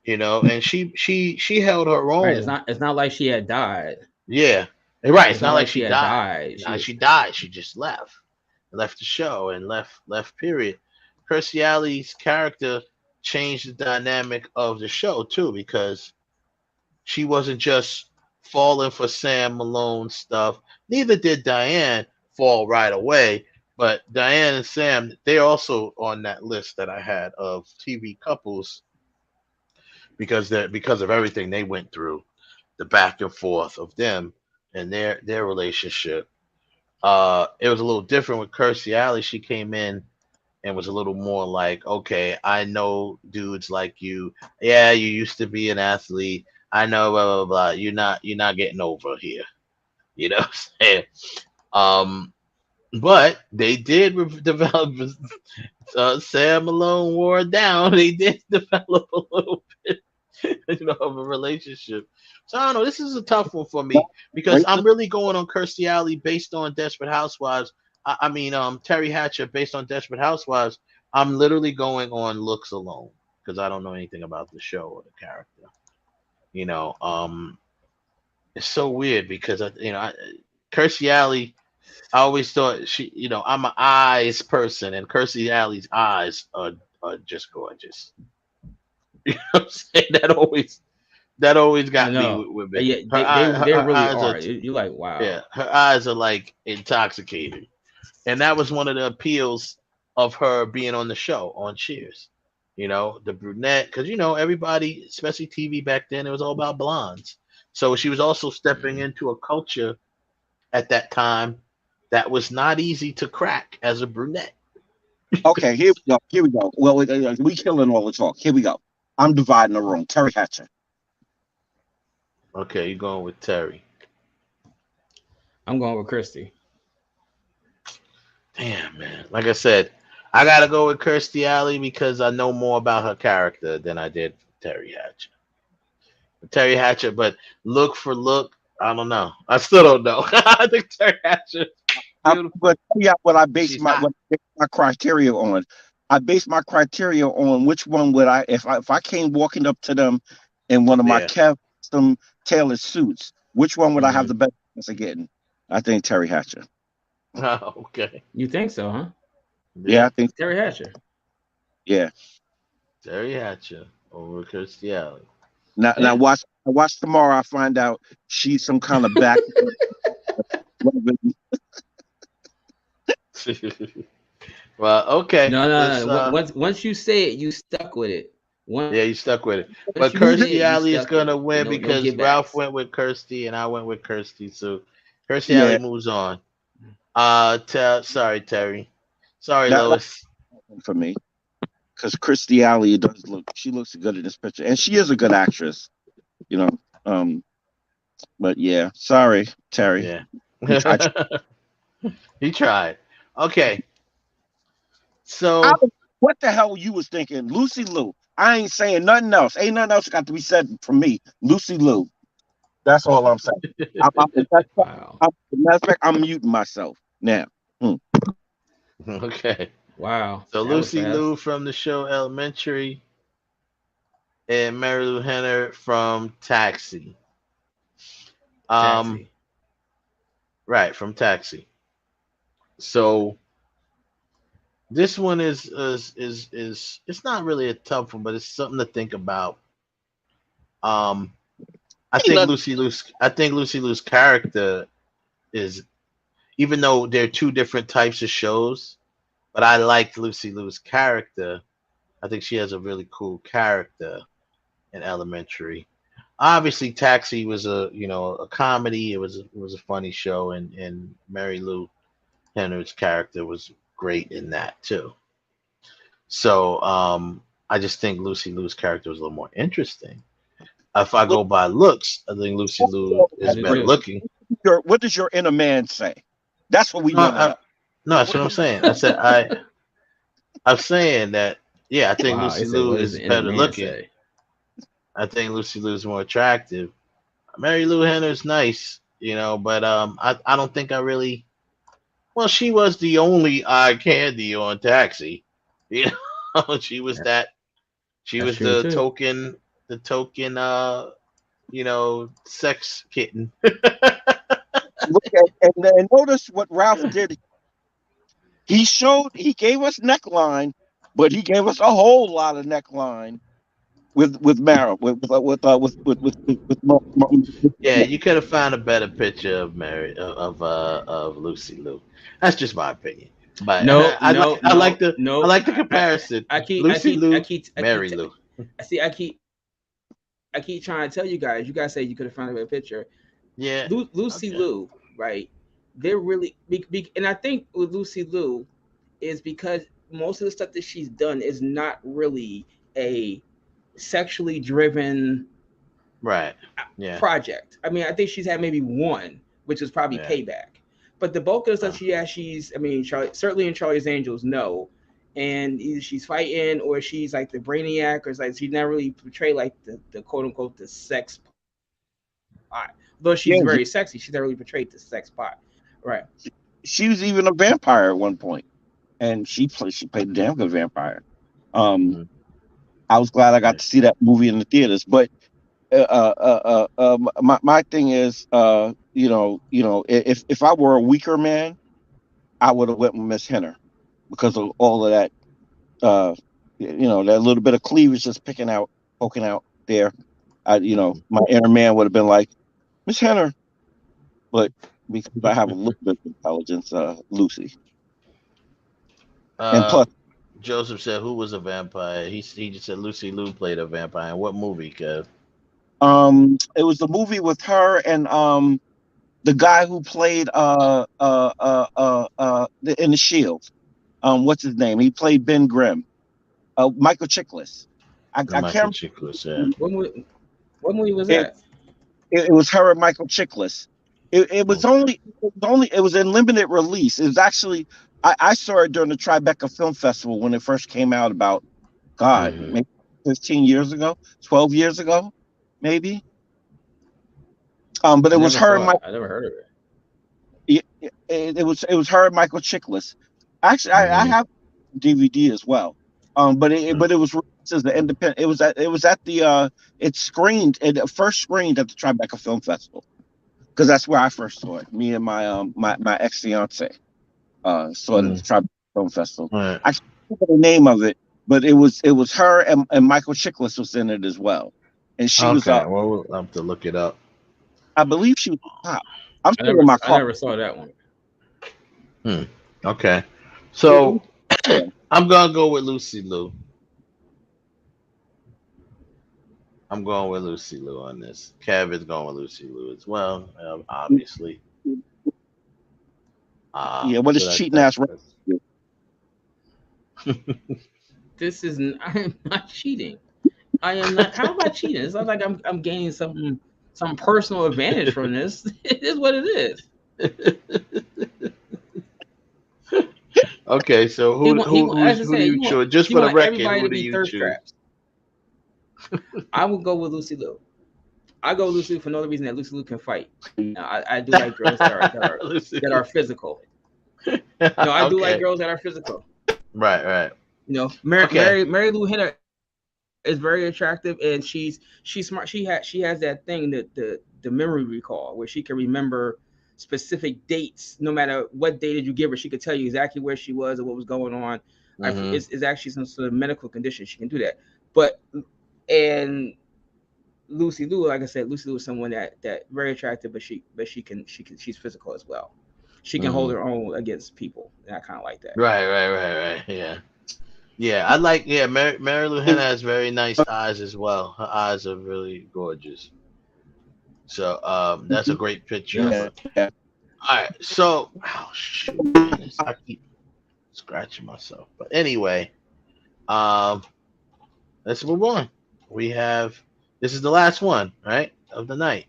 and she held her own. Right, it's not like she had died. Yeah, right. It's not like she had died. She died. She just left the show and left. Period. Kirstie Alley's character changed the dynamic of the show too, because she wasn't just falling for Sam Malone stuff. Neither did Diane fall right away. But Diane and Sam, they're also on that list that I had of TV couples because of everything they went through, the back and forth of them and their relationship. It was a little different with Kirstie Alley. She came in and was a little more like, okay, I know dudes like you. Yeah, you used to be an athlete. I know, blah blah blah. You're not getting over here. You know what I'm saying? But they did develop. Sam Malone wore down. They did develop a little bit, of a relationship. So I don't know. This is a tough one for me because I'm really going on Kirstie Alley based on Desperate Housewives. I mean, Terry Hatcher based on Desperate Housewives. I'm literally going on looks alone because I don't know anything about the show or the character. It's so weird because Kirstie Alley, I always thought I'm an eyes person, and Kirstie Alley's eyes are just gorgeous. You know what I'm saying? That always got me with me. Yeah, they really are. You're like, wow. Yeah, her eyes are like intoxicating, and that was one of the appeals of her being on the show on Cheers. The brunette, because everybody, especially TV back then, it was all about blondes. So she was also stepping into a culture at that time that was not easy to crack as a brunette. Okay, here we go. Well, we killing all the talk. Here we go. I'm dividing the room. Terry Hatcher. Okay, you're going with Terry. I'm going with Kirstie. Damn, man. Like I said, I gotta go with Kirstie Alley because I know more about her character than I did Terry Hatcher. But look for look, I don't know. I still don't know. I think Terry Hatcher. But tell you what I base my criteria on. I base my criteria on which one would I, if I came walking up to them in one of my custom tailored suits, which one would I have the best chance of getting? I think Terry Hatcher. Oh, okay. You think so, huh? Yeah, I think Terry Hatcher. Yeah. Terry Hatcher over Kirstie Alley. Now watch tomorrow. I find out she's some kind of back. Well, okay. No. Once you say it, you stuck with it. Yeah, you stuck with it. Once But you say it, Kirstie you Alley is stuck with gonna it. win No because give Ralph backs. went with Kirstie and I went with Kirstie. So Kirstie Yeah. Alley moves on. Sorry, Terry. Sorry, That's Lois. for me. Because Kirstie Alley she looks good in this picture. And she is a good actress, you know. But yeah, sorry, Terry. Yeah. I He tried. Okay. So what the hell you was thinking? Lucy Liu. I ain't saying nothing else. Ain't nothing else got to be said from me. Lucy Liu. That's all I'm saying. Matter of fact, I'm muting myself now. Okay. Wow. So Lucy Liu from the show Elementary and Mary Lou Henner from Taxi. Right, from Taxi. So this one is it's not really a tough one, but it's something to think about. I think Lucy Liu's character is, even though they're two different types of shows, but I like Lucy Liu's character. I think she has a really cool character in Elementary. Obviously, Taxi was a comedy. It was a funny show, and Mary Lou Henner's character was great in that too. So I just think Lucy Liu's character was a little more interesting. If I go by looks, I think Lucy Liu is better looking. What does your inner man say? That's what we want to know. No, that's what I'm saying. I said I'm saying that. Yeah, I think Lucy Liu is better looking. I think Lucy Liu is more attractive. Mary Lou Henner's nice, but I don't think I really. Well, she was the only eye candy on Taxi. She was that. She was the token. The token, sex kitten. Look at and notice what Ralph did. He gave us neckline, but he gave us a whole lot of neckline with Mara with. Yeah, you could have found a better picture of of Lucy Liu. That's just my opinion. But I like the comparison. Lucy Liu, Mary Lou. I keep trying to tell you guys. You guys say you could have found a better picture. Yeah, Lucy Liu, right? They're really big, and I think with Lucy Liu is because most of the stuff that she's done is not really a sexually driven project. I mean, I think she's had maybe one, which was probably Payback. But the bulk of the stuff certainly in Charlie's Angels, no. And either she's fighting or she's like the brainiac, or it's like she's not really portrayed like the quote unquote the sex pot. Though she's very sexy, she's not really portrayed the sex pot. Right. She was even a vampire at one point, and she played a damn good vampire. I was glad I got to see that movie in the theaters. But my thing is, if I were a weaker man, I would have went with Miss Henner because of all of that. That little bit of cleavage just poking out there. My inner man would have been like, Miss Henner. But because I have a little bit of intelligence, Lucy. And plus, Joseph said, "Who was a vampire?" He just said Lucy Liu played a vampire. In what movie, Kev? It was the movie with her and the guy who played in The Shield. What's his name? He played Ben Grimm. Michael Chiklis. I can't remember. Chiklis, yeah. What movie was that? It was her and Michael Chiklis. It was in limited release. It was actually I saw it during the Tribeca Film Festival when it first came out about maybe 15 years ago, 12 years ago, maybe. But it was her and Michael. I never heard of it. It was her and Michael Chiklis. Actually, I have DVD as well. But it was released as the independent. It first screened at the Tribeca Film Festival because that's where I first saw it. Me and my ex fiance saw it at the Tribeca Film Festival. Right. I can't remember the name of it, but it was her and Michael Chiklis was in it as well, and she was. Well, we'll have to look it up. I believe she was top. I never saw that one. Okay, so I'm gonna go with Lucy Liu. I'm going with Lucy Liu on this. Kev is going with Lucy Liu as well, obviously. Yeah, what is So cheating ass? This is I am not cheating. I am not. How am I cheating? It's not like I'm gaining some personal advantage from this. It is what it is. Okay, so As I who do said, you choose? Just he for the want record, everybody who to do be you thirst choose? traps. I will go with Lucy Liu. I go with Lucy Liu for no other reason that Lucy Liu can fight. Now, I do like girls that are physical. No, I do like girls that are physical. Right. You know, Mary Lou Henner is very attractive, and she's smart. She has that thing that the memory recall where she can remember specific dates. No matter what day did you give her, she could tell you exactly where she was and what was going on. It's actually some sort of medical condition. She can do that. And Lucy Liu, like I said, Lucy Liu is someone that very attractive, but she's physical as well. She can hold her own against people, and I kind of like that. Right. Yeah. I like. Yeah, Mary Lou Henner has very nice eyes as well. Her eyes are really gorgeous. So that's a great picture of her. All right. So shoot, man, I keep scratching myself. But anyway, let's move on. We have this is the last one, right, of the night.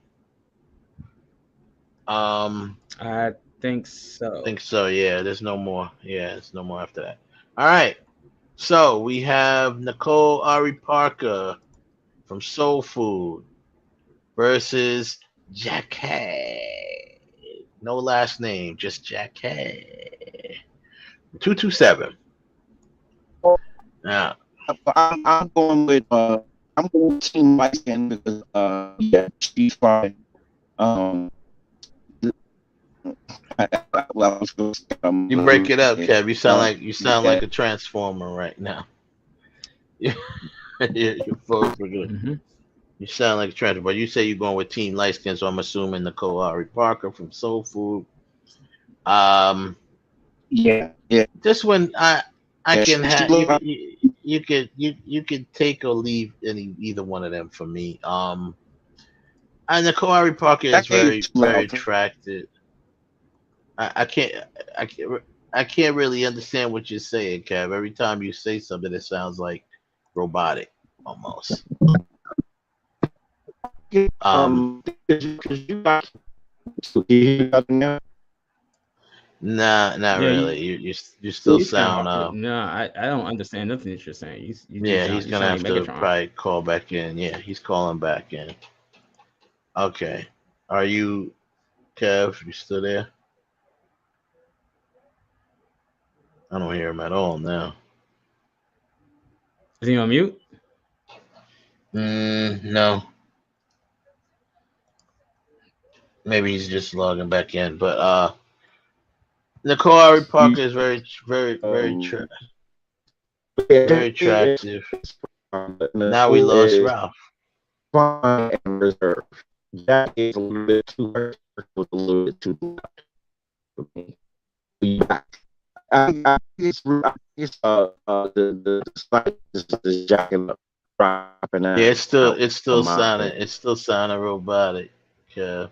I think so. Yeah, there's no more. Yeah, there's no more after that. All right. So we have Nicole Ari Parker from Soul Food versus Jackie. No last name, just Jackie. 227. Now I'm going with Team Light Skin because she's fine. You break it up, Kev. You sound like a transformer right now. Your folks are good. You sound like a transformer. But you say you're going with Team Light Skin, so I'm assuming Nicole Ari Parker from Soul Food. Yeah. This one I can have you could take or leave either one of them for me. And Nicole Ari Parker is very attractive. I can't really understand what you're saying, Kev. Every time you say something, it sounds like robotic almost. Nah, not really. You still sound. No, I don't understand nothing that you're saying. He's gonna have to probably call back in. Yeah, he's calling back in. Okay, are you, Kev? You still there? I don't hear him at all now. Is he on mute? No. Maybe he's just logging back in. But Nicole Ari Parker is very attractive. Now we lost Ralph. Fine and reserved. That is a little bit too hurt. Was a little bit too much for me. It's the spike is jacking up, dropping out. Yeah, it's still sounding robotic. Yeah,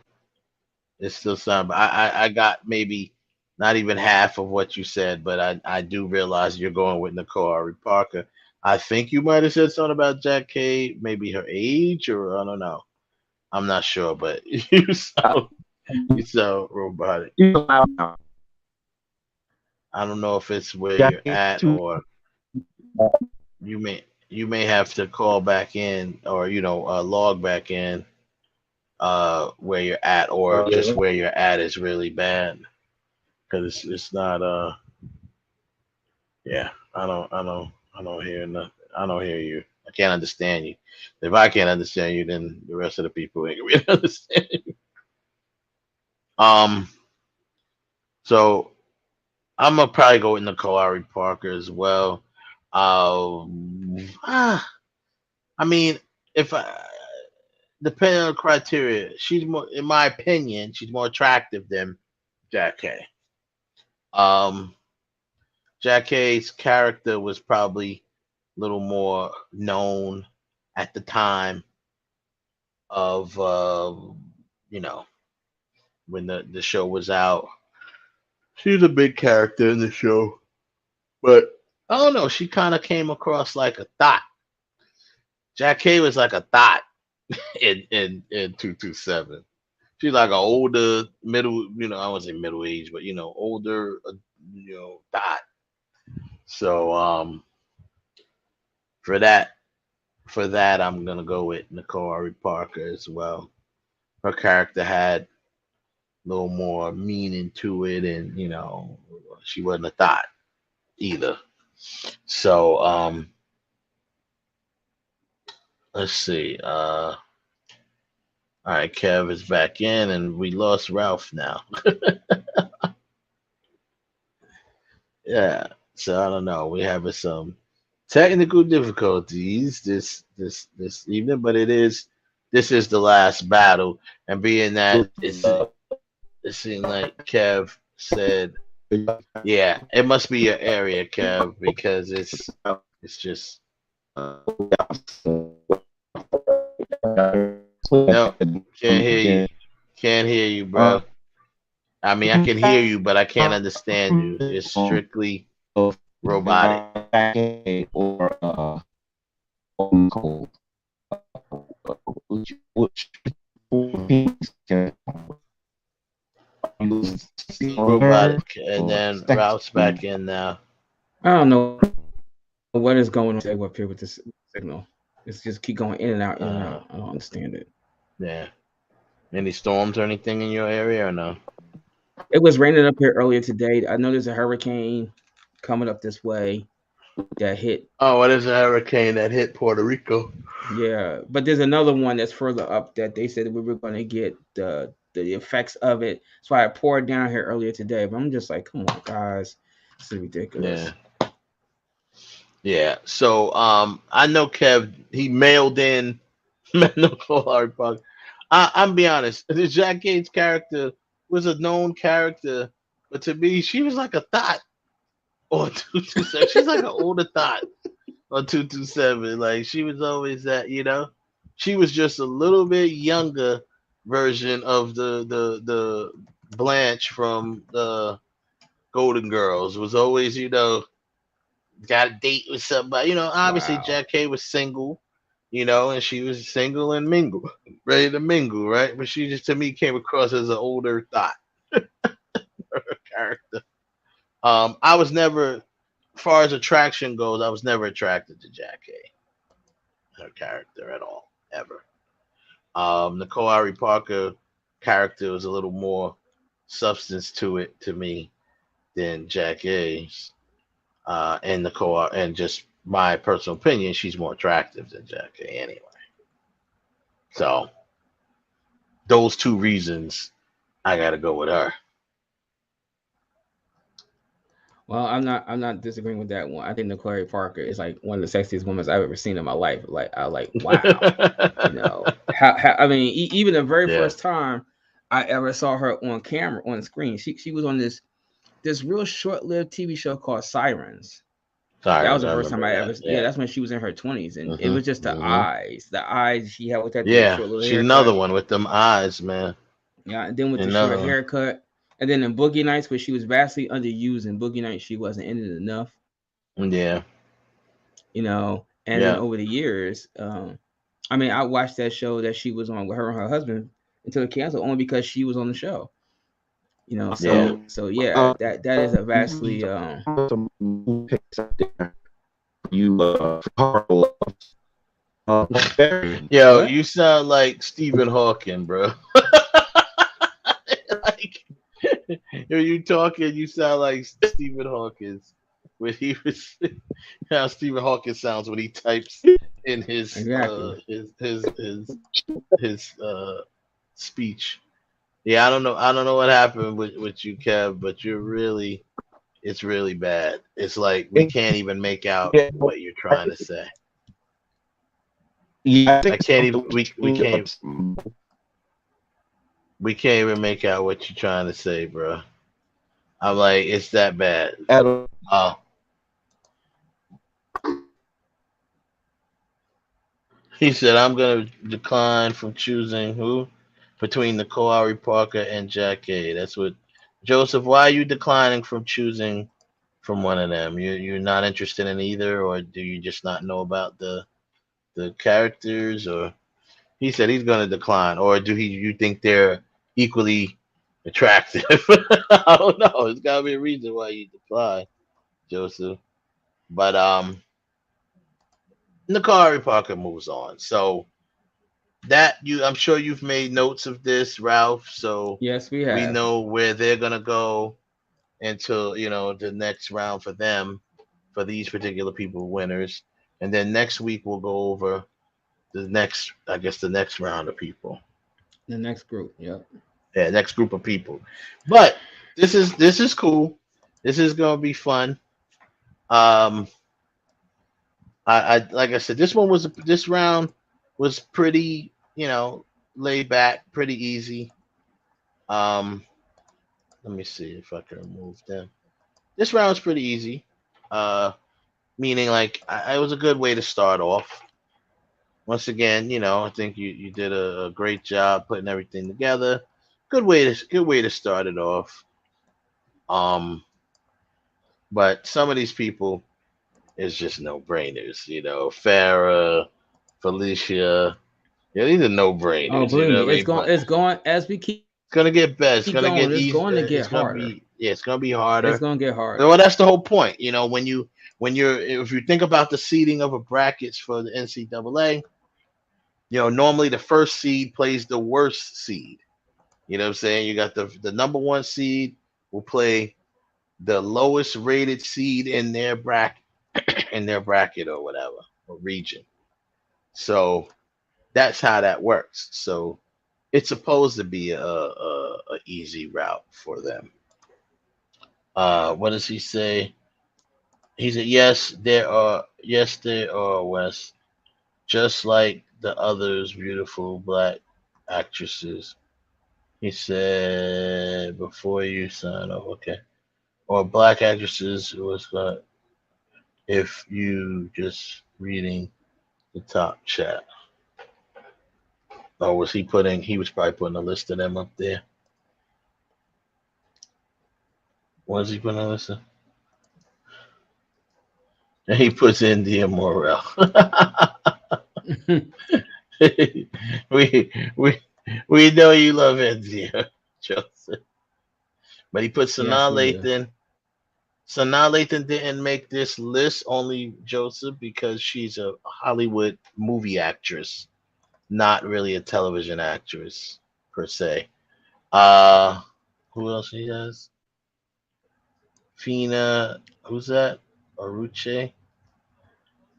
it's still sounding. But I got maybe not even half of what you said, but I do realize you're going with Nicole Ari Parker. I think you might have said something about Jack K, maybe her age, or I don't know. I'm not sure, but you sound robotic. I don't know if it's where you're at, or you may have to call back in, or log back in where you're at, or just where you're at is really bad, because it's not I don't hear nothing. I don't hear you. I can't understand you. If I can't understand you, then the rest of the people ain't gonna really understand you. So I'm gonna probably go with Nicole Ari Parker as well. I mean, depending on the criteria, she's more, in my opinion, she's more attractive than Jack K. Jackie's character was probably a little more known at the time of when the show was out. She was a big character in the show, but I don't know. She kind of came across like a thought. Jackie was like a thought in 227. She's like an older middle, I wouldn't say middle age, but older, thought. So for that, I'm gonna go with Nicole Ari Parker as well. Her character had a little more meaning to it, and she wasn't a thought either. So let's see. All right, Kev is back in, and we lost Ralph now. Yeah, so I don't know. We're having some technical difficulties this evening, but this is the last battle, and being that it seemed like Kev said, yeah, it must be your area, Kev, because it's just no, can't hear you, bro. I mean, I can hear you, but I can't understand you. It's strictly robotic. Or robotic, and then Ralph's back in now. I don't know what is going on up here with this signal. It's just keep going in and out, in and out. I don't understand it. Yeah. Any storms or anything in your area or no? It was raining up here earlier today. I know there's a hurricane coming up this way that hit. Oh, what is a hurricane that hit Puerto Rico? Yeah, but there's another one that's further up that they said we were going to get the effects of it. So I poured down here earlier today, but I'm just like, come on, guys, this is ridiculous. Yeah. So I know Kev. He mailed in Nicole Ari Parker. I'm be honest. The Jack Gates character was a known character, but to me, she was like a thought on 227. She's like an older thought on 227. Like she was always that, she was just a little bit younger version of the Blanche from the Golden Girls. Was always, got a date with somebody. Obviously Jack K was single, and she was single and ready to mingle, right? But she just to me came across as an older thought. Her character. I was never, as far as attraction goes, I was never attracted to Jack K. Her character at all, ever. Nicole Ari Parker character was a little more substance to it to me than Jack A's. And Nicole, and just my personal opinion, she's more attractive than Jack A anyway. So those two reasons, I gotta go with her. Well, I'm not disagreeing with that one. I think Nicole Ari Parker is like one of the sexiest women I've ever seen in my life. Like wow, how I mean, even the very first time I ever saw her on camera on screen, she was on this real short-lived TV show called Sirens. That was the first time I ever. Yeah, that's when she was in her 20s, and it was just the eyes she had with that. Yeah, she's another one with them eyes, man. Yeah, and then with the short haircut, and then in Boogie Nights, where she was vastly underused. In Boogie Nights, she wasn't in it enough. Yeah, and then over the years, I mean, I watched that show that she was on with her and her husband until it canceled, only because she was on the show. So yeah, that is a vastly Yo, you sound like Stephen Hawking, bro. Like, you talking, you sound like Stephen Hawking when he was how Stephen Hawking sounds when he types in his speech. Yeah, I don't know what happened with you, Kev, but it's really bad. It's like we can't even make out what you're trying to say. Yeah, I can't even we can't even make out what you're trying to say, bro. I'm like, it's that bad. He said, "I'm gonna decline from choosing who between the Kawhi Parker and Jack A." That's what Joseph. Why are you declining from choosing from one of them? You're not interested in either, or do you just not know about the characters? Or he said he's gonna decline, or do you think they're equally attractive? I don't know. It's gotta be a reason why you decline, Joseph. But Nakari Parker moves on. So that I'm sure you've made notes of this, Ralph. So Yes, we we have. know where they're gonna go until the next round for them, for these particular people winners. And then next week we'll go over the next round of people. The next group, yep. Yeah, next group of people. But this is cool. This is gonna be fun. I like I said, this round was pretty, laid back, pretty easy. Let me see if I can remove them. This round was pretty easy. Meaning like it was a good way to start off. Once again, I think you did a great job putting everything together. Good way to start it off. But some of these people is just no brainers. Farrah, Felicia. Yeah, these are no brainers. Oh, believe me, it's going as we keep. It's gonna get better. It's gonna going, get easier. It's going to get it's gonna harder. it's gonna be harder. It's gonna get harder. Well, that's the whole point. If you think about the seeding of a brackets for the NCAA, normally the first seed plays the worst seed. You know what I'm saying? You got the number one seed will play the lowest rated seed in their bracket, or whatever, or region. So that's how that works. So it's supposed to be a easy route for them. What does he say? He said, yes, there are, Wes, just like the others, beautiful black actresses. He said, before you sign off, okay. Or black actresses was if you just reading the top chat. Or was he was probably putting a list of them up there. Was he putting a list of? And he puts India Morel. we know you love India, Joseph. But he put Sanaa Lathan. Sanaa Lathan didn't make this list, only Joseph, because she's a Hollywood movie actress, not really a television actress per se. Who else he has? Fina, who's that? Aruche.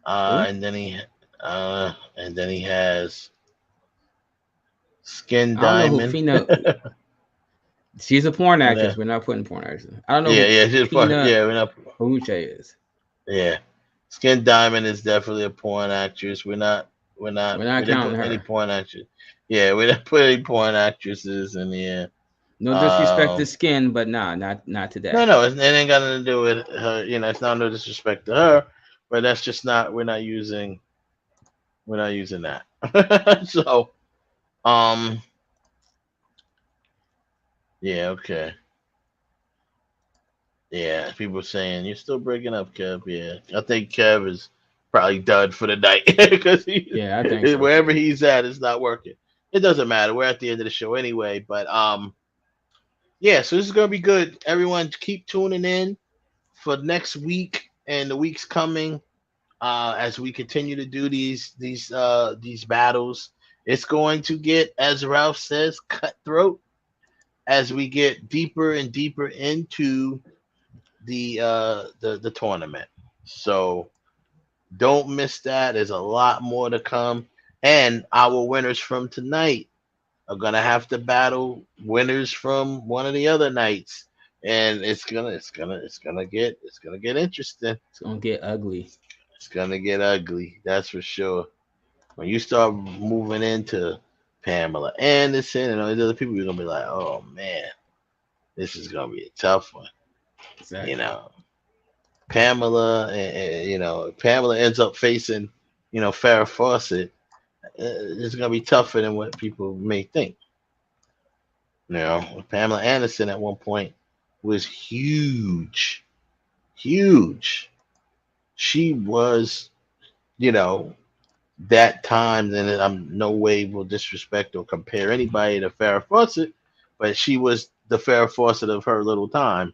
And then he has Skin Diamond. She's a porn actress. We're not putting porn actors. I don't know. She's porn. Yeah, we're not. Uche is. Yeah, Skin Diamond is definitely a porn actress. We're not counting her. Any porn actress. Yeah, we're not putting any porn actresses in the. No disrespect to Skin, but not today. No, it ain't got nothing to do with her. It's not no disrespect to her, but that's just not. We're not using that. So, yeah, okay. Yeah, people saying you're still breaking up, Kev. Yeah, I think Kev is probably done for the night because I think so. Wherever he's at, it's not working. It doesn't matter. We're at the end of the show anyway, but yeah. So this is gonna be good. Everyone, keep tuning in for next week and the weeks coming as we continue to do these battles. It's going to get, as Ralph says, cutthroat as we get deeper and deeper into the tournament. So don't miss that. There's a lot more to come, and our winners from tonight are gonna have to battle winners from one of the other nights, and it's gonna get interesting. It's gonna get ugly. It's gonna get ugly. That's for sure. When you start moving into Pamela Anderson and all these other people, you're gonna be like, oh man, this is gonna be a tough one. Exactly. Pamela, Pamela ends up facing, Farrah Fawcett. it's gonna be tougher than what people may think. You know, Pamela Anderson at one point was huge, huge. She was, you know, that time, and I'm no way will disrespect or compare anybody to Farrah Fawcett, but she was the Farrah Fawcett of her little time,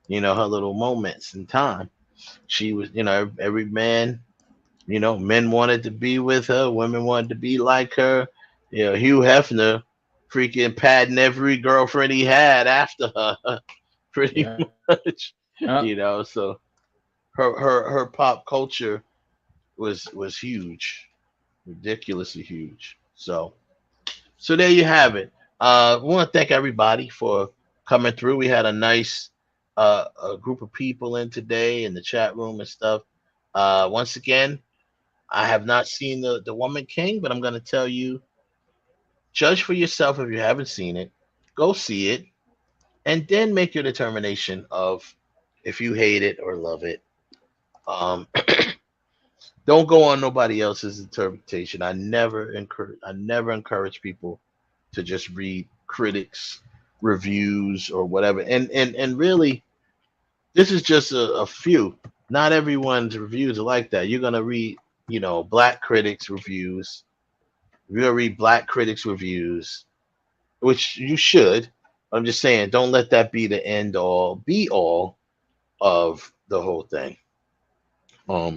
you know, her little moments in time. She was, you know, every man, you know, men wanted to be with her, women wanted to be like her. You know, Hugh Hefner freaking patting every girlfriend he had after her, pretty Yeah. much. You know, so her pop culture was huge, ridiculously huge. So there you have it. I want to thank everybody for coming through. We had a nice a group of people in today in the chat room and stuff. Once again, I have not seen the Woman King, but I'm going to tell you, judge for yourself if you haven't seen it. Go see it, and then make your determination of if you hate it or love it. Don't go on nobody else's interpretation. I never encourage people to just read critics reviews or whatever. And really, this is just a few. Not everyone's reviews are like that. You're gonna read, you know, black critics reviews. You're gonna read black critics reviews, which you should. I'm just saying, don't let that be the end all be all of the whole thing.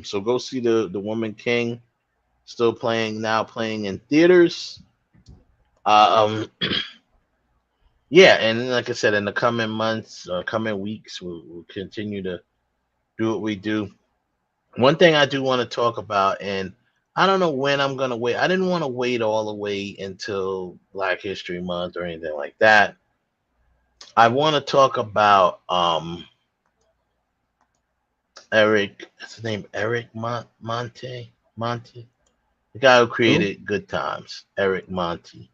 So go see the Woman King, still playing in theaters. Yeah, and like I said, in the coming months, coming weeks, we'll continue to do what we do. One thing I do want to talk about, and I don't know when I'm gonna wait. I didn't want to wait all the way until Black History Month or anything like that. I want to talk about Eric. What's his name? Eric Monte. Monte, the guy who created Good Times. Eric Monte.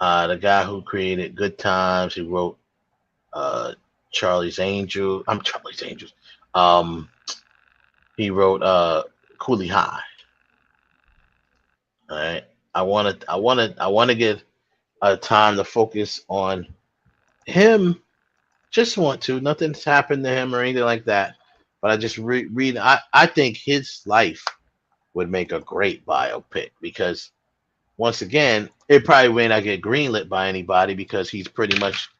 The guy who created Good Times. He wrote Charlie's Angels. I'm Charlie's Angels. He wrote Cooley High. All right. I want to get time to focus on him. Just want to. Nothing's happened to him or anything like that. But I just read. I think his life would make a great biopic because, once again, it probably may not get greenlit by anybody because he's pretty much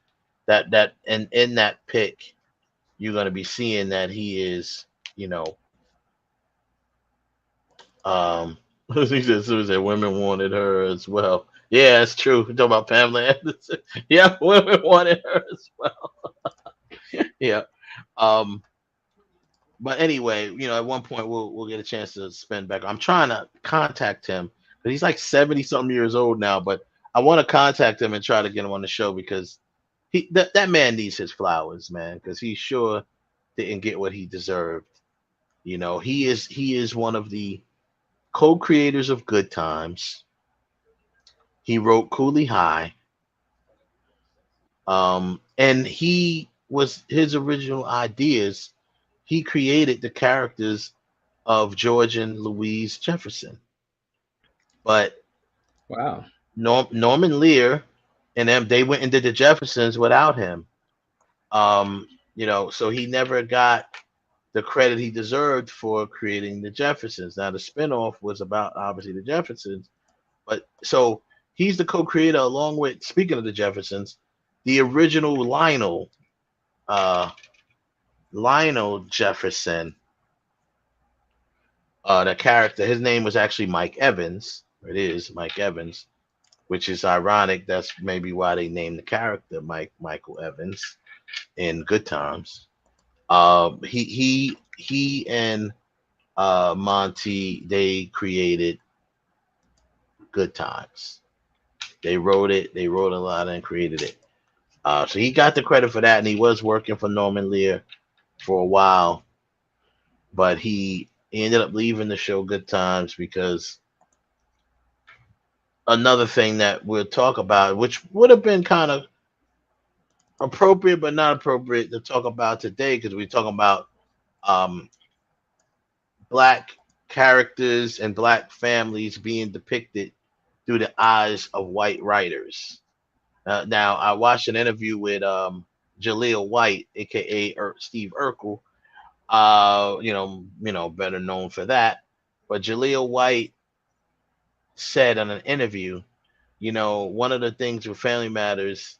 that and in that pick, you're gonna be seeing that he is, you know, he said women wanted her as well. Yeah, it's true. We're talking about Pamela Anderson. Yeah, women wanted her as well. Yeah. But anyway, you know, at one point we'll get a chance to spend back. I'm trying to contact him, but he's like 70 something years old now. But I want to contact him and try to get him on the show because that man needs his flowers, man, because he sure didn't get what he deserved. You know, he is one of the co-creators of Good Times. He wrote Cooley High. And he was his original ideas. He created the characters of George and Louise Jefferson. But wow, Norman Lear and them, they went and did the Jeffersons without him. You know, so he never got the credit he deserved for creating the Jeffersons. Now the spinoff was about obviously the Jeffersons, but so he's the co-creator along with, speaking of the Jeffersons, the original Lionel Jefferson, the character, his name was actually Mike Evans. It is Mike Evans, which is ironic. That's maybe why they named the character Michael Evans in Good Times. He and Monty, they created Good Times. They wrote it. They wrote a lot and created it. So he got the credit for that, and he was working for Norman Lear for a while, but he ended up leaving the show Good Times because another thing that we'll talk about, which would have been kind of appropriate but not appropriate to talk about today, because we're talking about black characters and black families being depicted through the eyes of white writers. Now, I watched an interview with Jaleel White, aka Steve Urkel. Better known for that. But Jaleel White said in an interview, one of the things with Family Matters,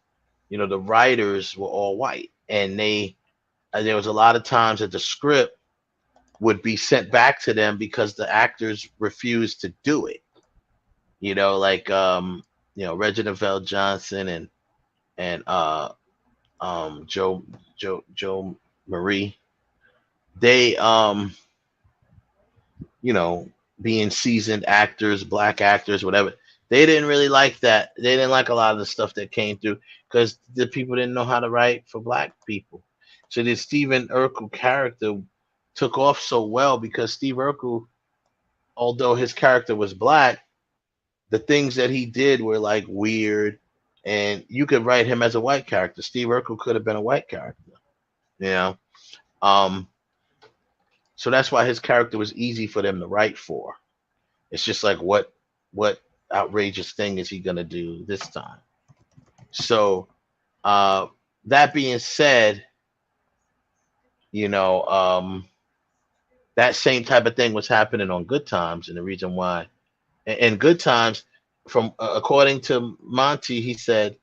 the writers were all white, and there was a lot of times that the script would be sent back to them because the actors refused to do it. Like Reginald Vell Johnson and Joe Marie. They being seasoned actors, black actors, whatever. They didn't really like that. They didn't like a lot of the stuff that came through because the people didn't know how to write for black people. So the Stephen Urkel character took off so well because Steve Urkel, although his character was black, the things that he did were like weird, and you could write him as a white character. Steve Urkel could have been a white character, So that's why his character was easy for them to write for. It's just like what outrageous thing is he gonna do this time? So that being said, that same type of thing was happening on Good Times, and the reason why, and Good Times, from according to Monte, he said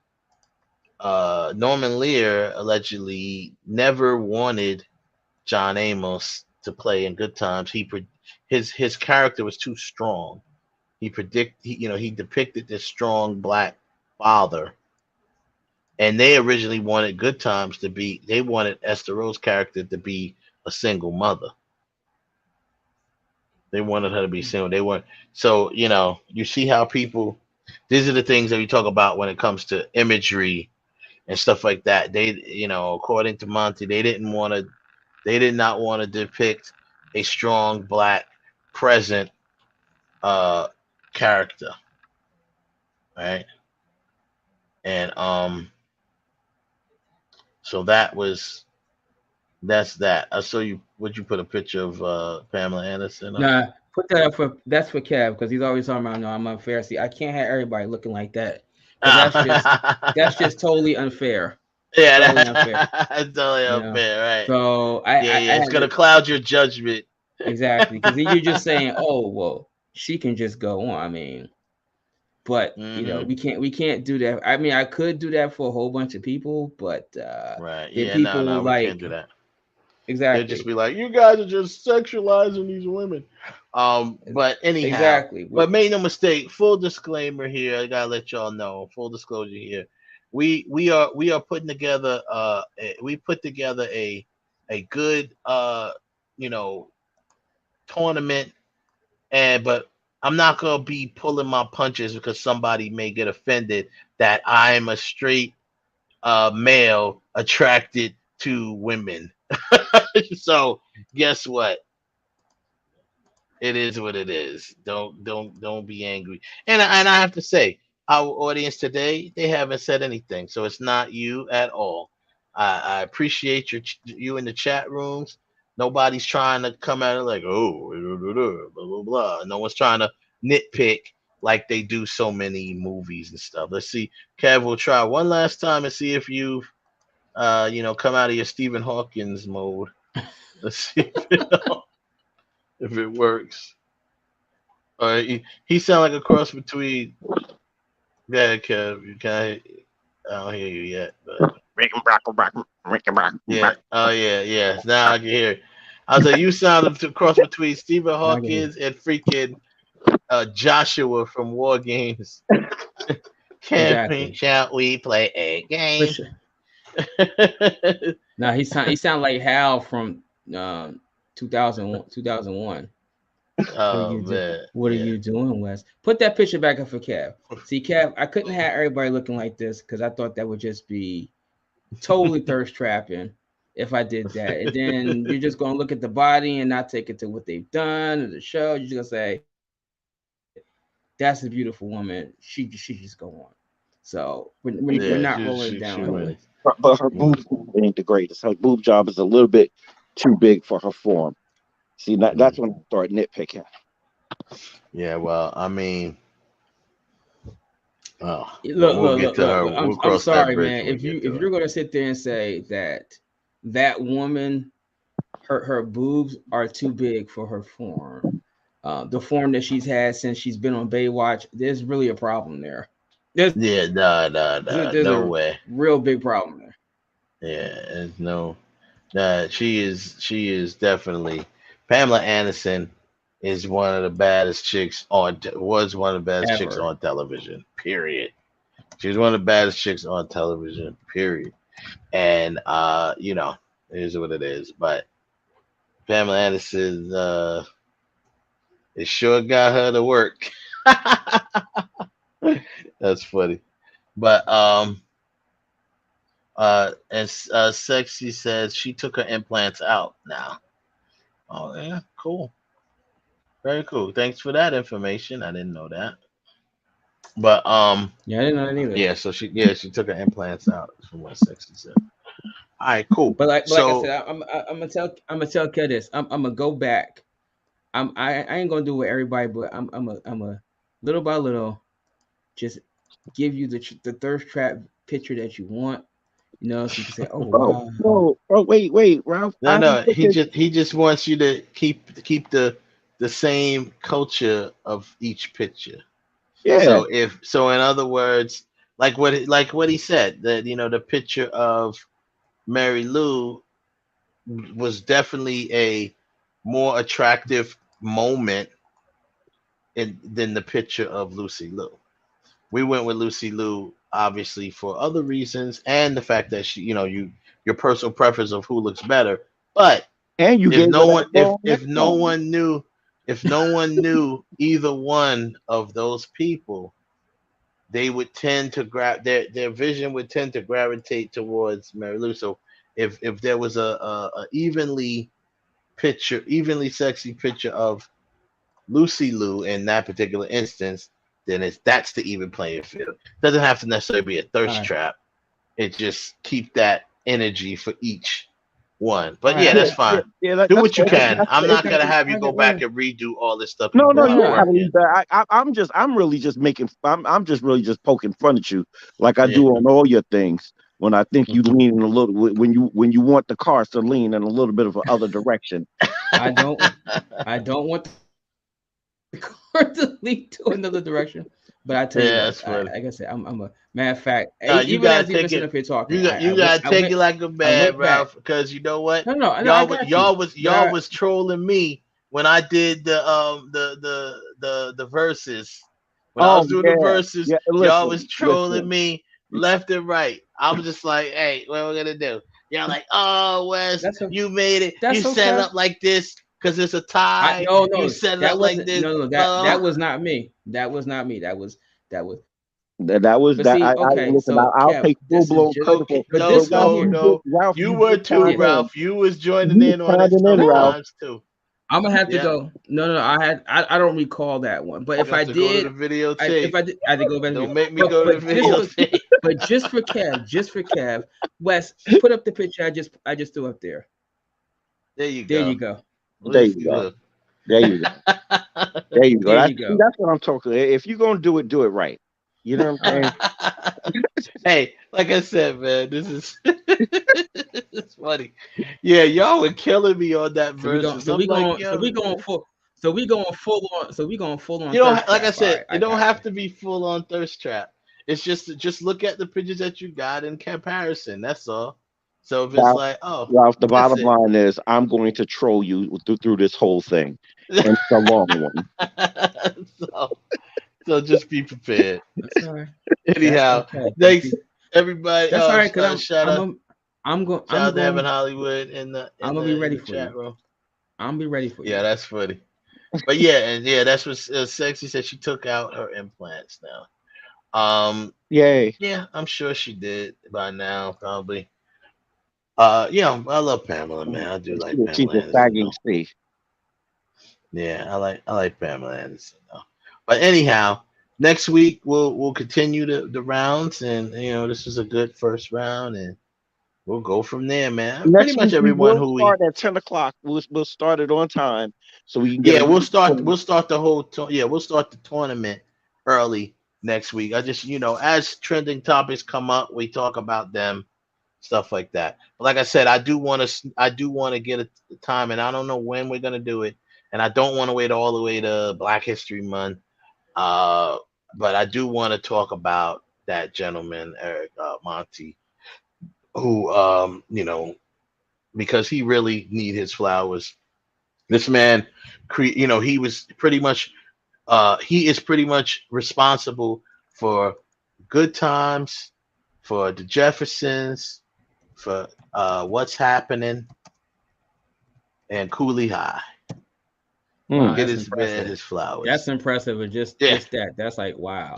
Norman Lear allegedly never wanted John Amos to play in Good Times. His character was too strong. He depicted this strong black father, and they originally wanted Good Times to be. They wanted Esther Rose's character to be a single mother. They wanted her to be single. They weren't. So you see how people. These are the things that we talk about when it comes to imagery and stuff like that. They, according to Monte, they did not want to depict a strong black present character, right? And so that's that. I saw you. Would you put a picture of Pamela Anderson? Nah, put that up that's for Kev, because he's always talking about, no, I'm unfair. See, I can't have everybody looking like that. That's just totally unfair. Yeah, totally unfair. That's totally unfair, right? So it's gonna cloud your judgment. Exactly, because you're just saying, oh well, she can just go on. I mean, but we can't do that. I mean, I could do that for a whole bunch of people, but right, we can't do that. Exactly. They'll just be like, you guys are just sexualizing these women. But anyhow, exactly. But make no mistake, full disclaimer here. I gotta let y'all know, full disclosure here. We are putting together we put together a good tournament, but I'm not gonna be pulling my punches because somebody may get offended that I'm a straight male attracted to women. So guess what? It is what it is. Don't be angry. And I have to say, our audience today, they haven't said anything, so it's not you at all. I appreciate you in the chat rooms. Nobody's trying to come at it like, oh, blah blah blah. No one's trying to nitpick like they do so many movies and stuff. Let's see. Kev, we'll try one last time and see if you've come out of your Stephen Hawkins mode. Let's see if it works. All right, he sound like a cross between. Yeah, Kev, I don't hear you yet. But... Yeah. Oh yeah. Now I can hear it. I was like, you sound a cross between Stephen Hawkins and freaking Joshua from War Games. Shall we play a game? No, he sound like Hal from 2001. Oh man, what are you doing, Wes? Put that picture back up for Kev. See, Kev, I couldn't have everybody looking like this because I thought that would just be totally thirst trapping if I did that. And then you're just gonna look at the body and not take it to what they've done or the show. You're just gonna say, "That's a beautiful woman. She just go on." So we're not rolling down. But her boob ain't the greatest. Her boob job is a little bit too big for her form. See, that's when I start nitpicking. Yeah, well, I mean, Look, get to her. look. We'll I'm cross that sorry, bridge man. when we If get to her. you're gonna sit there and say that woman, her boobs are too big for her form, the form that she's had since she's been on Baywatch, there's really a problem there. There's no way. Real big problem there. Yeah, there's no. She is definitely Pamela Anderson is one of the baddest chicks was one of the baddest chicks on television. Period. She was one of the baddest chicks on television. Period. And you know, it is what it is. But Pamela Anderson, it sure got her to work. That's funny. But and Sexy says she took her implants out now. Oh yeah, cool. Very cool. Thanks for that information. I didn't know that. But yeah, I didn't know that either. Yeah, so she took her implants out from what Sexy said. All right, cool. But like I said, I'm gonna tell Kat this. I'm gonna go back. I ain't gonna do it with everybody, but I'm a little by little just give you the thirst trap picture that you want. You know, so you can say, "Oh wow." Wait, Ralph. No. He just wants you to keep the same culture of each picture. Yeah. So in other words, like what he said, that the picture of Mary Lou was definitely a more attractive moment than the picture of Lucy Liu. We went with Lucy Liu obviously for other reasons, and the fact that she, your personal preference of who looks better. But and you if no one knew either one of those people, they would tend to their vision would tend to gravitate towards Mary Lou. So if there was a evenly sexy picture of Lucy Liu in that particular instance, then that's the even playing field. Doesn't have to necessarily be a thirst trap. It just keep that energy for each one. But that's fine. Do what you can. I'm not gonna have you go back and redo all this stuff. No, you don't have to do that. I'm really just poking fun at you, like I do on all your things. When I think you lean a little, when you want the cars to lean in a little bit of another direction. I don't want the car to lean to another direction. But I tell you, like I said, I'm a matter of fact. You gotta take it. Up here talking, you gotta take it like a man, Ralph. Because you know what? Y'all was trolling me when I did the verses. When I was doing the verses, y'all was trolling me left and right. I was just like, hey, what are we gonna do? Y'all like, oh, Wes, you made it. You set it up like this because it's a tie. You set it up like this. That was not me. That was not me. That was. I'll take full blown credit. No. Ralph, you were too, Ralph. You was joining in on it sometimes too. I'm gonna have to go. No. I don't recall that one. But if I did, if I did, I had to go back. Don't make me go to the videotape. But just for Kev, Wes, put up the picture I just threw up there. There you go. There you go. That's what I'm talking about. If you're gonna do it right. You know what I'm saying? Hey, like I said, man, this is it's funny. Yeah, y'all were killing me on that verse. So we going full on. You know, like I said, it don't have to be full on thirst trap. It's just look at the pictures that you got in comparison. That's all. So if it's Ralph, the bottom line is I'm going to troll you through this whole thing. And it's a long one. So just be prepared. That's all right. Anyhow, thanks everybody. That's all right. Cause shout out to Evan Hollywood I'm gonna be ready for you. Room. I'm gonna be ready for you. Yeah, that's funny. But that's what Sexy said. She took out her implants now. Yay. Yeah, I'm sure she did by now, probably. I love Pamela, man. I do like Pamela. She's a sagging C. Yeah, I like Pamela Anderson though. But anyhow, next week we'll continue the rounds, and this is a good first round, and we'll go from there, man. Pretty Next much week we everyone will who we start at 10 o'clock. We'll start it on time so we can get yeah, a we'll good start point. we'll start the whole we'll start the tournament early next week. I just as trending topics come up, we talk about them, stuff like that. But like I said, I do want to get a time, and I don't know when we're gonna do it, and I don't want to wait all the way to Black History Month. But I do want to talk about that gentleman, Eric Monte, who because he really need his flowers. This man, he was pretty much he is pretty much responsible for Good Times, for the Jeffersons, for What's Happening, and Cooley High. Wow, Get that's his man impressive. his flowers. That's impressive. And just that. That's like wow.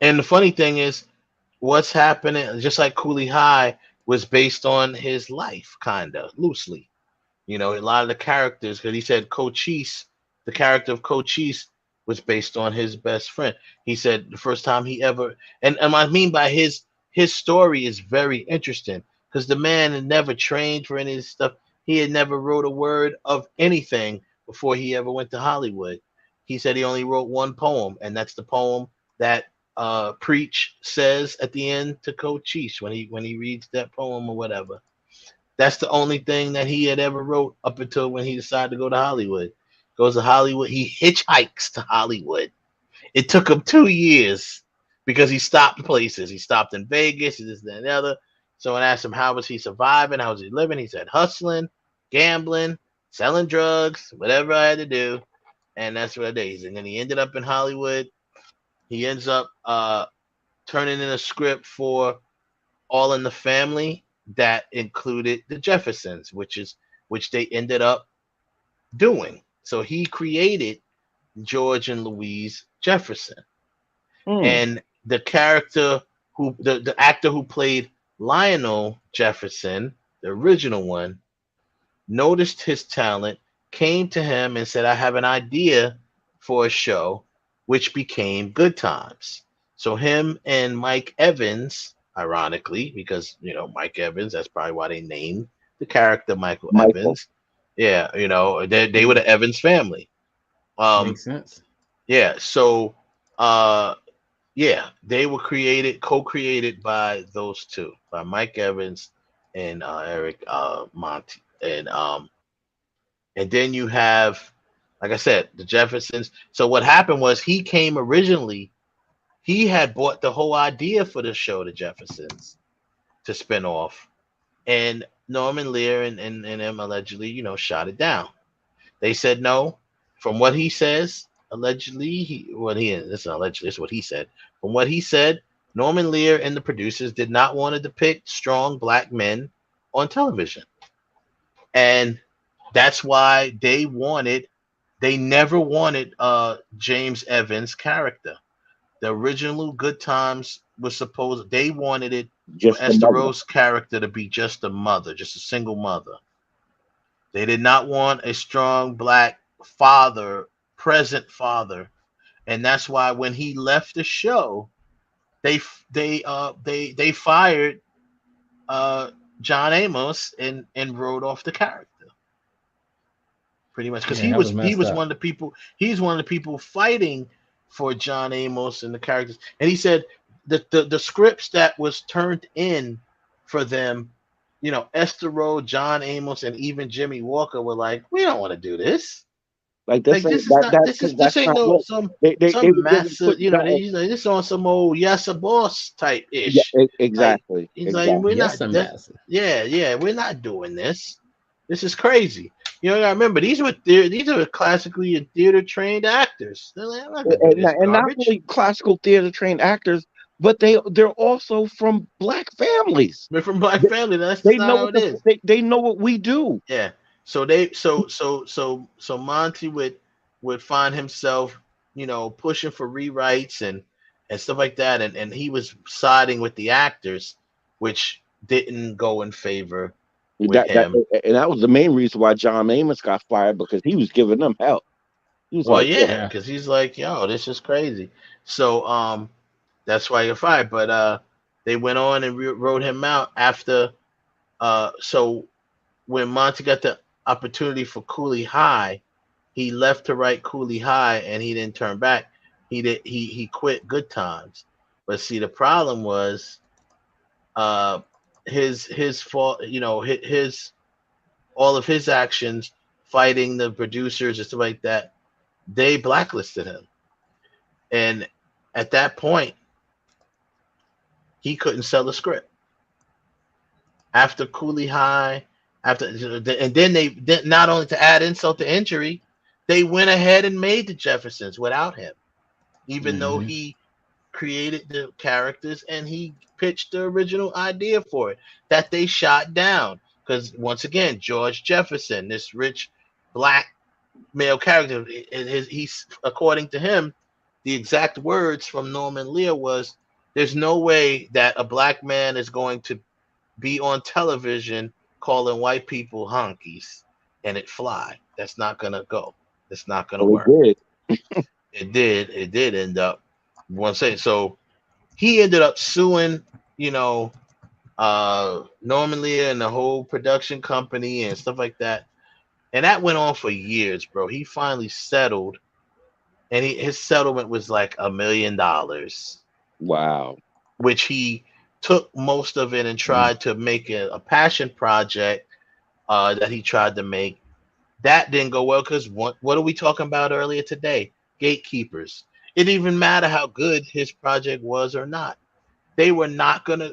And the funny thing is, What's Happening, just like Cooley High, was based on his life, kind of loosely. A lot of the characters, because he said Cochise, the character of Cochise was based on his best friend. He said the first time he ever, and I mean by his story is very interesting because the man had never trained for any of this stuff. He had never wrote a word of anything before he ever went to Hollywood. He said he only wrote one poem, and that's the poem that Preach says at the end to Cochise when he reads that poem or whatever. That's the only thing that he had ever wrote up until when he decided to go to Hollywood. Goes to Hollywood. He hitchhikes to Hollywood. It took him 2 years because he stopped places. He stopped in Vegas, this, that, and the other. Someone asked him how was he surviving, how was he living. He said hustling, gambling, selling drugs, whatever I had to do. And that's what I did. And then he ended up in Hollywood. He ends up turning in a script for All in the Family that included the Jeffersons, which they ended up doing. So he created George and Louise Jefferson. And the character the actor who played Lionel Jefferson, the original one, noticed his talent, came to him and said, I have an idea for a show, which became Good Times. So him and Mike Evans, ironically, because Mike Evans, that's probably why they named the character Michael. Evans. Yeah, they were the Evans family. Makes sense. Yeah, so they were co-created by those two, by Mike Evans and Eric Monte. And then you have, like I said, the Jeffersons. So what happened was he came originally. He had bought the whole idea for the show, The Jeffersons, to spin off. And Norman Lear and them allegedly, shot it down. They said no. From what he says, allegedly, this is what he said. From what he said, Norman Lear and the producers did not want to depict strong black men on television. And that's why they never wanted James Evans' character. The original Good Times was they wanted it for Esther Rose's character to be just a mother, just a single mother. They did not want a strong black father, present father, and that's why when he left the show, they fired John Amos and wrote off the character. Pretty much because he was one of the people. He's one of the people fighting for John Amos and the characters. And he said the scripts that was turned in for them, Esther Rowe, John Amos, and even Jimmy Walker were like, we don't want to do this. This ain't no some massive, they just on some old yes a boss type ish. Yeah, exactly. He's like, we're not. We're not doing this. This is crazy. You gotta remember these are classically theater trained actors. They're like, and not only classical theater trained actors, but they're also from black families. They're from black families. That's they not know how what it is. They know what we do. Yeah. So Monty would find himself, pushing for rewrites and stuff like that, and he was siding with the actors, which didn't go in favor with him. And that was the main reason why John Amos got fired, because he was giving them help. Because he's like, yo, this is crazy. So that's why he got fired. But they went on and wrote him out after So when Monte got the opportunity for Cooley High, he left to write Cooley High, and he didn't turn back. He quit Good Times. But see, the problem was his fault. You know, his all of his actions fighting the producers and stuff like that. They blacklisted him, and at that point, he couldn't sell the script. After Cooley High, and then they not only to add insult to injury, they went ahead and made the Jeffersons without him, even though he created the characters and he pitched the original idea for it that they shot down. Because once again, George Jefferson, this rich black male character, he's according to him, the exact words from Norman Lear was, "There's no way that a black man is going to be on television calling white people honkies and it fly. That's not gonna go. It's not gonna work." It did end up one saying. So he ended up suing, Norman Lear and the whole production company and stuff like that. And that went on for years, bro. He finally settled, and his settlement was like $1 million. Wow. Which he took most of it and tried to make a passion project that he tried to make. That didn't go well because what are we talking about earlier today? Gatekeepers. It didn't even matter how good his project was or not. They were not gonna.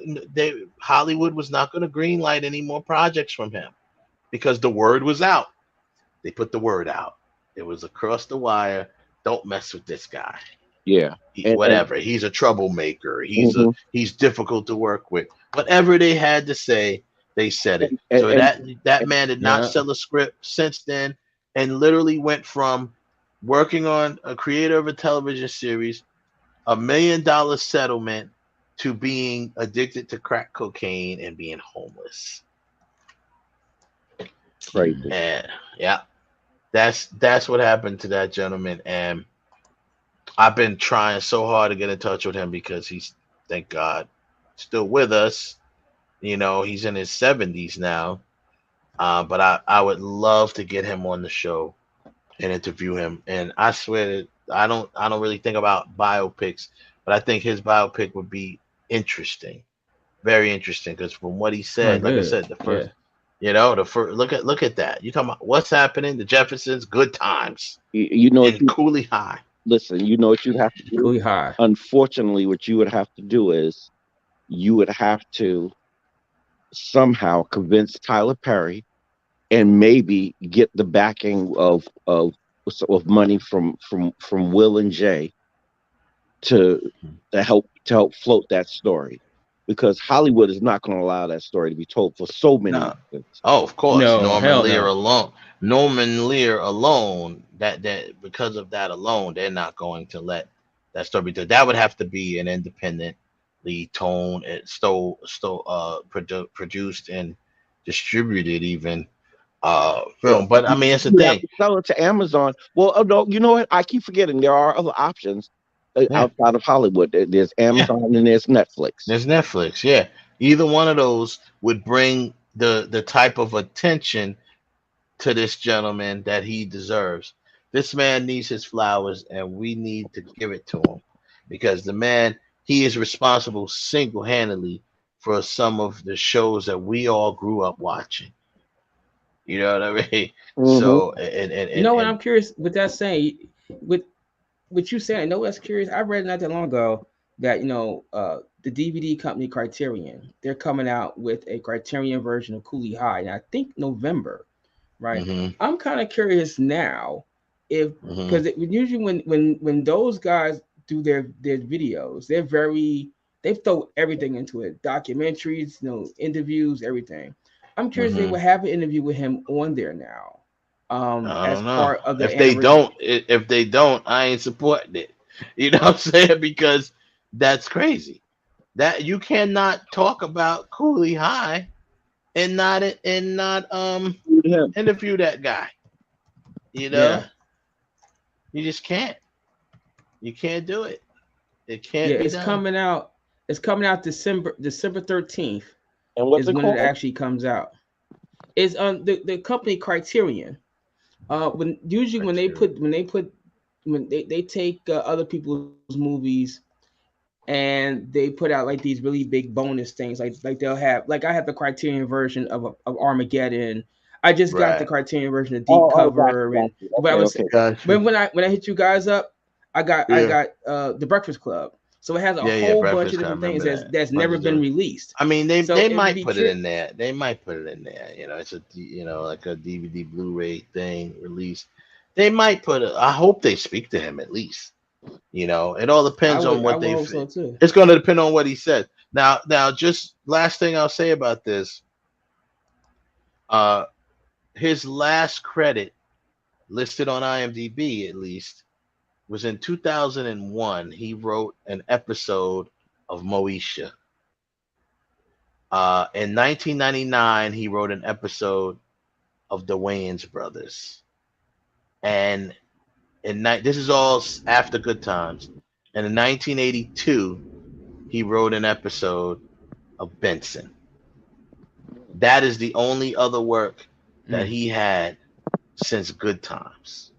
Hollywood was not gonna greenlight any more projects from him because the word was out. They put the word out. It was across the wire. Don't mess with this guy. Yeah. Whatever. He's a troublemaker. He's difficult to work with. Whatever they had to say, they said it. So that man did not sell a script since then, and literally went from working on a creator of a television series, $1 million settlement, to being addicted to crack cocaine and being homeless. Crazy. And yeah, that's what happened to that gentleman. And I've been trying so hard to get in touch with him because he's, thank God, still with us. He's in his 70s now. But I would love to get him on the show and interview him. And I swear that I don't really think about biopics, but I think his biopic would be interesting, very interesting. Because from what he said, like I said, the first, look at that. You talking about what's happening? The Jeffersons, Good Times. Cooley High. Listen, you know what you'd have to do? Cooley High. Unfortunately, what you would have to do is you would have to somehow convince Tyler Perry and maybe get the backing of money from Will and Jay to help float that story, because Hollywood is not going to allow that story to be told for so many reasons. Oh, of course. No, Norman Lear alone, that because of that alone, they're not going to let that story be told. That would have to be an independently toned and produced and distributed even film. But I mean, it's the thing. Sell it to Amazon. Well, no, you know what? I keep forgetting there are other options outside of Hollywood. There's Amazon and there's Netflix. There's Netflix. Yeah, either one of those would bring the type of attention to this gentleman that he deserves. This man needs his flowers, and we need to give it to him, because the man, he is responsible single-handedly for some of the shows that we all grew up watching. You know what I mean? So, and what I'm curious with that saying, with what you saying, I know that's curious. I read not that long ago that the DVD company Criterion, they're coming out with a Criterion version of Cooley High, and I think November, right? I'm kind of curious now if because usually when those guys do their videos, they throw everything into it, documentaries, interviews, everything. I'm curious if they would have an interview with him on there now. As part of the if they don't, I ain't supporting it. You know what I'm saying? Because that's crazy. That you cannot talk about Cooley High and not interview that guy. You just can't. You can't do it. It can't be it's done. coming out. It's coming out December 13th. And what's is it when called? it actually comes out. Is the company Criterion. When usually when they take other people's movies and they put out like these really big bonus things, like they'll have, like I have the Criterion version of Armageddon. I just got the Right. Criterion version of Deep Oh, Cover, got and you. but I Okay, was okay. Gotcha. when I hit you guys up, I got Yeah. the Breakfast Club. So it has a Yeah, whole bunch Breakfast of Club. I different things remember that. that's Bunch never of been different- released. I mean, So they it would might be put it in there. They might put it in there. You know, it's a like a DVD Blu-ray thing release. They might put it. I hope they speak to him at least. You know, it all depends on I what would they. hope so too. It's going to depend on what he said. Now, just last thing I'll say about this. His last credit listed on IMDb, at least, was in 2001. He wrote an episode of Moesha. In 1999, he wrote an episode of the Wayans Brothers. And this is all after Good Times. And in 1982, he wrote an episode of Benson. That is the only other work that he had since Good Times.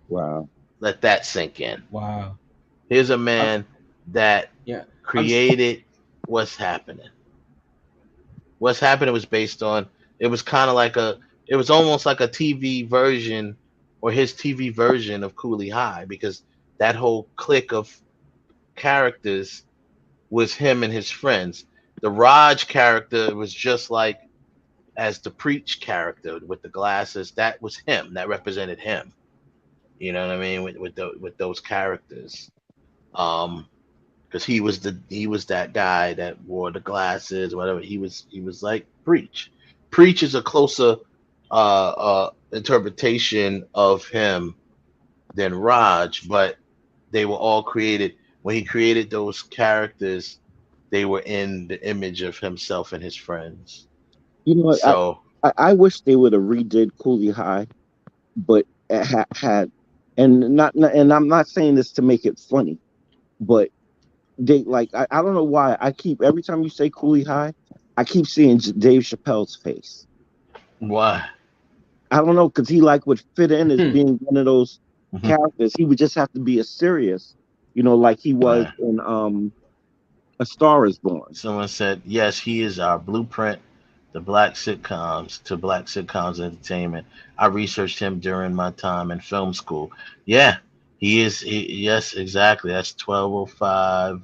Wow. Let that sink in. Wow. Here's a man that created What's Happening. What's Happening was based on, it was kind of like it was almost like a TV version, or his TV version of Cooley High, because that whole clique of characters was him and his friends. The Raj character was just like as the Preach character with the glasses. That was him. That represented him. You know what I mean? With those characters. Because he was that guy that wore the glasses, whatever. He was like Preach. Preach is a closer interpretation of him than Raj, but they were all created when he created those characters. They were in the image of himself and his friends. You know what? So I wish they would have redid Cooley High, but it had and I'm not saying this to make it funny, but they I don't know why I keep, every time you say Cooley High, I keep seeing Dave Chappelle's face. Why? I don't know, because he would fit in as being one of those characters. He would just have to be as serious, like he was in A Star Is Born. Someone said, yes, he is our blueprint to black sitcoms entertainment. I researched him during my time in film school. Yeah, he is. Yes, exactly. That's 1205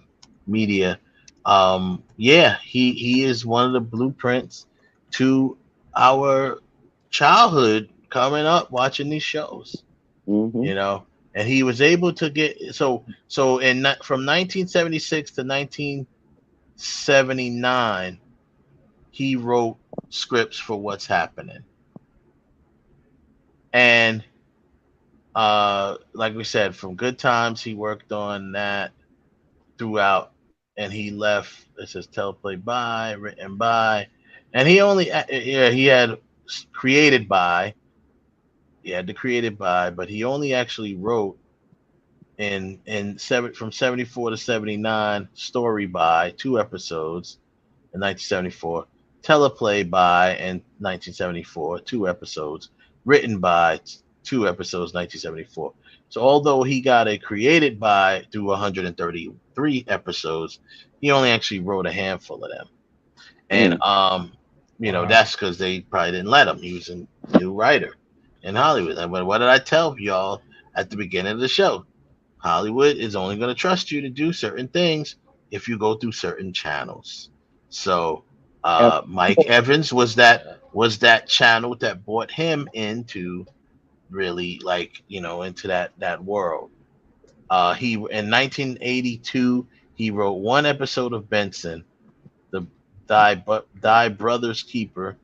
Media. Yeah, he is one of the blueprints to our childhood coming up watching these shows. You know, and he was able to get from 1976 to 1979, he wrote scripts for What's Happening. And like we said, from Good Times, he worked on that throughout, and he left. It says teleplay by, written by, and he only he had created by. He had to created by, but he only actually wrote from 74 to 79, story by 2 episodes in 1974, teleplay by in 1974, 2 episodes, written by 2 episodes, 1974. So although he got a created by through 133 episodes, he only actually wrote a handful of them. And that's because they probably didn't let him. He was a new writer in Hollywood. And what did I tell y'all at the beginning of the show? Hollywood is only going to trust you to do certain things if you go through certain channels. So Mike Evans was that channel that brought him into really into that world. He in 1982 he wrote 1 episode of Benson, the Thy Brother's Keeper.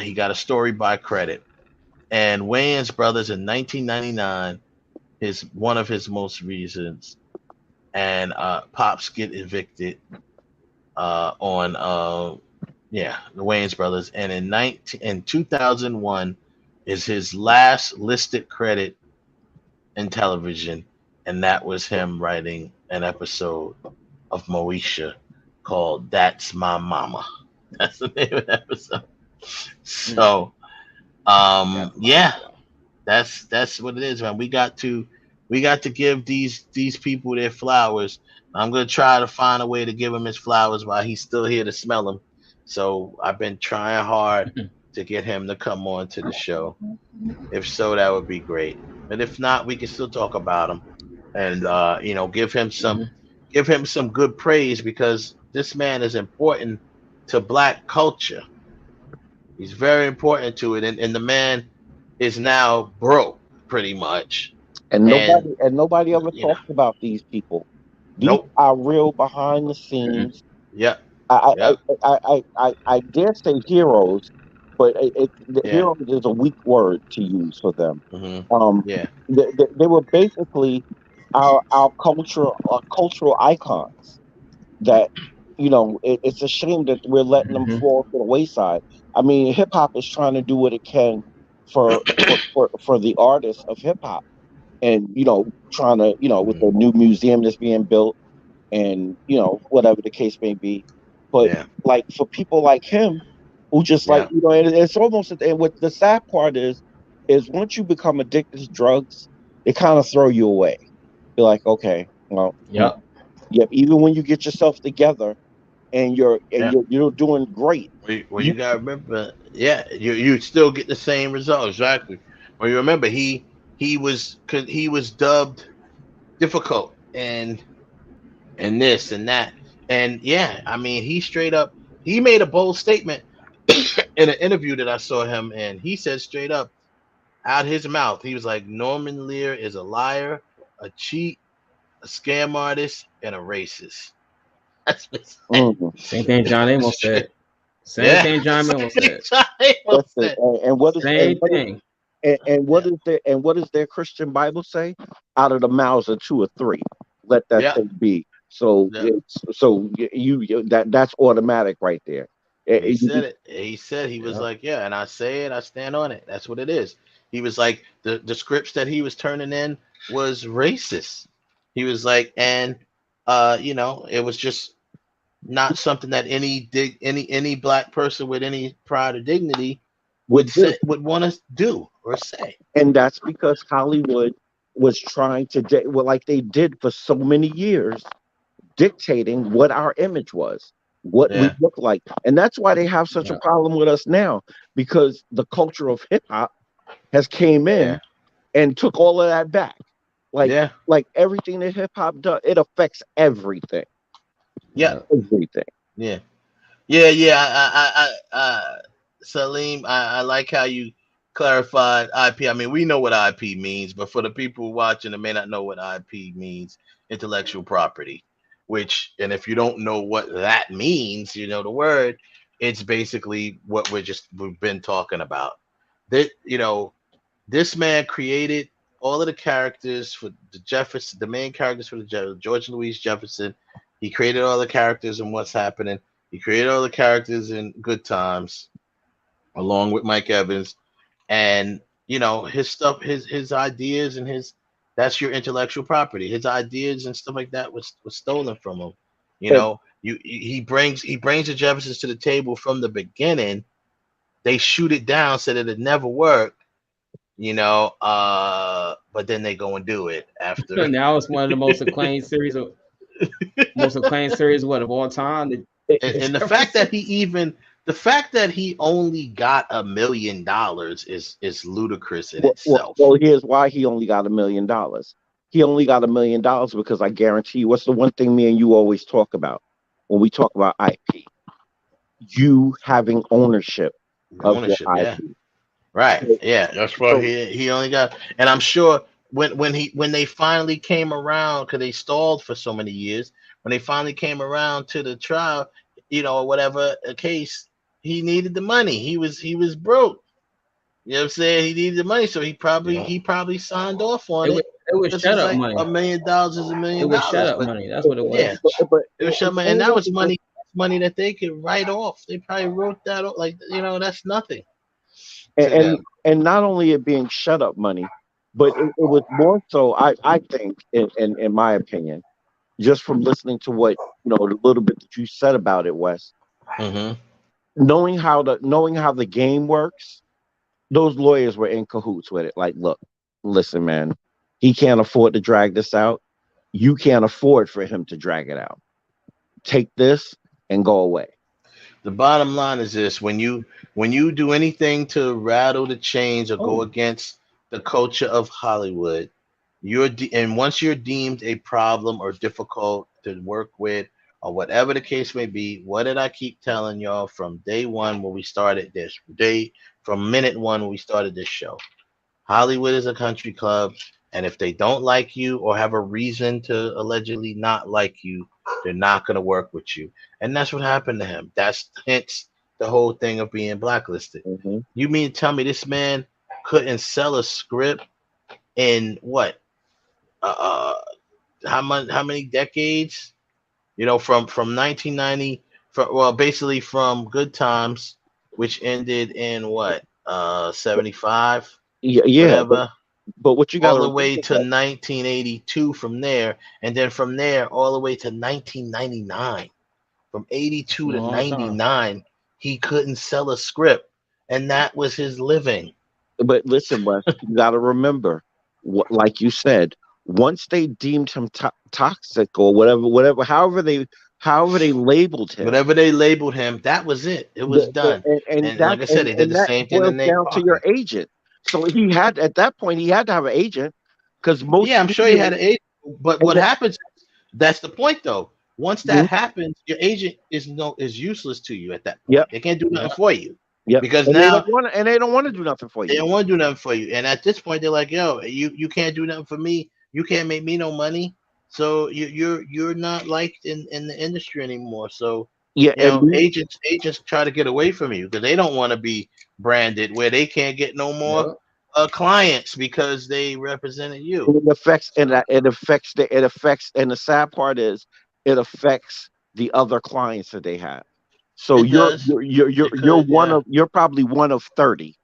He got a story by credit. And Wayans Brothers in 1999. One of his most recent, and Pops Get Evicted on the Wayans Brothers, and in 2001 is his last listed credit in television, and that was him writing an episode of Moesha called "That's My Mama." That's the name of the episode. So, yeah, that's what it is, man. We got to give these people their flowers. I'm gonna try to find a way to give him his flowers while he's still here to smell them. So I've been trying hard to get him to come on to the show. If so, that would be great. But if not, we can still talk about him and give him some good praise, because this man is important to Black culture. He's very important to it, and the man is now broke pretty much. And nobody ever talks about these people. These are real behind the scenes. Yeah. I dare say heroes, but the heroes is a weak word to use for them. They were basically our cultural icons. That it's a shame that we're letting them fall to the wayside. I mean, hip hop is trying to do what it can for the artists of hip hop, and trying to with the new museum that's being built, and whatever the case may be. But like for people like him, who just and it's almost, and what the sad part is once you become addicted to drugs, they kind of throw you away. You're like, okay, well, yep. Even when you get yourself together and you're doing great. Well, you gotta remember, you still get the same result, exactly. Well, you remember he was dubbed difficult and this and that, and I mean, he made a bold statement in an interview that I saw him, and he said straight up out his mouth, he was like, Norman Lear is a liar, a cheat, a scam artist, and a racist. That's Same thing John Amos said. Same thing John Amos said. And what is same thing? And what is their Christian Bible say? Out of the mouths of two or three, let that thing be. So that's automatic right there. He said it. He said, he was like, and I say it, I stand on it. That's what it is. He was like, the scripts that he was turning in was racist. He was like, and it was just not something that any Black person with any pride or dignity would want to do or say. And that's because Hollywood was trying to like they did for so many years, dictating what our image was, what we look like. And that's why they have such a problem with us now, because the culture of hip hop has came in and took all of that back. Like everything that hip hop does, it affects everything. Everything. Salim, I like how you clarified IP. I mean, we know what IP means, but for the people watching that may not know what IP means, intellectual property, and if you don't know what that means, the word, it's basically what we've been talking about. That, this man created all of the characters for the Jefferson, the main characters for the George Louis Jefferson. He created all the characters in What's Happening. He created all the characters in Good Times, along with Mike Evans. And, his stuff, his ideas and that's your intellectual property. His ideas and stuff like that was stolen from him. He brings the Jeffersons to the table from the beginning. They shoot it down, said it'd never work. But then they go and do it after. Now it's one of the most acclaimed series of all time. And the fact that he only got $1 million is ludicrous in itself. Well, here's why he only got $1 million. He only got $1 million because I guarantee you, what's the one thing me and you always talk about when we talk about IP? You having ownership of your IP. Right. That's why he only got. And I'm sure when they finally came around, because they stalled for so many years, when they finally came around to the trial, or whatever case, he needed the money. He was broke. You know what I'm saying? He needed the money, so he probably signed off on it. It was shut up money. $1 million is $1 million. It was shut up money. That's what it was. Yeah, but it was shut money, and that was money that they could write off. They probably wrote that off, that's nothing. And not only it being shut up money, but it was more so, I think, in my opinion, just from listening to what the little bit that you said about it, Wes. Mm-hmm. Knowing how the game works, those lawyers were in cahoots with it. Like, look, listen, man, he can't afford to drag this out. You can't afford for him to drag it out. Take this and go away. The bottom line is this: when you do anything to rattle the chains or go against the culture of Hollywood, and once you're deemed a problem or difficult to work with, or whatever the case may be, what did I keep telling y'all from day one when we started this? From minute one when we started this show. Hollywood is a country club, and if they don't like you or have a reason to allegedly not like you, they're not going to work with you. And that's what happened to him. That's hence the whole thing of being blacklisted. Mm-hmm. You mean to tell me this man couldn't sell a script in what? How many decades? From 1990, basically from Good Times, which ended in what? 75. Yeah. But what you got all the way to 1982 from there, and then from there all the way to 1999. From 82 to 99, he couldn't sell a script, and that was his living. But listen, Wes, you got to remember, like you said, once they deemed him toxic or whatever, however they labeled him, that was it. It was done. And like I said, they did the same thing to Nate Parker. To your agent. So he had, at that point, he had to have an agent, because most. Yeah, I'm sure he had an agent. But what happens? That's the point, though. Once that happens, your agent is useless to you at that point. They can't do nothing for you. Yeah, because and now they don't want to do nothing for you. They don't want to do nothing for you. And at this point, they're like, "Yo, you can't do nothing for me. You can't make me no money. So you're not liked in the industry anymore." So agents try to get away from you because they don't want to be branded where they can't get no more clients because they represented you. It affects and the sad part is it affects the other clients that they have. So you're probably one of 30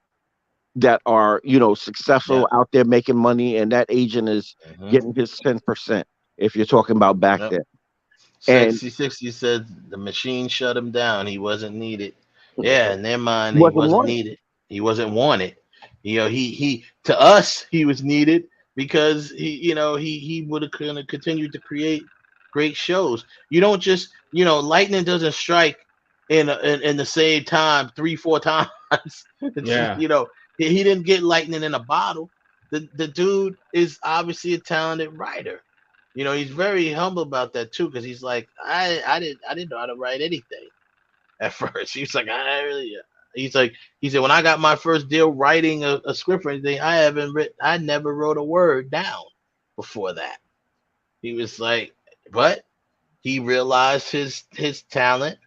that are successful out there making money, and that agent is getting his 10%. If you're talking about back then. 60 said the machine shut him down. He wasn't needed. Yeah, in their mind, he wasn't needed. He wasn't wanted. He to us he was needed because he would have continued to create great shows. You don't just lightning doesn't strike in the same time 3-4 times. He didn't get lightning in a bottle. The dude is obviously a talented writer. He's very humble about that too, because he's like, I didn't know how to write anything at first. He's like, he said, when I got my first deal writing a script or anything, I never wrote a word down before that. He was like, but he realized his talent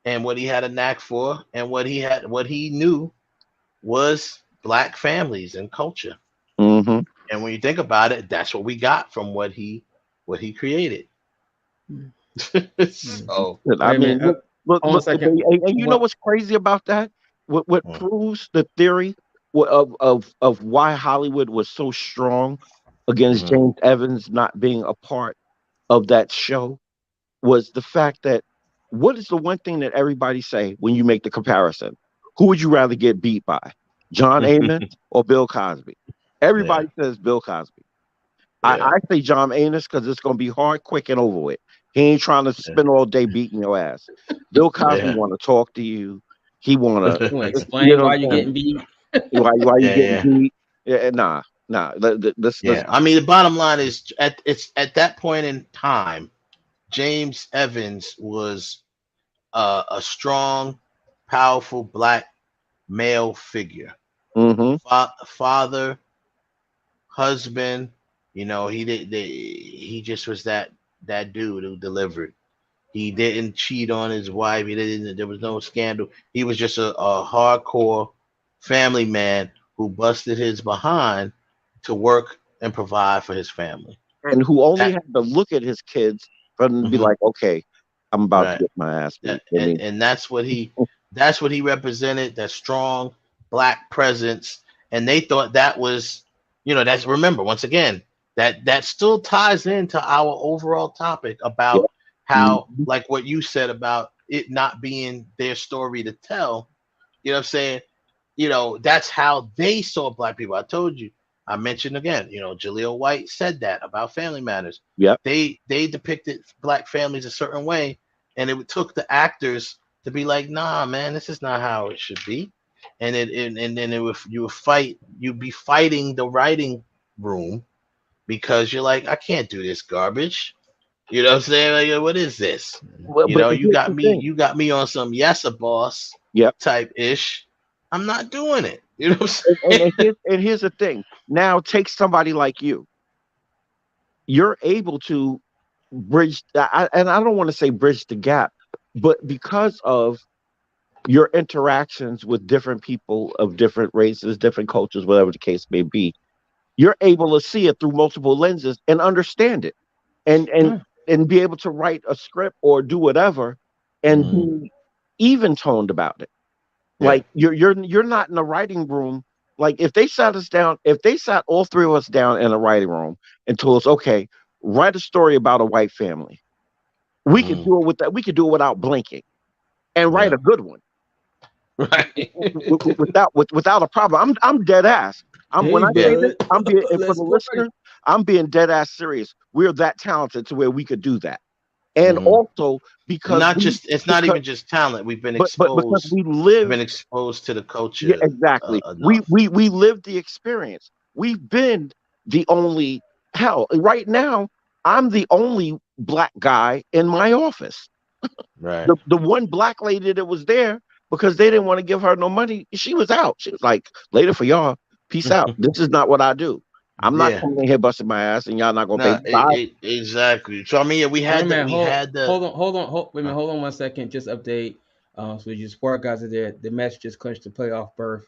and what he had a knack for, and what he knew was Black families and culture. Mm-hmm. And when you think about it, that's what we got from what he created. So I mean, look, and you know what's crazy about that? What proves the theory of why Hollywood was so strong against James Evans not being a part of that show was the fact that what is the one thing that everybody say when you make the comparison? Who would you rather get beat by, John Amos or Bill Cosby? Everybody says Bill Cosby. I say John Amos because it's going to be hard, quick, and over with. He ain't trying to spend all day beating your ass. Bill Cosby want to talk to you. He want to explain why you're getting beat. Why you getting beat? Yeah, nah. I mean, the bottom line is, at that point in time, James Evans was a strong, powerful Black male figure. Father, husband. He just was that dude who delivered. He didn't cheat on his wife. There was no scandal. He was just a hardcore family man who busted his behind to work and provide for his family. And who only had to look at his kids for them to be like, okay, I'm about to get my ass beat. And that's what he represented, that strong Black presence. And they thought that was, remember, once again, that still ties into our overall topic about how, like what you said about it not being their story to tell. You know what I'm saying? That's how they saw black people. I told you, I mentioned again, Jaleel White said that about Family Matters. Yep. They depicted black families a certain way, and it took the actors to be like, nah, man, this is not how it should be. And then you'd be fighting the writing room because you're like, I can't do this garbage. You know what I'm saying? Like, what is this? Well, You got me on some yes a boss type ish. I'm not doing it. You know what I'm saying? And here's the thing. Now take somebody like you. You're able to bridge, and I don't want to say bridge the gap, but because of your interactions with different people of different races, different cultures, whatever the case may be, you're able to see it through multiple lenses and understand it, and be able to write a script or do whatever, and be even toned about it. Like you're not in the writing room. Like if they sat all three of us down in a writing room and told us, okay, write a story about a white family, we could do it with that. We could do it without blinking, and write a good one, right? without a problem. I'm dead ass. When I say this, I'm being, and for the listener, I'm being dead ass serious. We're that talented to where we could do that. And also because it's not even just talent. We've been exposed. But because we've been exposed to the culture. Yeah, exactly. We lived the experience. We've been the only right now. I'm the only black guy in my office. Right. The one black lady that was there, because they didn't want to give her no money, she was out. She was like, later for y'all. Peace out. This is not what I do. I'm not coming in here busting my ass, and y'all not gonna pay. Exactly. So I mean, we had the. Hold on 1 second. Just update. So your sport guys are there. The Mets just clinched the playoff berth.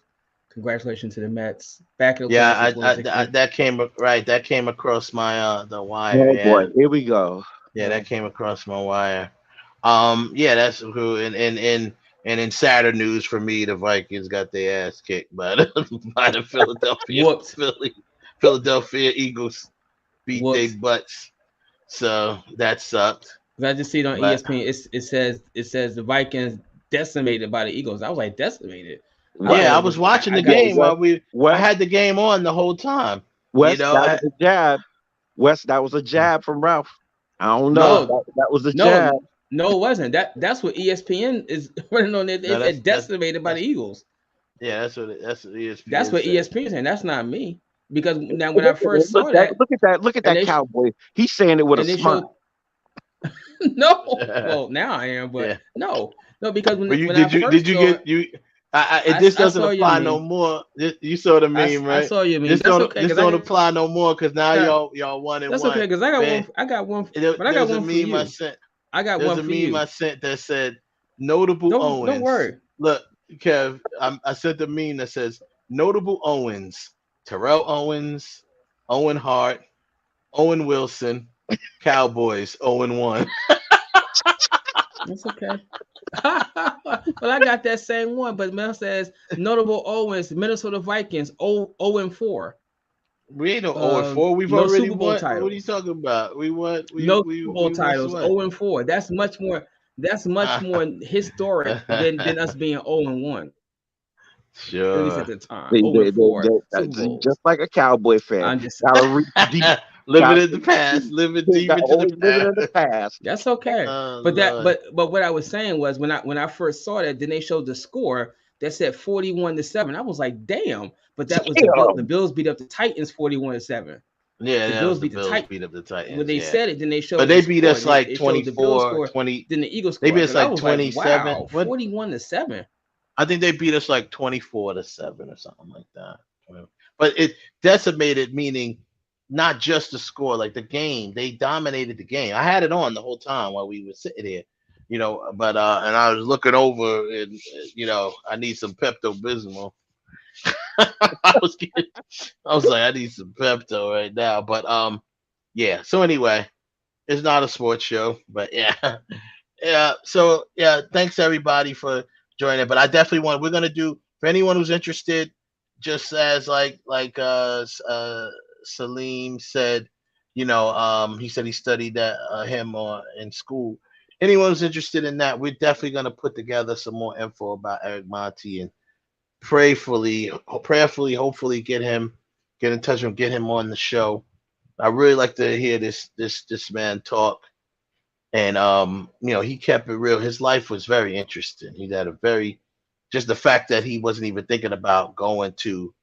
Congratulations to the Mets. Back in the that came across my the wire. Oh boy, here we go. Yeah, that came across my wire. That's cool. And in sadder news for me, the Vikings got their ass kicked by the Philadelphia Eagles beat their butts, so that sucked. I just see it on ESPN. It says the Vikings decimated by the Eagles. I was like, decimated. I was watching the game I had the game on the whole time. Wes, that was a jab. Wes, that was a jab from Ralph. I don't know. That was a jab. No, it wasn't. That's what ESPN is running on. It's decimated by the Eagles. Yeah, that's what ESPN. That's what ESPN is saying. That's not me. Because now when I first saw that, look at that cowboy. He's saying it with a smile. No, well now I am, but no, because this doesn't apply no more. You saw the meme, right? I saw you meme. This don't apply no more because now y'all 1-1. That's okay because I got one. But I got one for you. I got one for you. There's a meme I sent that said notable Owens. Don't worry. Look, Kev, I sent the meme that says notable Owens. Terrell Owens, Owen Hart, Owen Wilson, Cowboys 0-1. That's okay. Well, I got that same one, but Mel says notable Owens, Minnesota Vikings 0-4. We ain't no 0-4. We've already won. What are you talking about? We won. Super Bowl titles 0-4. That's much more. That's much more historic than us being 0-1. Sure. At least at the time. Just like a Cowboy fan. I'm just living in the past, living deep into the past. That's okay. But what I was saying was when I first saw that, then they showed the score that said 41-7. I was like, damn. But that was the Bills beat up the Titans 41-7. Yeah, the Bills beat up the Titans. When they said it, then they showed. But they beat us like 24, 20. Then the Eagles scored. They beat us like 27. Like, wow, 41-7. I think they beat us like 24-7 or something like that. But it decimated, meaning not just the score, like the game. They dominated the game. I had it on the whole time while we were sitting here, but and I was looking over and I need some Pepto-Bismol. I was like, I need some Pepto right now. But yeah. So anyway, it's not a sports show, but yeah. So yeah, thanks everybody for joining. But I definitely we're gonna do, for anyone who's interested, just as like Salim said, He said he studied that him in school. Anyone who's interested in that, we're definitely gonna put together some more info about Eric Monte and prayerfully, hopefully get in touch with him, get him on the show. I really like to hear this man talk. And he kept it real. His life was very interesting. He had just the fact that he wasn't even thinking about going to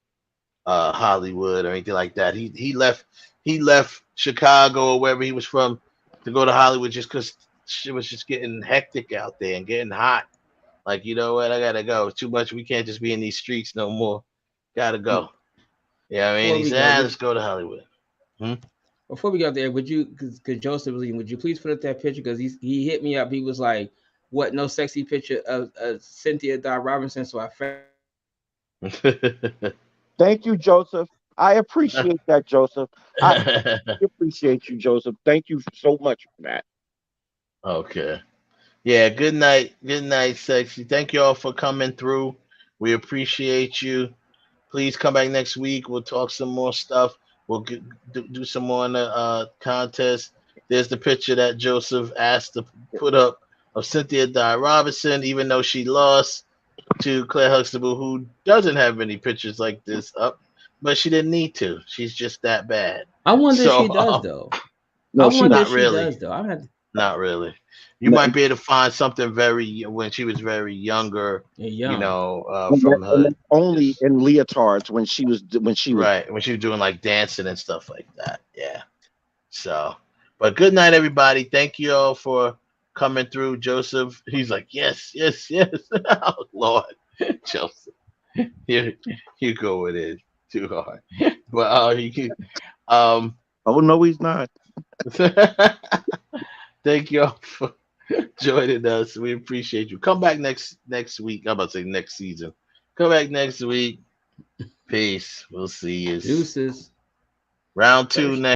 Hollywood or anything like that. He left Chicago or wherever he was from to go to Hollywood just because shit was just getting hectic out there and getting hot. Like, you know what? I gotta go. It's too much. We can't just be in these streets no more. Gotta go. Yeah, I mean, he said, let's go to Hollywood. Before we get up there, would you, because Joseph was, would you please put up that picture? Because he hit me up. He was like, "What? No sexy picture of Cynthia Dye Robinson." So I found. Thank you, Joseph. I appreciate that, Joseph. I appreciate you, Joseph. Thank you so much for that. Okay. Yeah, good night. Good night, sexy. Thank you all for coming through. We appreciate you. Please come back next week. We'll talk some more stuff. We'll do some more in the contest. There's the picture that Joseph asked to put up of Cynthia Dye Robinson, even though she lost to Claire Huxtable, who doesn't have any pictures like this up, but she didn't need to. She's just that bad. I wonder if she does, though. No, I wonder not if she really. does, though. Not really. You might be able to find something when she was very younger, from her. Only in leotards when she was right, when she was doing like dancing and stuff like that. Yeah. So, but good night, everybody. Thank you all for coming through. Joseph, he's like, yes. Oh, Lord, Joseph, you go with it too hard. But oh no, he's not. Thank you all for joining us. We appreciate you. Come back next week. I'm about to say next season. Come back next week. Peace. We'll see you. Deuces. Round 2 next.